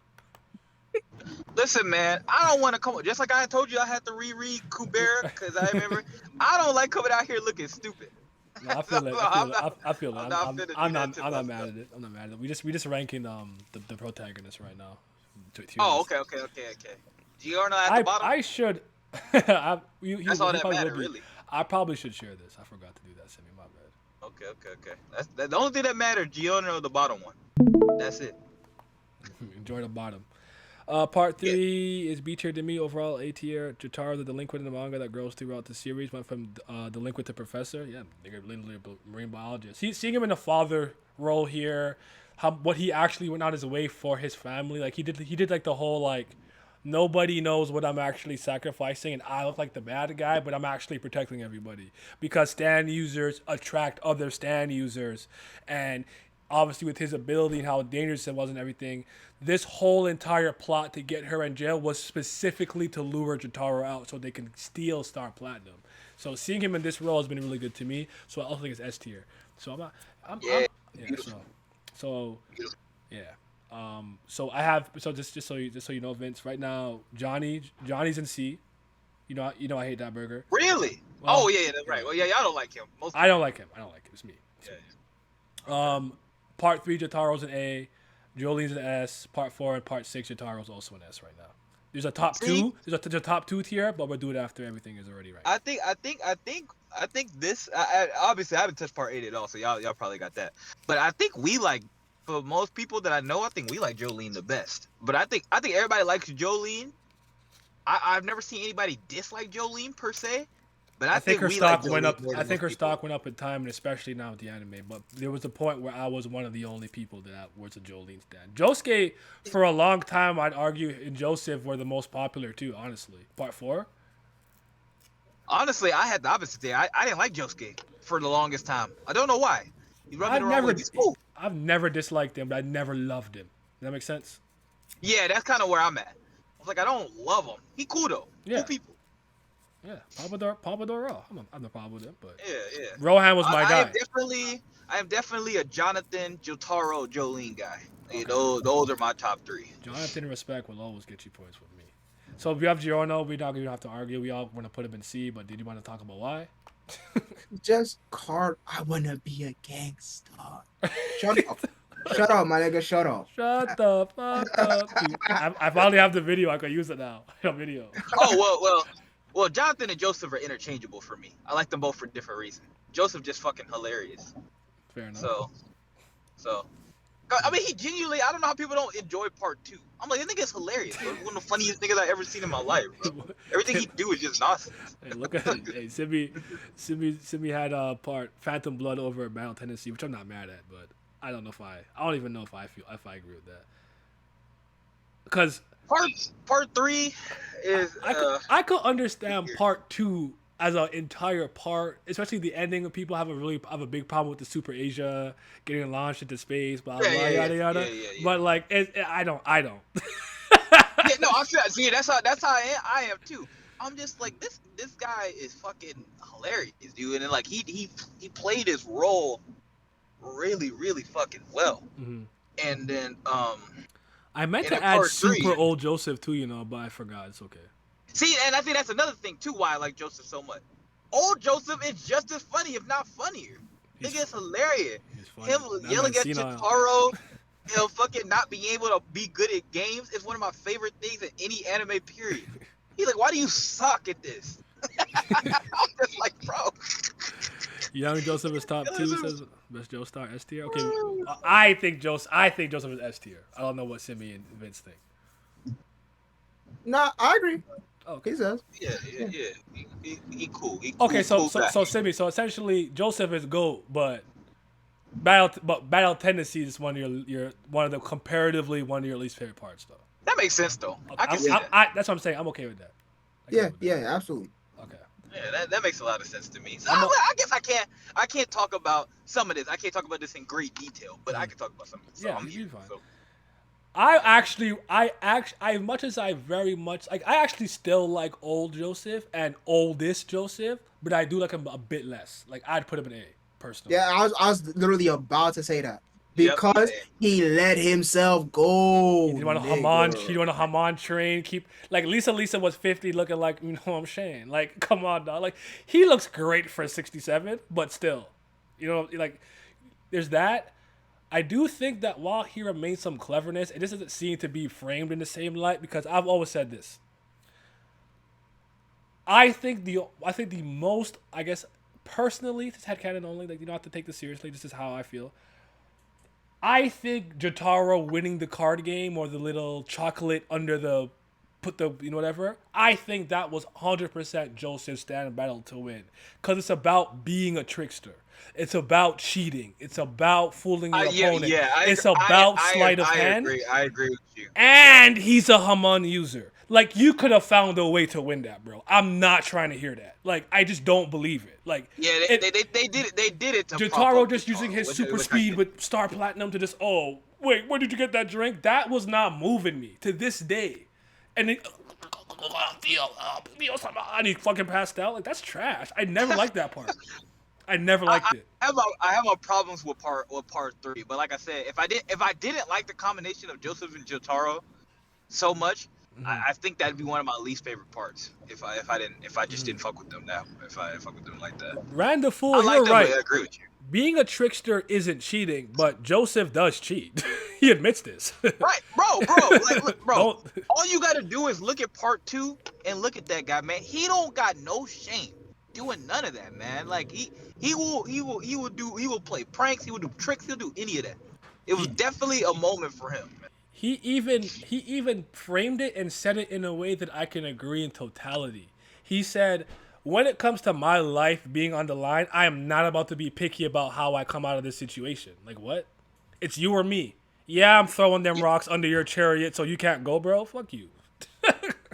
Listen, man, I don't want to come. Just like I told you, I had to reread Kubera because I remember I don't like coming out here looking stupid. No, I So feel it. I I'm feel it. not. I feel it. I'm not finna do that to I'm not mad myself. at it. I'm not mad at it. We just ranking the protagonists right now. Tier Oh, list. okay. Giorno at the bottom. I should. That's all He that probably will matter, be. really. I probably should share this. I forgot to do that. Send me my bad. Okay. That's the only thing that matters. Giorno, the bottom one. That's it. Enjoy the bottom. Part Yeah. 3 is B tier to me. Overall, A tier. Jotaro, the delinquent in the manga that grows throughout the series, went from delinquent to professor. Yeah, nigga, literally a marine biologist. Seeing him in a father role here, what he actually went out his way for his family. Like he did like the whole like, nobody knows what I'm actually sacrificing, and I look like the bad guy, but I'm actually protecting everybody because stand users attract other stand users, and obviously with his ability and how dangerous it was and everything, this whole entire plot to get her in jail was specifically to lure Jotaro out so they can steal Star Platinum. So seeing him in this role has been really good to me. So I also think it's S tier. So Yeah. yeah. Beautiful. So Beautiful. yeah. So I have just so you know, Vince. Right now, Johnny's in C. You know I hate that burger. Really? Well, Oh yeah, that's right. Well, yeah, y'all don't like him. Most. I don't like him. It's me. Yeah. Part 3, Jotaro's an A. Jolene's an S. Part 4 and Part 6, Jotaro's also an S right now. There's a top See? two. There's a top 2 tier, but we'll do it after everything is already right. I think this. Obviously, I haven't touched part 8 at all, so y'all probably got that. But I think we like, for most people that I know, I think we like Jolene the best. But I think everybody likes Jolene. I've never seen anybody dislike Jolene per se. But I think her we stock like went Jolene up. more I than think her most people. stock went up in time, and especially now with the anime. But there was a point where I was one of the only people that was a Jolene stan. Josuke, for a long time, I'd argue, and Joseph were the most popular too. Honestly, Part 4. Honestly, I had the opposite thing. I didn't like Josuke for the longest time. I don't know why. He rubbed me the wrong way. He's cool. I've never disliked him, but I never loved him. Does that make sense? Yeah, that's kind of where I'm at. I was like, I don't love him. He cool though. Yeah. Cool people. Yeah, Pompadour Raw. I'm no problem with him, but Yeah. Rohan was my guy. I am definitely a Jonathan, Jotaro, Jolene guy. Okay. Those are my top 3. Jonathan respect will always get you points with me. So if you have Giorno, we're not gonna have to argue. We all want to put him in C, but did you want to talk about why? Just card. I wanna be a gangster. Shut up. Shut up, my nigga. Shut up. Shut the fuck up. Dude, I finally have the video. I can use it now. Video. Oh well. Jonathan and Joseph are interchangeable for me. I like them both for different reasons. Joseph just fucking hilarious. Fair enough. So. I mean, he genuinely. I don't know how people don't enjoy part 2. I'm like, this nigga's hilarious. Bro. One of the funniest niggas I ever seen in my life. Bro. Everything he do is just nonsense. Hey, look at it. Hey, Simi had part Phantom Blood over Battle Tennessee, which I'm not mad at, but I don't even know if I agree with that. Because part 3 is. I could understand part 2 as an entire part, especially the ending. People have a big problem with the Super Asia getting launched into space, blah blah yada yada. Yeah. But like, I don't. Yeah, no, I feel. See, that's how I am too. I'm just like this guy is fucking hilarious, dude, and then, like he played his role really fucking well. Mm-hmm. And then I meant to add super old Joseph too, but I forgot. It's okay. See, and I think that's another thing too why I like Joseph so much. Old Joseph is just as funny, if not funnier. Nigga is hilarious. Him yelling at Jotaro, him fucking not being able to be good at games is one of my favorite things in any anime period. He's like, why do you suck at this? I'm just like, bro. Young Joseph is top 2, says best Joe Star S tier. Okay, I think Joseph is S tier. I don't know what Simi and Vince think. Nah, I agree. Okay. He says. Yeah. He cool. Okay, so Simi, so essentially Joseph is GOAT, but Battle Tendencies is one of your one of the comparatively one of your least favorite parts, though. That makes sense, though. Okay. I can see that. That's what I'm saying. I'm okay with that. Yeah, absolutely. Okay. Yeah, that makes a lot of sense to me. So I guess I can't talk about some of this. I can't talk about this in great detail, but I can talk about some of it. So yeah, you're fine. So. I much as I very much like, I actually still like old Joseph and oldest Joseph, but I do like him a bit less. Like, I'd put him in A personally. Yeah, I was literally about to say that. because he let himself go. He didn't want a Haman. He didn't want a Haman train. Keep like Lisa was 50, looking like, you know what I'm saying. Like, come on, dog. Like, he looks great for 67, but still, you know, like, there's that. I do think that while he remains some cleverness, it just doesn't seem to be framed in the same light, because I've always said this. I think the most, I guess, personally, this headcanon only, like, you don't have to take this seriously. This is how I feel. I think Jotaro winning the card game, or the little chocolate under the, put the, you know, whatever. I think that was 100% Joseph's stand battle to win. Because it's about being a trickster. It's about cheating. It's about fooling your opponent. It's about sleight of hand. I agree with you. And he's a Haman user. Like, you could have found a way to win that, bro. I'm not trying to hear that. Like, I just don't believe it. Like, they did it. They did it to Jotaro just using his super speed with Star Platinum to just, oh, wait, where did you get that drink? That was not moving me to this day. And then, and he fucking passed out. Like, that's trash. I never liked that part. I never liked it. I have my problems with part 3, but like I said, if I didn't like the combination of Joseph and Jotaro so much, I think that'd be one of my least favorite parts. If I just didn't fuck with them now. If I fuck with them like that. Random Fool, you're them, right. I agree with you. Being a trickster isn't cheating, but Joseph does cheat. He admits this. Right, bro. Like, look, bro. All you gotta do is look at part 2 and look at that guy, man. He don't got no shame doing none of that, man. Like, he will play pranks. He will do tricks. He'll do any of that. It was definitely a moment for him, man. He even framed it and said it in a way that I can agree in totality. He said, when it comes to my life being on the line, I am not about to be picky about how I come out of this situation. Like, what? It's you or me. Yeah, I'm throwing them rocks under your chariot so you can't go, bro. Fuck you.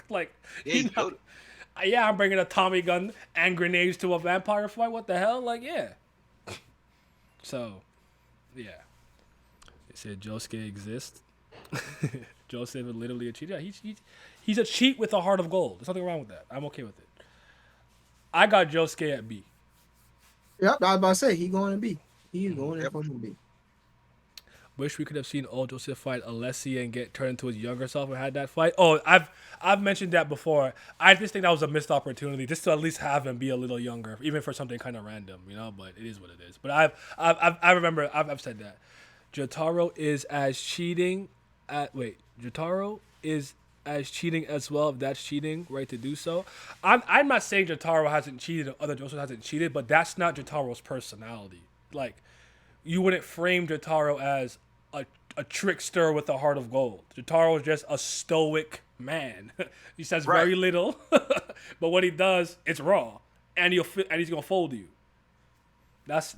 Like, yeah, I'm bringing a Tommy gun and grenades to a vampire fight. What the hell? Like, yeah. So, yeah. They said Josuke exists. Joseph is literally a cheat. Yeah, he's a cheat with a heart of gold. There's nothing wrong with that. I'm okay with it. I got Josuke at B. Yep, I was about to say he going to B. He's going to fucking B. Wish we could have seen old Joseph fight Alessia and get turned into his younger self and had that fight. Oh, I've mentioned that before. I just think that was a missed opportunity, just to at least have him be a little younger, even for something kind of random, you know. But it is what it is. But I remember I've said that Jotaro is as cheating. Jotaro is as cheating as well, if that's cheating, right, to do so. I'm not saying Jotaro hasn't cheated or other Joseph hasn't cheated, but that's not Jotaro's personality. Like, you wouldn't frame Jotaro as a trickster with a heart of gold. Jotaro is just a stoic man. He says very little, but what he does, it's raw, and he's gonna fold you. That's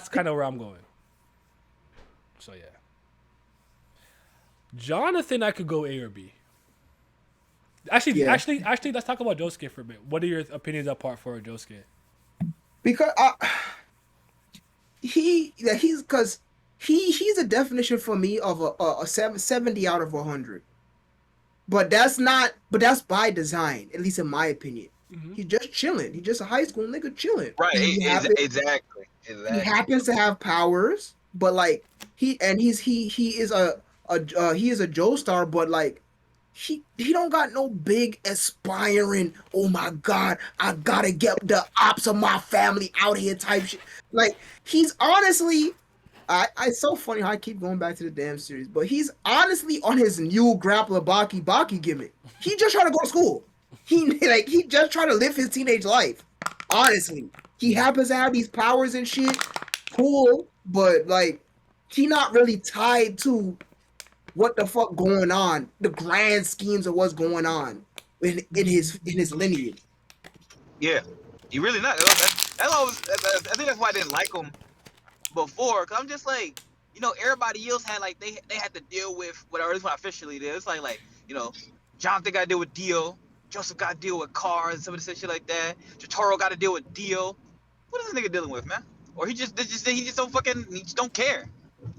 kind of where I'm going. So yeah. Jonathan, I could go A or B. Actually, let's talk about Josuke for a bit. What are your opinions on part 4 of Josuke? Because he's a definition for me of a 70 out of 100. But that's by design, at least in my opinion. Mm-hmm. He's just chilling. He's just a high school nigga chilling. Right, exactly. He happens to have powers, but like he is a Joestar, but like he don't got no big aspiring, oh my god, I gotta get the ops of my family out here type shit. Like, he's honestly, it's so funny how I keep going back to the damn series, but he's honestly on his new grappler Baki gimmick. He just trying to go to school. He just trying to live his teenage life. Honestly, he happens to have these powers and shit. Cool, but like, he not really tied to what the fuck going on, the grand schemes of what's going on in his lineage. Yeah, he really not. That's always, I think that's why I didn't like him before, because I'm just like, you know, everybody else had like they had to deal with whatever. This is what officially it is. Like you know, Jonathan got to deal with Dio, Joseph got to deal with cars and some of the shit like that. Jotaro got to deal with Dio. What is this nigga dealing with, man? Or he just don't fucking, he just don't care.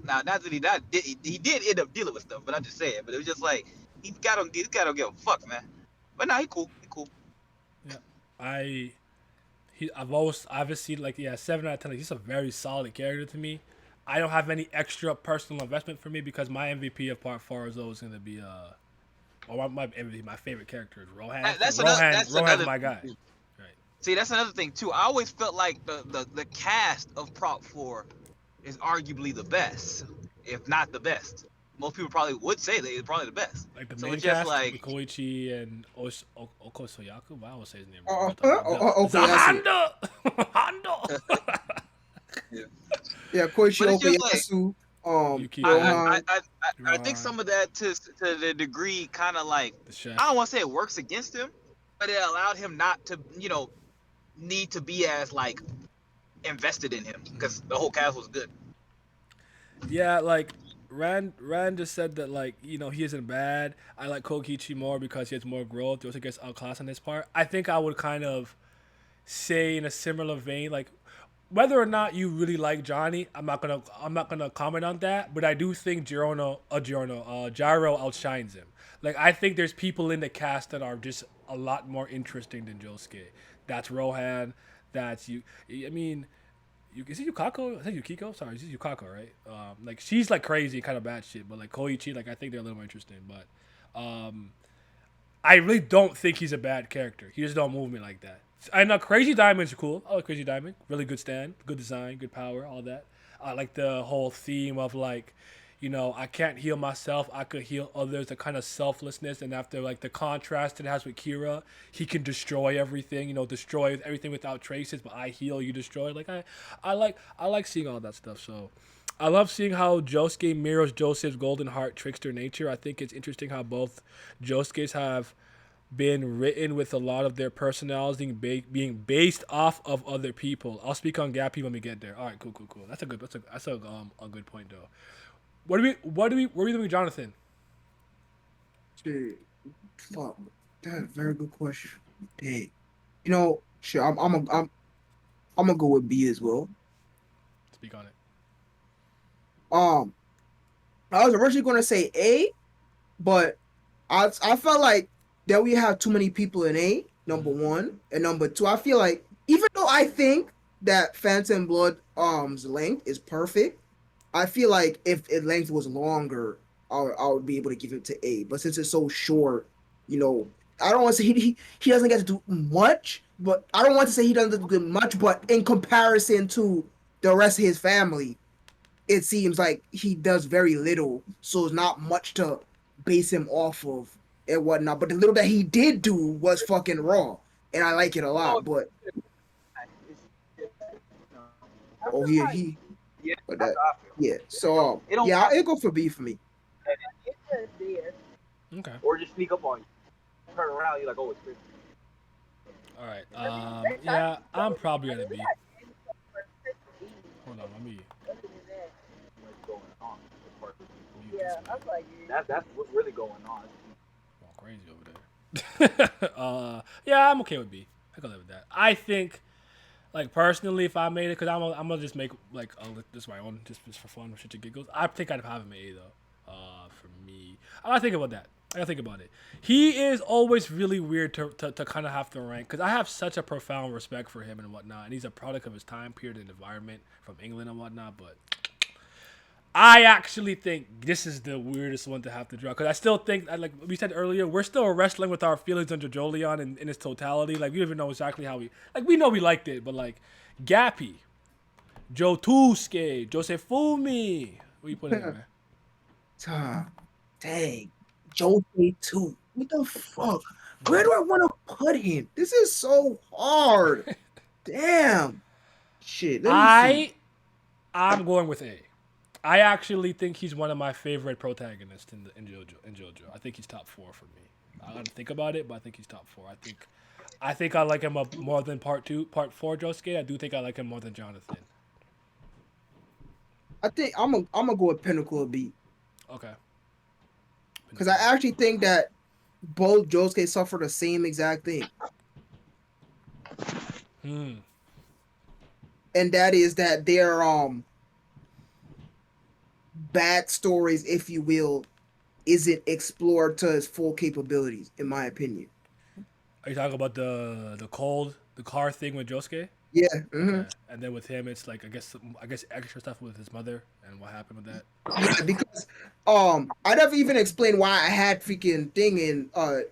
Now, not that he did end up dealing with stuff, but I'm just saying. But it was just like, he's got to give a fuck, man. But nah, he cool. Yeah, I've always obviously, like, 7 out of 10. Like, he's a very solid character to me. I don't have any extra personal investment for me because my MVP of part 4 is always going to be or my MVP, my favorite character is Rohan. So Rohan's my guy. Thing. Right. See, that's another thing too. I always felt like the cast of Prop 4 is arguably the best, if not the best. Most people probably would say they're probably the best. Like the So main it's just cast like with Koichi and Okosoyaku. Wow, I will say his name Okay, I see. Hondo. yeah. Yeah, Koichi But it's just like Okuyasu, Yukiko. I think some of that to the degree kind of like The chef. I don't want to say it works against him, but it allowed him not to need to be as like invested in him because the whole cast was good. Yeah, like Rand just said that like he isn't bad. I like Kokichi more because he has more growth. He also gets outclassed on this part. I think I would kind of say in a similar vein, like whether or not you really like Johnny, I'm not gonna comment on that. But I do think Gyro outshines him. Like I think there's people in the cast that are just a lot more interesting than Josuke. That's Rohan. That's you. I mean, is it Yukako? I think Yukiko. Sorry, is it Yukako, right? Like she's like crazy, kind of bad shit. But like Koichi, like I think they're a little more interesting. But I really don't think he's a bad character. He just don't move me like that. I know Crazy Diamond's cool. I like Crazy Diamond. Really good stand, good design, good power, all that. I like the whole theme of like, I can't heal myself. I could heal others. The kind of selflessness, and after like the contrast it has with Kira, he can destroy everything. Destroy everything without traces. But I heal, you destroy. Like I like seeing all that stuff. So I love seeing how Josuke mirrors Joseph's golden heart trickster nature. I think it's interesting how both Josuke's have been written with a lot of their personalities being based off of other people. I'll speak on Gappy when we get there. All right, cool. That's a good point though. What do we doing with Jonathan? Shit, fuck, that's a very good question. Dang, sure, I'm gonna go with B as well. Speak on it. Um, I was originally gonna say A, but I felt like that we have too many people in A, number one. And number two, I feel like even though I think that Phantom Blood length is perfect, I feel like if its length was longer, I would be able to give it to A. But since it's so short, I don't want to say he doesn't get to do much, but I don't want to say he doesn't do much, but in comparison to the rest of his family, it seems like he does very little, so it's not much to base him off of and whatnot. But the little that he did do was fucking raw, and I like it a lot. But oh Yeah, but that's that how I feel. yeah. So It don't yeah, have it go for B for me. Okay. or just sneak up on you. Turn around, you're like, oh, it's Chris. All right. Yeah, I'm probably gonna be. Hold on, let me. What's going on? That's what's really going on. Going crazy over there. Yeah, I'm okay with B. I can live with that. I think, like personally, if I made it, because I'm gonna just make like this my own, just for fun, shit to giggles. I think I'd have him A though. For me, I gotta think about that. I gotta think about it. He is always really weird to kind of have to rank because I have such a profound respect for him and whatnot, and he's a product of his time period and environment from England and whatnot. But I actually think this is the weirdest one to have to draw because I still think, like we said earlier, we're still wrestling with our feelings on Jojolion in its totality. Like we don't even know exactly how we know we liked it, but like Gappy, Jotusuke, Josefumi, what you putting in, man? Dang, Joe 2. What the fuck? Where do I want to put him? This is so hard. Damn. Shit. Let me see. I'm going with A. I actually think he's one of my favorite protagonists in JoJo. I think he's top 4 for me. I gotta think about it, but I think he's top 4. I think I like him more than part 4 Josuke. I do think I like him more than Jonathan. I think I'm gonna go with Pinnacle of B. Okay. Because I actually think that both Josuke suffer the same exact thing. And that is that their backstories, if you will, isn't explored to its full capabilities, in my opinion. Are you talking about the car thing with Josuke? Yeah. Okay, and then with him, it's like I guess extra stuff with his mother and what happened with that. Yeah, because I never even explained why I had freaking thing in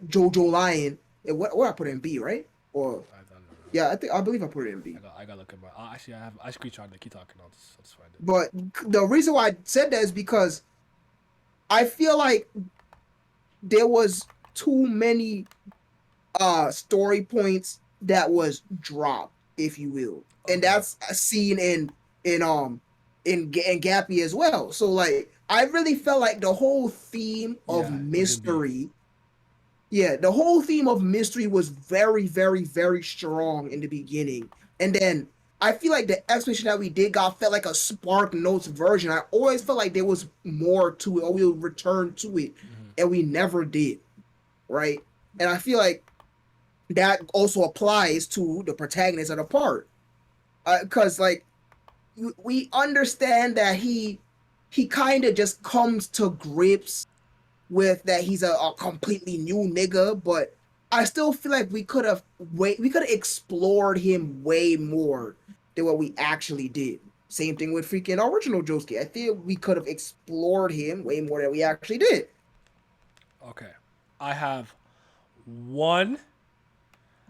Jojo Lion. And what I put in B, right? Or I don't know. yeah, I believe I put it in B. I got to look at my. Actually, I screenshot it. Keep talking. I'll just find it. But the reason why I said that is because I feel like there was too many story points that was dropped, if you will, and Okay. that's seen in in Gappy as well. So like, I really felt like the whole theme of Yeah, it was in B. mystery, yeah, the whole theme of mystery was very, very, very strong in the beginning, and then I feel like the explanation that we did got felt like a Spark Notes version. I always felt like there was more to it, or we would return to it, and we never did, right? And I feel like that also applies to the protagonist of the part, because like we understand that he kind of just comes to grips with that he's a completely new nigga, but I still feel like we could have explored him way more than what we actually did. Same thing with freaking original Josuke. I feel we could have explored him way more than we actually did. Okay, I have one.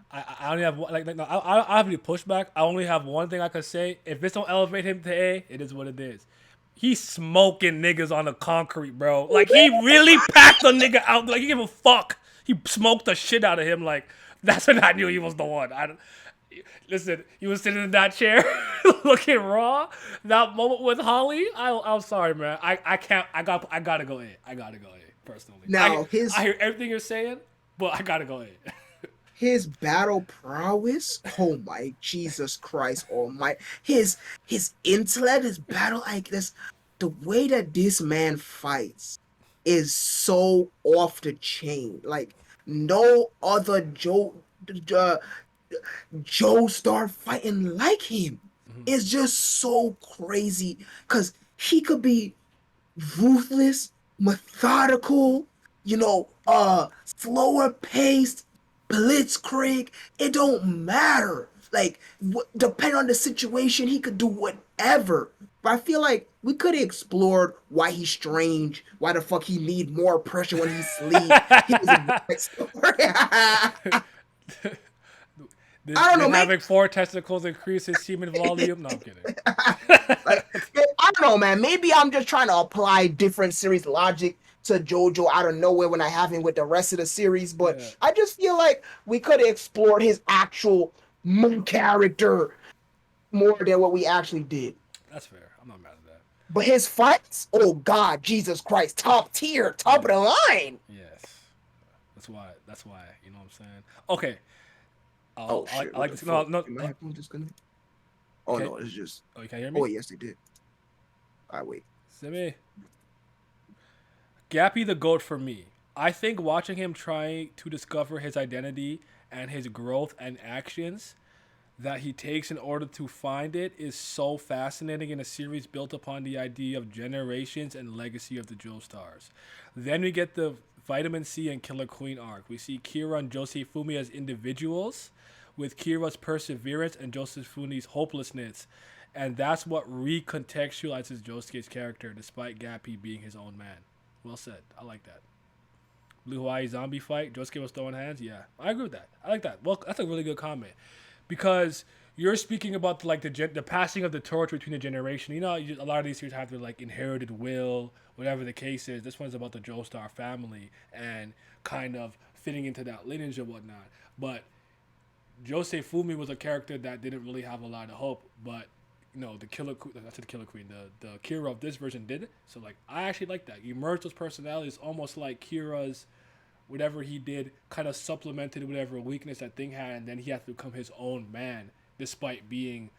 I only have one, like no, I have any pushback. I only have one thing I could say. If this don't elevate him to A, it is what it is. He's smoking niggas on the concrete, bro. Like he really packed the nigga out. Like he give a fuck. He smoked the shit out of him. Like that's when I knew he was the one. Listen, he was sitting in that chair looking raw. That moment with Holly, I'm sorry, man. I can't. I gotta go in. I gotta go in personally. Now I hear everything you're saying, but I gotta go in. his battle prowess, oh my Jesus Christ, oh my, his intellect, his battle, like this, the way that this man fights is so off the chain. Like no other uh, Joe start fighting like him. It's just so crazy because he could be ruthless, methodical, slower paced, blitzkrieg. It don't matter. Like, depending on the situation, he could do whatever. But I feel like we could have explored why he's strange, why the fuck he need more pressure when he sleep. He was a great story. I don't Did know, maybe having four testicles increase his semen volume? No, I'm kidding. like, I don't know, man. Maybe I'm just trying to apply different series logic to JoJo out of nowhere when I haven't with the rest of the series. But Yeah, I just feel like we could have explored his actual main character more than what we actually did. that's fair. I'm not mad at that. But his fights, oh God, Jesus Christ, top tier, top of the line. Yes, that's why. That's why. You know what I'm saying? Okay. Oh shit! I What like the this. No, fuck? no. Did my headphones disconnect? Oh Okay. no, it's just. Oh, you can't hear Oh me? yes, they did. All right, wait. Simi. Gappy the GOAT for me. I think watching him trying to discover his identity and his growth and actions that he takes in order to find it is so fascinating in a series built upon the idea of generations and legacy of the Joestars. Then we get the Vitamin C and Killer Queen arc. We see Kira and Josefumi as individuals, with Kira's perseverance and Josefumi's hopelessness. And that's what recontextualizes Josuke's character, despite Gappy being his own man. Well said. I like that. Blue Hawaii zombie fight. Josuke was throwing hands. Yeah, I agree with that. I like that. Well, that's a really good comment because you're speaking about like the passing of the torch between the generation. You know, a lot of these series have their like inherited will, whatever the case is. This one's about the Joestar family and kind of fitting into that lineage and whatnot. But Josefumi was a character that didn't really have a lot of hope, but the killer, that's the killer queen, the Kira of this version did. So like, I actually like that. You merge those personalities, almost like Kira's whatever he did kind of supplemented whatever weakness that thing had, and then he had to become his own man, despite being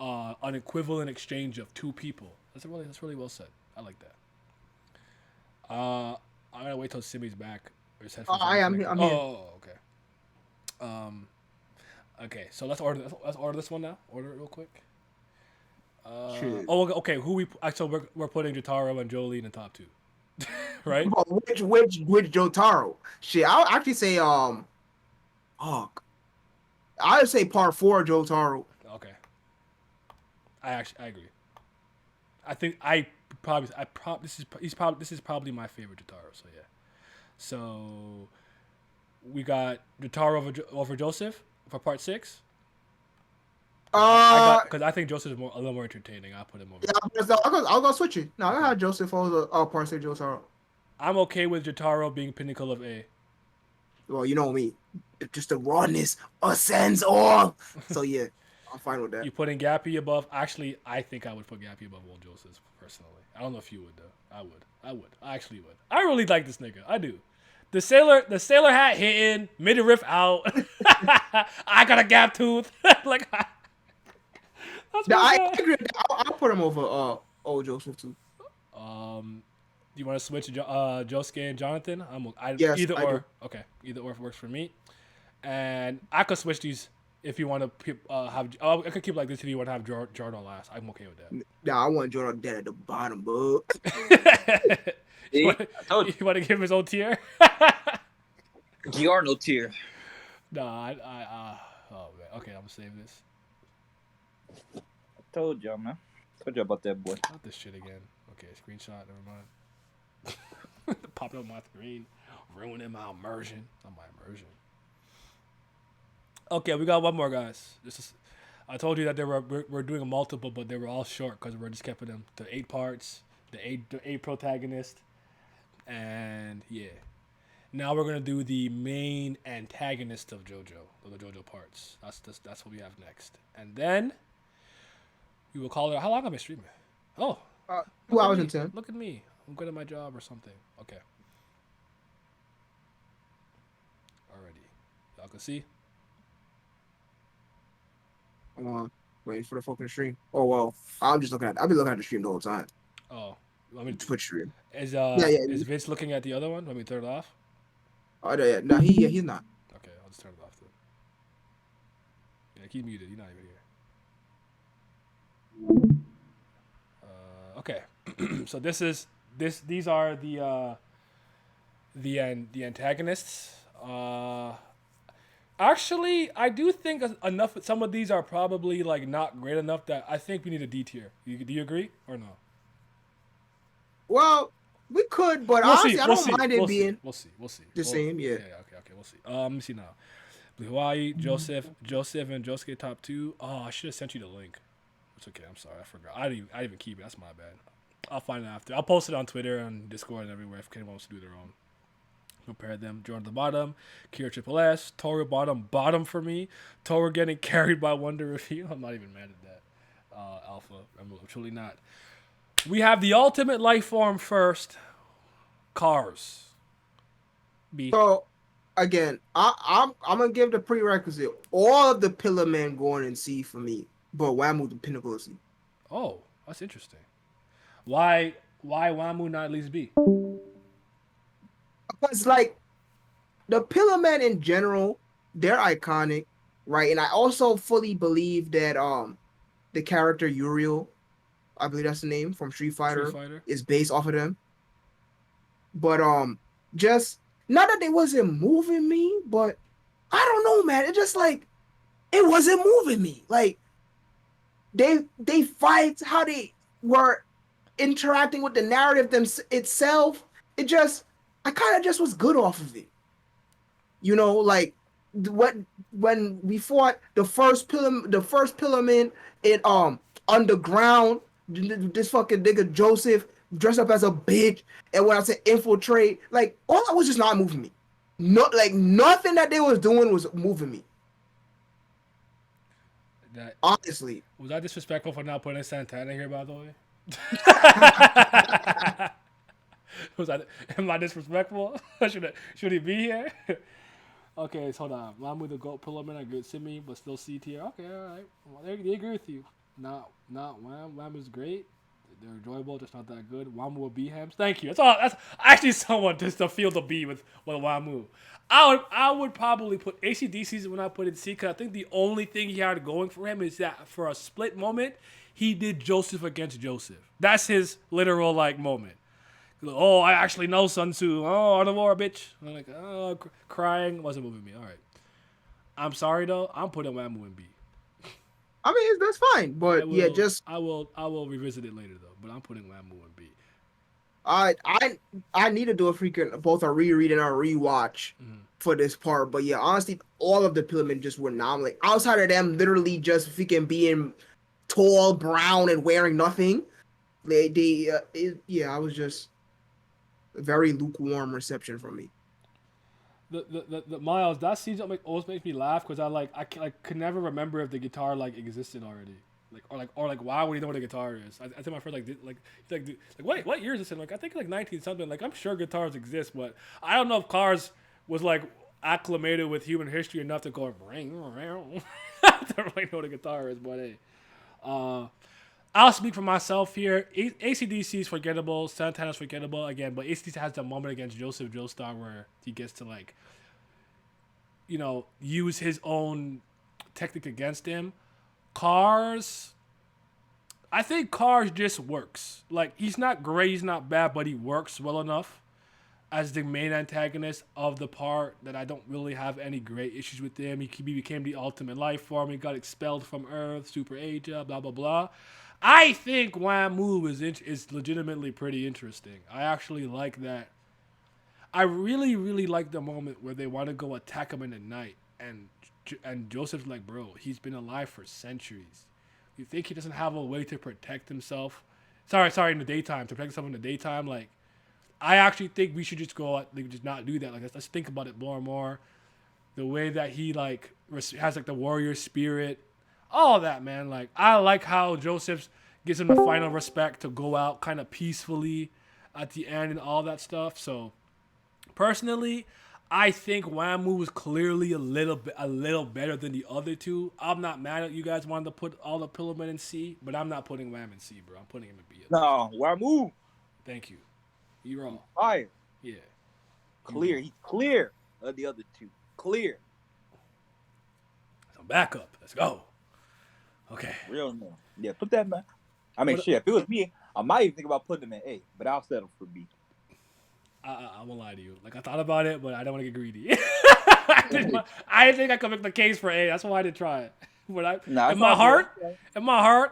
an equivalent exchange of two people. That's really well said. I like that. I'm gonna wait till Simi's back. Or his headphones are I'm connected. here. Oh, okay. Okay, so let's order this one now. Order it real quick. Shit. Okay. So we're putting Jotaro and Jolie in the top two, right? Well, which Jotaro? Shit, I'll actually say oh, I would say part 4 Jotaro. Okay. I agree. I think this is probably my favorite Jotaro. So yeah. So we got Jotaro over Joseph for part 6. Because I think Joseph is a little more entertaining. I'll put him over. Yeah, I'll go switch it. No, I had Joseph over part 6 Jotaro. I'm okay with Jotaro being pinnacle of A. Well, you know me, just the rawness ascends all. So yeah, I'm fine with that. You putting Gappy above? Actually, I think I would put Gappy above Will Joseph personally. I don't know if you would though. I would. I actually would. I really like this nigga. I do. The sailor hat hitting, midriff out. I got a gap tooth. Like that's I agree. I'll put him over old Joseph too. Do you want to switch Josuke and Jonathan? Yes, either I or. do. Okay, either or works for me. And I could switch these if you want to have. I could keep like this if you want to have Jordan last. I'm okay with that. Nah, I want Jordan dead at the bottom, bud. you want to give him his own tier? You are no tier. Nah, oh man. Okay, I'm gonna save this. I told y'all, man. Told you about that boy. Not this shit again. Okay, screenshot. Never mind. Popping up my screen, ruining my immersion. Not my immersion. Okay, we got one more, guys. I told you that we're doing a multiple, but they were all short because we're just keeping them to 8 parts, the eight protagonists, and yeah. Now we're gonna do the main antagonist of JoJo, the JoJo parts. That's what we have next, and then we will call it. How long am I streaming? Oh, 2 hours and 10. Look at me. I'm good at my job or something. Okay. Alrighty. Y'all can see? Waiting for the fucking stream. Oh well, I've been looking at the stream the whole time. Oh. Let me Twitch stream. Is Vince looking at the other one? Let me turn it off. Oh yeah, no, he's not. Okay, I'll just turn it off then. Yeah, keep muted. You're not even here. Okay. So these are the antagonists. Actually, I do think enough. Some of these are probably like not great enough that I think we need a D tier. Do you agree or no? Well, we could, but honestly, I don't mind it being. We'll see. The same, yeah. Yeah. Okay. We'll see. Let me see now. Blue Hawaii, Joseph, and Josuke top 2. Oh, I should have sent you the link. It's okay. I'm sorry. I forgot. I didn't even keep it. That's my bad. I'll find it after. I'll post it on Twitter and Discord and everywhere if anyone wants to do their own. Compare them. Jordan at the bottom. Kira Triple S. Toru bottom for me. Toru getting carried by Wonder Review. I'm not even mad at that. Alpha. I'm truly not. We have the ultimate life form first. Cars. B. So, again, I'm gonna give the prerequisite. All of the Pillar Men going in C for me, but Wamu the pinnacle of C. Oh, that's interesting. Why Wamu not at least B? Because like the Pillar Men in general, they're iconic, right? And I also fully believe that the character Uriel, I believe that's the name from Street Fighter, is based off of them. But just not that they wasn't moving me, but I don't know, man. It just like it wasn't moving me. Like they fight, how they were interacting with the narrative itself. I kind of just was good off of it. You know, like when we fought the first Pillarman in underground, this fucking nigga Joseph dressed up as a bitch, and when I said infiltrate, like all that was just not moving me. Not like nothing that they was doing was moving me. Honestly, was I disrespectful for not putting Santana here? By the way, am I disrespectful? should he be here? Okay, so hold on. Wamu the GOAT Pillarman, I good Simi, but still C tier. Okay, all right. Well, they agree with you. Not Wham. Wamu's great. They're enjoyable, just not that good. Wamu will be hams. Thank you. That's all. That's actually someone just to feel the B with Wamu. I would probably put ACDC's when I put in C, because I think the only thing he had going for him is that for a split moment, he did Joseph against Joseph. That's his literal like moment. Oh, I actually know Sun Tzu. Oh, on the war, bitch. I'm like, oh, crying wasn't moving me. All right. I'm sorry though. I'm putting Wamu in B. I mean, that's fine. But yeah, just I will revisit it later though. But I'm putting Wamu in B. I need to do a freaking both a reread and a rewatch for this part. But yeah, honestly, all of the Pillmen just were nominally outside of them literally just freaking being tall, brown, and wearing nothing. Yeah, I was just a very lukewarm reception from me. The Miles, that scene always makes me laugh because I could never remember if the guitar like existed already. Like why would he know what a guitar is? I think my friend like what year is this in? Like I think like 19 something. Like I'm sure guitars exist, but I don't know if cars was like acclimated with human history enough to go ring around. I don't really know what a guitar is, but hey. I'll speak for myself here. ACDC is forgettable. Santana's forgettable again, but ACDC has the moment against Joseph Joestar where he gets to like, use his own technique against him. Cars, I think Cars just works. Like he's not great, he's not bad, but he works well enough as the main antagonist of the part that I don't really have any great issues with him. He became the ultimate life form. He got expelled from Earth, Super Asia, blah blah blah. I think Wamu is legitimately pretty interesting. I actually like that. I really really like the moment where they want to go attack him in the night, and Joseph's like, bro, he's been alive for centuries. You think he doesn't have a way to protect himself? Sorry, in the daytime, to protect himself in the daytime, like. I actually think we should just go out, like, just not do that. Like, let's think about it more and more. The way that he like has like the warrior spirit, all that, man. Like, I like how Joseph gives him the final respect to go out kind of peacefully at the end and all that stuff. So, personally, I think Wamu was clearly a little better than the other two. I'm not mad at you guys wanting to put all the Pillmen in C, but I'm not putting Wham in C, bro. I'm putting him in B. No, Wamu. Thank you. You're wrong. Fire. Yeah. Clear. He's clear of the other two. Clear. So back up. Let's go. Okay. Real no. Yeah, put that man. I mean, shit. If it was me, I might even think about putting him in A, but I'll settle for B. I won't lie to you. Like I thought about it, but I don't want to get greedy. I didn't think I could make the case for A. That's why I didn't try it. But in my heart,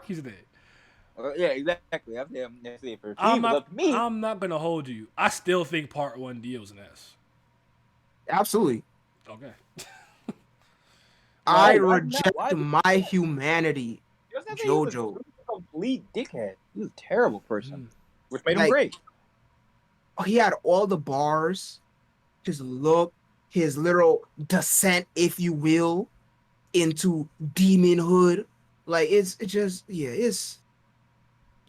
he's an A. Yeah, exactly. That's it for me. I'm not gonna hold you. I still think Part 1 Dio's an S. Absolutely. Okay. I reject my humanity, Jojo. He was a complete dickhead. He was a terrible person, which made him great. He had all the bars, his look, his little descent, if you will, into demonhood. Like it's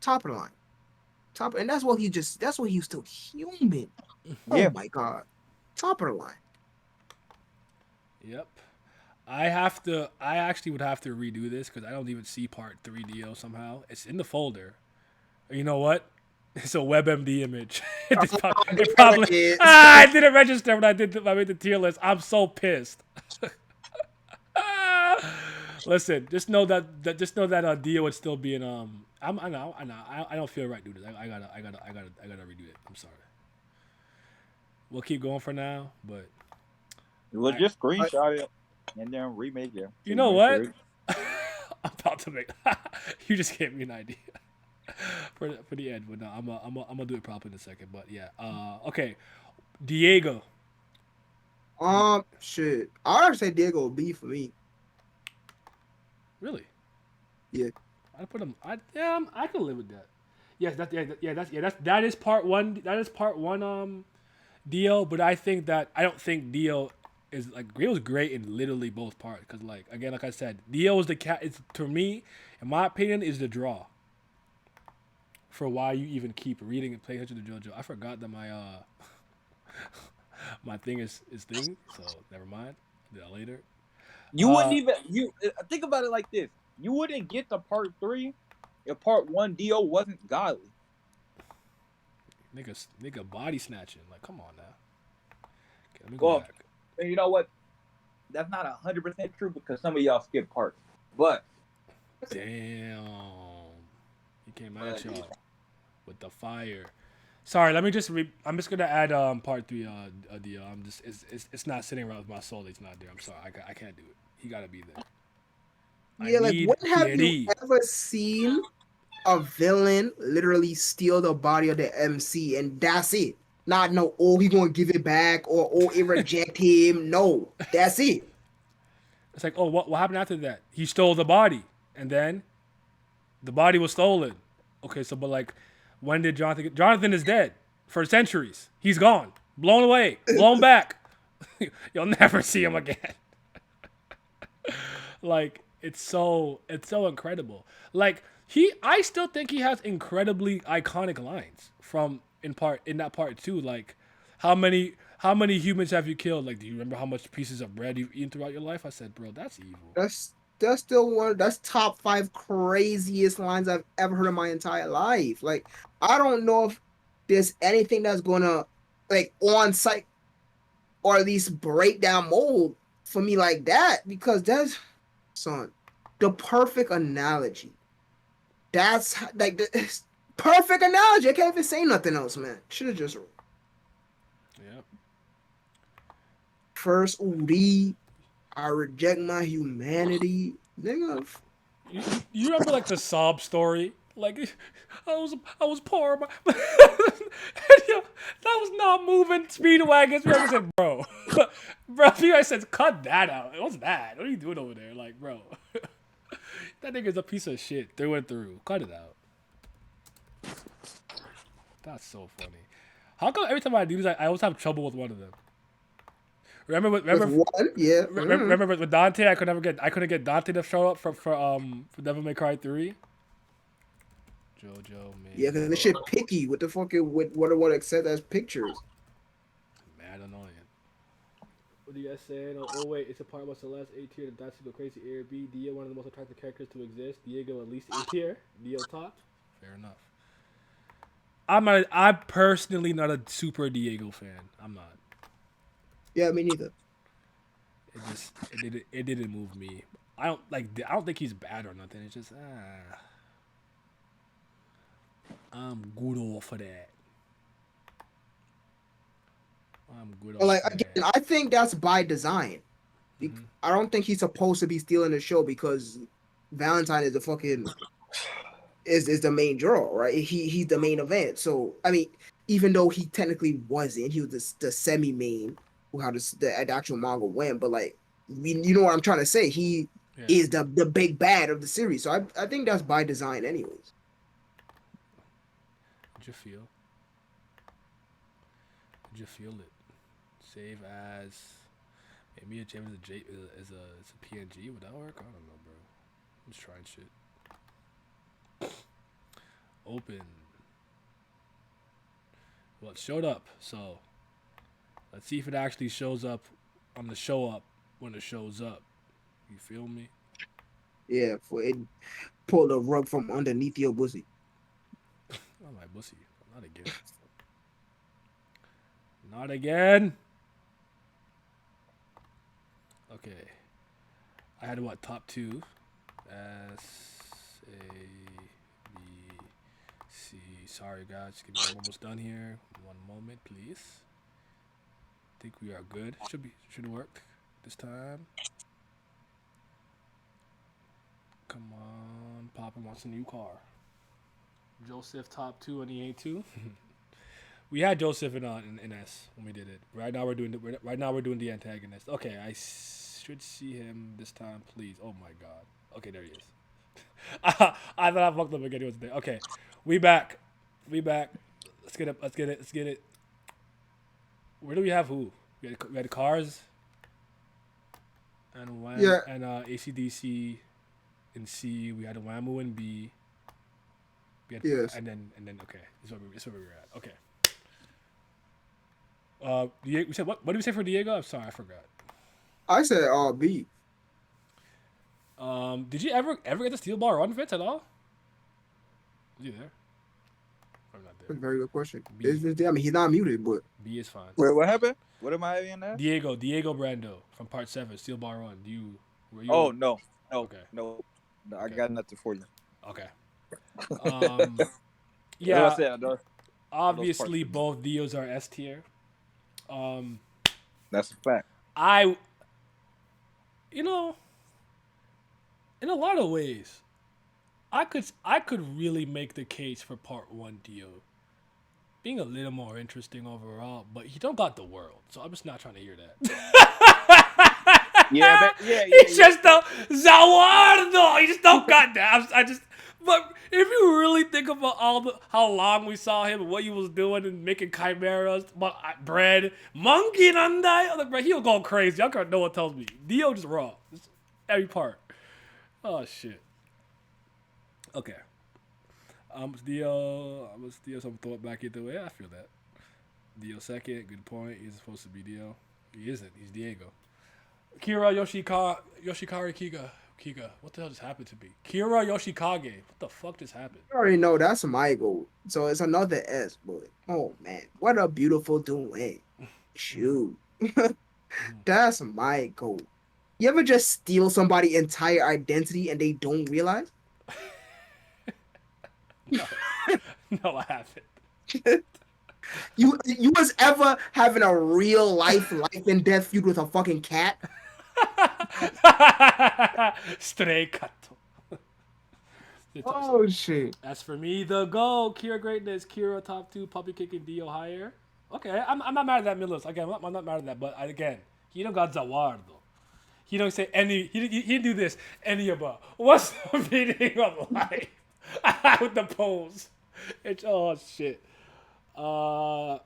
top of the line. And that's why he's still human. Yeah. Oh my god. Top of the line. Yep. I actually would have to redo this because I don't even see Part 3 Dio somehow. It's in the folder. You know what? It's a WebMD image. It probably is. I didn't register when I made the tier list. I'm so pissed. Listen, just know that Dio would still be in I know. I don't feel right doing this. I gotta redo it. I'm sorry. We'll keep going for now, but we'll just screenshot it and then remake it. You know what? I'm about to make. You just gave me an idea for the end, but no, I'm gonna do it properly in a second. But yeah, okay, Diego. Shit. I would say Diego would be for me. Really? Yeah. I put him. I can live with that. Yes, that is part one. That is part one. Dio, but I don't think Dio is like Dio was great in literally both parts because like again, like I said, Dio is the cat. It's to me, in my opinion, is the draw for why you even keep reading and playing attention to JoJo. I forgot that my my thing is thing, so never mind. Do that later. You wouldn't even think about it like this. You wouldn't get to part 3 if part 1 Dio wasn't godly. Nigga body snatching. Like, come on now. Okay, let me go back. And you know what? That's not 100% true because some of y'all skip parts. But damn. He came at y'all with the fire. Sorry, let me just I'm just gonna add part 3 Dio. I'm just it's not sitting right with my soul. It's not there. I'm sorry. I can't do it. He gotta be there. Yeah, like need when have you TNT. ever seen a villain literally steal the body of the MC and that's it? Not no, oh, he gonna give it back or oh, it reject him. No, that's it. It's like, oh, what happened after that? He stole the body, and then the body was stolen. Okay, so but like, when did Jonathan? Jonathan is dead for centuries. He's gone, blown away, blown back. You'll never see him again. Like it's so incredible. Like I still think he has incredibly iconic lines from in that part too. Like how many humans have you killed? Like, do you remember how much pieces of bread you've eaten throughout your life? I said, bro, that's evil. That's still one. That's top 5 craziest lines I've ever heard in my entire life. Like I don't know if there's anything that's gonna like on site or at least break down mold for me like that because that's son the perfect analogy. That's like the perfect analogy. I can't even say nothing else, man. Should have just Yeah. first Uri. I reject my humanity, nigga. You remember like the sob story? Like I was poor, yeah, that was not moving Speedwagon. I said, bro, bro. I said, cut that out. What's that? What are you doing over there? Like, bro, that nigga's a piece of shit through and through. Cut it out. That's so funny. How come every time I do this, I always have trouble with one of them? Remember, With one, yeah. remember with Dante, I couldn't get Dante to show up for Devil May Cry 3. Jojo, man. Yeah, because this shit picky with the fucking with what I want to accept as pictures. Mad annoying. What do you guys saying? Oh wait, it's a part about Celeste A tier. That's go crazy. Air B. Dio, one of the most attractive characters to exist. Diego at least A tier. Dio top. Fair enough. I'm personally not a super Diego fan. I'm not. Yeah, me neither. It didn't move me. I don't think he's bad or nothing. It's just I'm good off of that. I'm good But like off of again, that. I think that's by design. I don't think he's supposed to be stealing the show because Valentine is the fucking is the main draw, right? He's the main event. So I mean, even though he technically wasn't, he was the semi main who had the actual manga win. But like, you know what I'm trying to say? He Yeah. is the big bad of the series. So I think that's by design, anyways. How'd you feel? How'd you feel it? Save as maybe a James as a PNG. Would that work? I don't know, bro. I'm just trying shit. Open. Well, it showed up, so let's see if it actually shows up on the show up when it shows up. You feel me? Yeah, for it pull the rug from underneath your pussy. Oh my pussy. Not again. Not again. Okay. I had what, top 2? S A B C. Sorry guys, I'm almost done here. One moment, please. I think we are good. Should work this time. Come on, Papa wants a new car. Joseph top 2 on the A2. We had Joseph in S when we did it. Right now we're doing the antagonist. Okay, I should see him this time, please. Oh my god. Okay, there he is. I thought I fucked up again. He was there. Okay, we back. Let's get it. Where do we have who? We had cars. And and ACDC in C. We had Wamu in B. Yes. And then okay, this is where we were at. Okay. We said what? What did we say for Diego? I'm sorry, I forgot. I said B. Did you ever get the steel ball run Fitz at all? Was you there? I'm not That's there. a very good question. B. I mean, he's not muted, but B is fine. Wait, what happened? What am I having there? Diego Brando from Part 7, Steel Bar Run. Were you? Oh no, Okay. no, I got nothing for you. Okay. Yeah, Yeah. I said, Obviously, both Dios are S tier. That's a fact. You know, in a lot of ways, I could really make the case for part one Dio being a little more interesting overall, but he don't got the world, so I'm just not trying to hear that. Yeah, but yeah, He's just the Zawardo. He just don't got that. I just. But if you really think about how long we saw him and what he was doing and making chimeras, bread, monkey nandai, like, bro, he'll go crazy. Y'all can't know what tells me. Dio just raw. Just every part. Oh shit. Okay. Dio. Some throw it back either way. I feel that. Dio second. Good point. He's supposed to be Dio. He isn't. He's Diego. Kira Yoshikari Kiga. What the hell just happened to me? Kira Yoshikage. What the fuck just happened? You already know that's my goal. So it's another S, but oh man, what a beautiful doing. Shoot. That's my goal. You ever just steal somebody's entire identity and they don't realize? No, no, I haven't. You was ever having a real life and death feud with a fucking cat? Stray cat. Oh shit. As for me, the goal, Kira greatness, Kira top 2, puppy kicking Dio higher. Okay, I'm not mad at that mid list. Again, I'm not mad at that, but again, he don't got Zawar though. He don't say any. He didn't do this. Any about what's the meaning of life with the pose. It's oh shit. I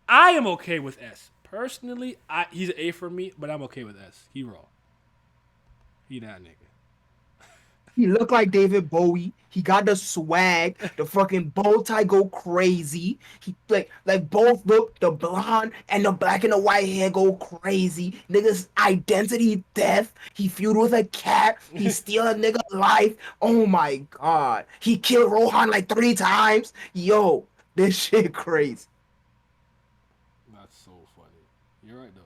am okay with S. Personally, he's an A for me, but I'm okay with S. He raw. He that nigga. He looked like David Bowie. He got the swag. The fucking bow tie go crazy. He like both look, the blonde and the black and the white hair go crazy. Nigga's identity death. He feud with a cat. He steal a nigga life. Oh my god. He killed Rohan like 3 times. Yo, this shit crazy. That's so funny. You're right though.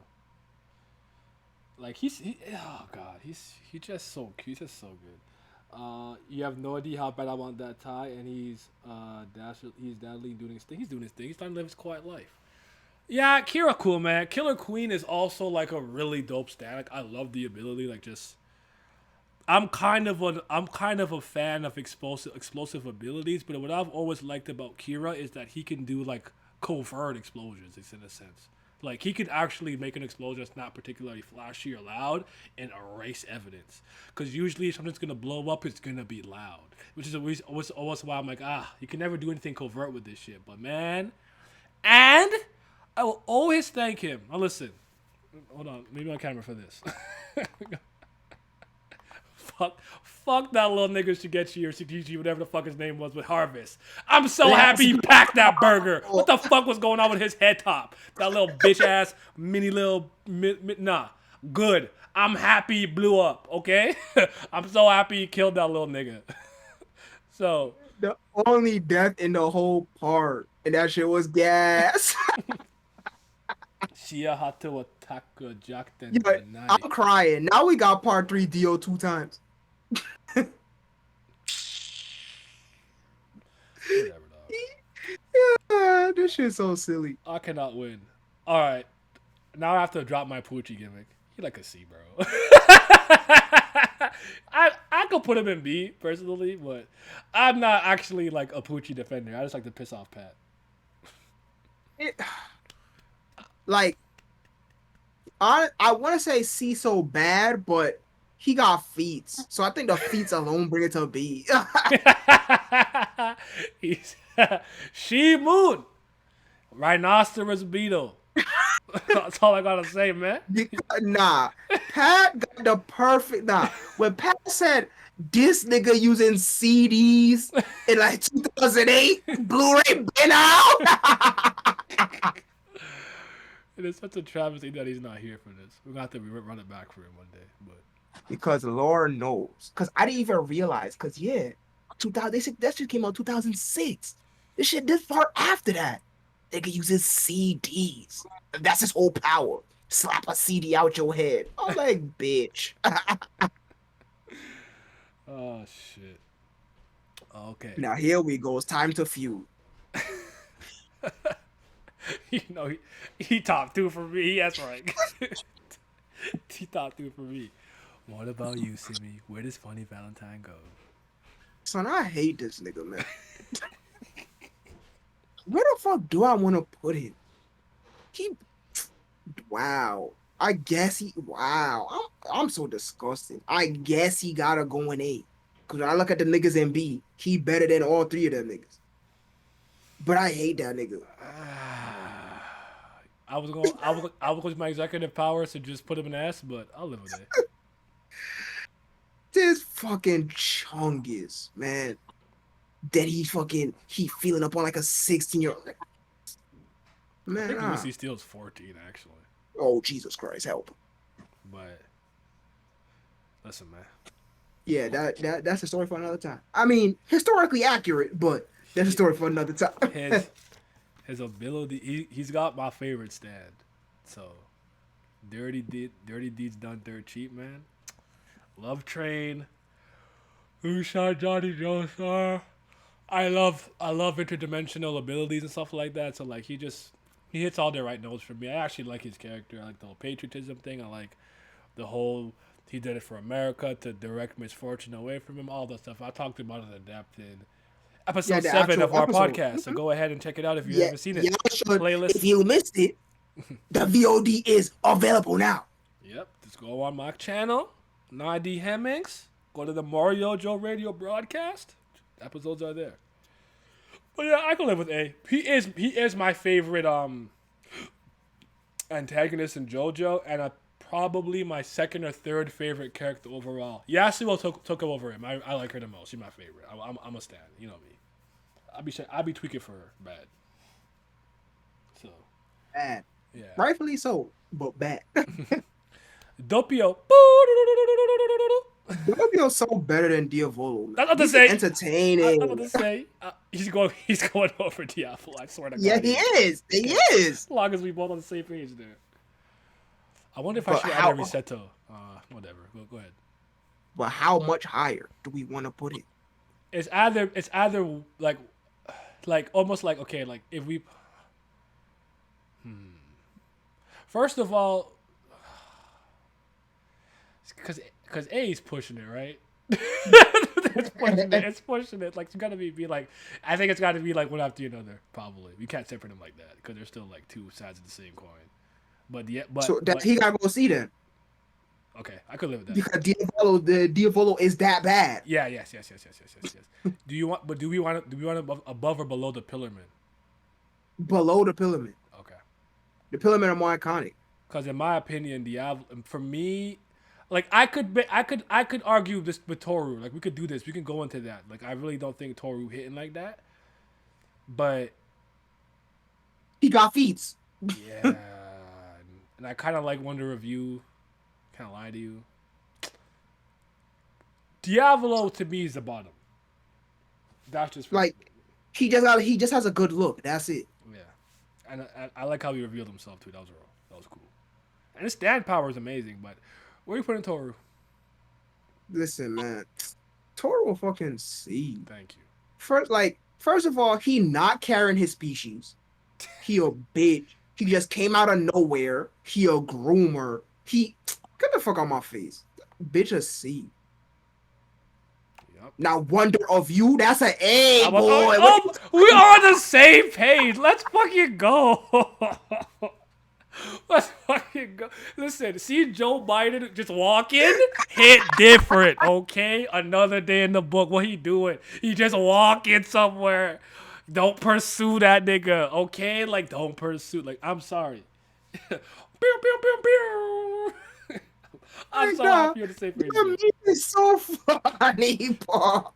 Like oh god, he's just so cute. He's just so good. You have no idea how bad I want that tie, and he's dadly doing his thing. He's doing his thing. He's trying to live his quiet life. Yeah, Kira cool, man. Killer Queen is also like a really dope static. I love the ability. Like just, I'm kind of a fan of explosive abilities. But what I've always liked about Kira is that he can do like covert explosions. It's in a sense. Like, he could actually make an explosion that's not particularly flashy or loud and erase evidence. Because usually if something's going to blow up, it's going to be loud. Which is always why I'm like, you can never do anything covert with this shit. But, man. And I will always thank him. Now, listen. Hold on. Maybe on camera for this. Fuck that little nigga Shigechi or Shigechi, whatever the fuck his name was, with Harvest. I'm so happy he packed that burger. What the fuck was going on with his head top? That little bitch ass mini little nah. Good. I'm happy he blew up. Okay. I'm so happy he killed that little nigga. So the only death in the whole part, and that shit was gas. Shia had to attack Jackson. Yeah, I'm crying. Now we got part 3 Dio 2 times. Whatever, dog. Yeah, this shit's so silly. I cannot win. All right, now I have to drop my Poochie gimmick. He like a C, bro. I could put him in B personally, but I'm not actually like a Poochie defender. I just like to piss off Pat. Like, I want to say C so bad, but he got feet, so I think the feet alone bring it to B. He's She Moon, Rhinoceros Beetle. That's all I gotta say, man. Nah, Pat got the perfect. Nah, when Pat said this nigga using CDs in like 2008, Blu-ray been out. It is such a travesty that he's not here for this. We're gonna have to run it back for him one day, but because Lord knows. Because I didn't even realize. Because 2000. They said that shit came out 2006. This far after that. Nigga uses CDs. That's his whole power. Slap a CD out your head. I'm like, bitch. Oh shit. Okay. Now here we go. It's time to feud. You know, he top 2 for me. That's right. He top 2 for me. What about you, Simi? Where does Funny Valentine go? Son, I hate this nigga, man. Where the fuck do I want to put him? He, wow. I guess he, wow. I'm so disgusted. I guess he gotta go in A. Cause when I look at the niggas in B, he better than all three of them niggas. But I hate that nigga. I was going to use my executive powers to just put him in S, but I'll live with it. This fucking Chungus, man. That he feeling up on like a 16-year-old. Man, I think Lucy Steele's 14 actually. Oh, Jesus Christ, help. But listen, man. Yeah, that's a story for another time. I mean, historically accurate, but that's a story for another time. his ability, he's got my favorite stand. So, Dirty Deeds Done Dirt Cheap, man. Love Train. Who shot Johnny Joestar? I love interdimensional abilities and stuff like that. So like he hits all the right notes for me. I actually like his character. I like the whole patriotism thing. I like the whole he did it for America to direct misfortune away from him. All that stuff. I talked about it in depth in episode 7 of our podcast. So go ahead and check it out if you haven't seen it. Yeah, Playlist. If you missed it, the VOD is available now. Yep. Just go on my channel, Nadi Hemmings. Go to the Mario Joe Radio broadcast. Episodes are there. But yeah, I can live with A. He is my favorite antagonist in JoJo, and probably my second or third favorite character overall. Yasuo took him over him. I like her the most. She's my favorite. I'm a stan. You know me. I'd be tweaking for her bad. So Bad. yeah. Rightfully so, but bad. Doppio. Doppio's so better than Diavolo. That's what to say. Entertaining. I'm about to say he's going over Diablo. I swear to God. Yeah, he is. He is. As long as we both on the same page there. I wonder if I should add a Resetto. Whatever. Go ahead. But how much higher do we want to put it? It's either like almost like okay, like if we. First of all, because A is pushing it, right? it's pushing it. Like it's gotta be like. I think it's gotta be like one after another. Probably we can't separate them like that because they're still like two sides of the same coin. But so he gotta go see them. Okay, I could live with that. Because Diavolo is that bad. Yeah. Yes. Do we want above or below the Pillarman? Below the Pillarman. Okay. The Pillarman are more iconic. Because in my opinion, Diablo for me. Like I could argue this with Toru. Like we could do this. We can go into that. Like I really don't think Toru hitting like that. But he got feats. Yeah. And I kind of like Wonder Review. Can't lie to you. Diavolo to me is the bottom. That's just like he just has a good look. That's it. Yeah. And I like how he revealed himself too. That was cool. And his stand power is amazing, but where are you putting Toru? Listen, man. Toru will fucking see. Thank you. First of all, he not carrying his species. He a bitch. He just came out of nowhere. He a groomer. Get the fuck out my face. Bitch a C. Yep. Now Wonder of You, that's an A, boy. We are on the same page. Let's fucking go. Let's fucking go. Listen, see Joe Biden just walk in, hit different, okay? Another day in the book. What he doing? He just walking somewhere. Don't pursue that nigga, okay? Like, don't pursue. Like, I'm sorry. Pew, pew, pew, pew. I'm so happy you're the same page. It's so funny, Paul.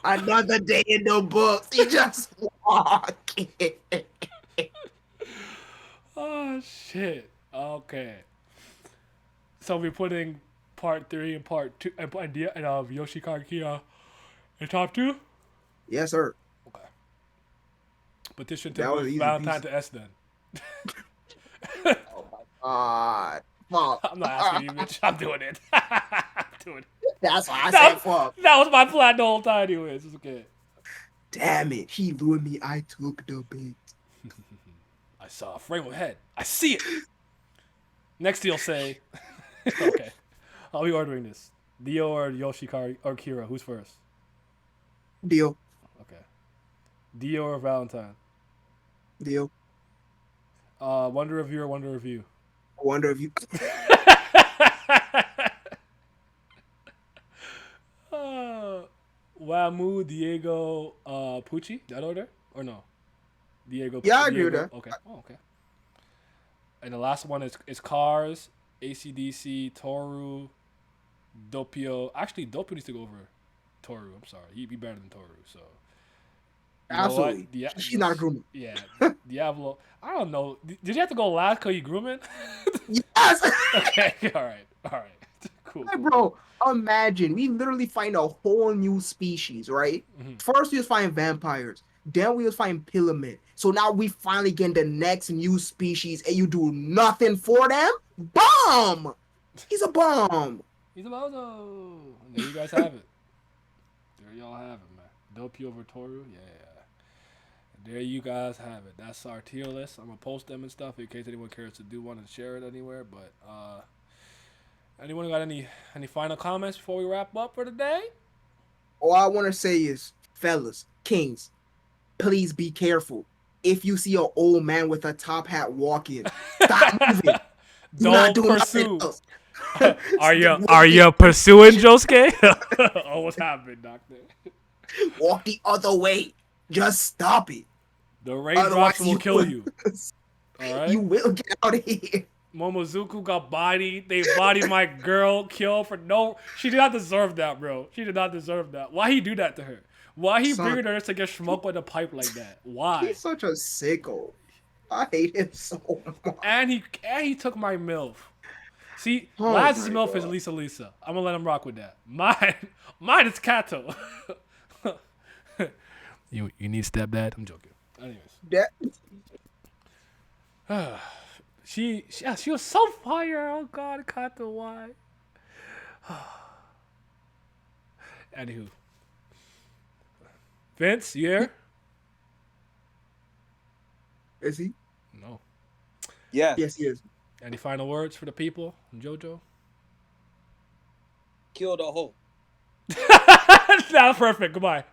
Another day in the books. He just walking. Oh shit. Okay. So we're putting part 3 and part 2 and Yoshikar Kia in top 2? Yes, sir. Okay. But this should take Valentine to S then. Oh my god. Fuck. I'm not asking you, bitch. I'm doing it. I'm doing it. That's why I said fuck. That was my plan the whole time anyways. It's okay. Damn it. He lured me. I took the bait. I saw a frame of head. I see it. Next he'll say, okay. How are we ordering this? Dio or Yoshikari or Kira? Who's first? Deal. Okay. Dio or Valentine? Deal. Wonder Review or Wonder Review? I wonder if you. Wamu, Diego, Pucci. That order or no? Diego. Yeah, I agree with Diego. that. Okay. Oh, okay. And the last one is Cars, ACDC, Toru, Doppio. Actually, Doppio needs to go over Toru. I'm sorry. He'd be better than Toru. So, you know what? Absolutely. She's not a groomer. Yeah. Diablo. I don't know. Did you have to go last because you grooming? Yes. Okay. All right. Cool. Hey, bro, imagine we literally find a whole new species, right? Mhm. First, we was find vampires. Then we was find pyramid. So now we finally get the next new species, and you do nothing for them? Bomb! He's a bomb. He's a bozo. And there you guys have it. There y'all have it, man. Doppio over Toru. Yeah. There you guys have it. That's our tier list. I'm gonna post them and stuff in case anyone cares to do one and share it anywhere. But anyone got any final comments before we wrap up for the day? All I want to say is, fellas, kings, please be careful. If you see an old man with a top hat walking, stop moving. Don't pursue. Are you pursuing Josuke? Oh, what's happening, Doctor? Walk the other way. Just stop it. The raindrops will kill you. All right? You will get out of here. Momozuku got bodied. They bodied my girl, killed for no. She did not deserve that, bro. She did not deserve that. Why he do that to her? Why he bring her to get smoked with a pipe like that? Why? He's such a sicko. I hate him so much. And he took my MILF. See, Laz's MILF is Lisa. I'm gonna let him rock with that. Mine is Kato. You need stepdad? I'm joking. Anyways. She was so fire. Oh God, Kato, why? Anywho. Vince, you here? Is he? No. Yeah. Yes, he is. Any final words for the people? Jojo? Kill the hoe. That's perfect. Goodbye.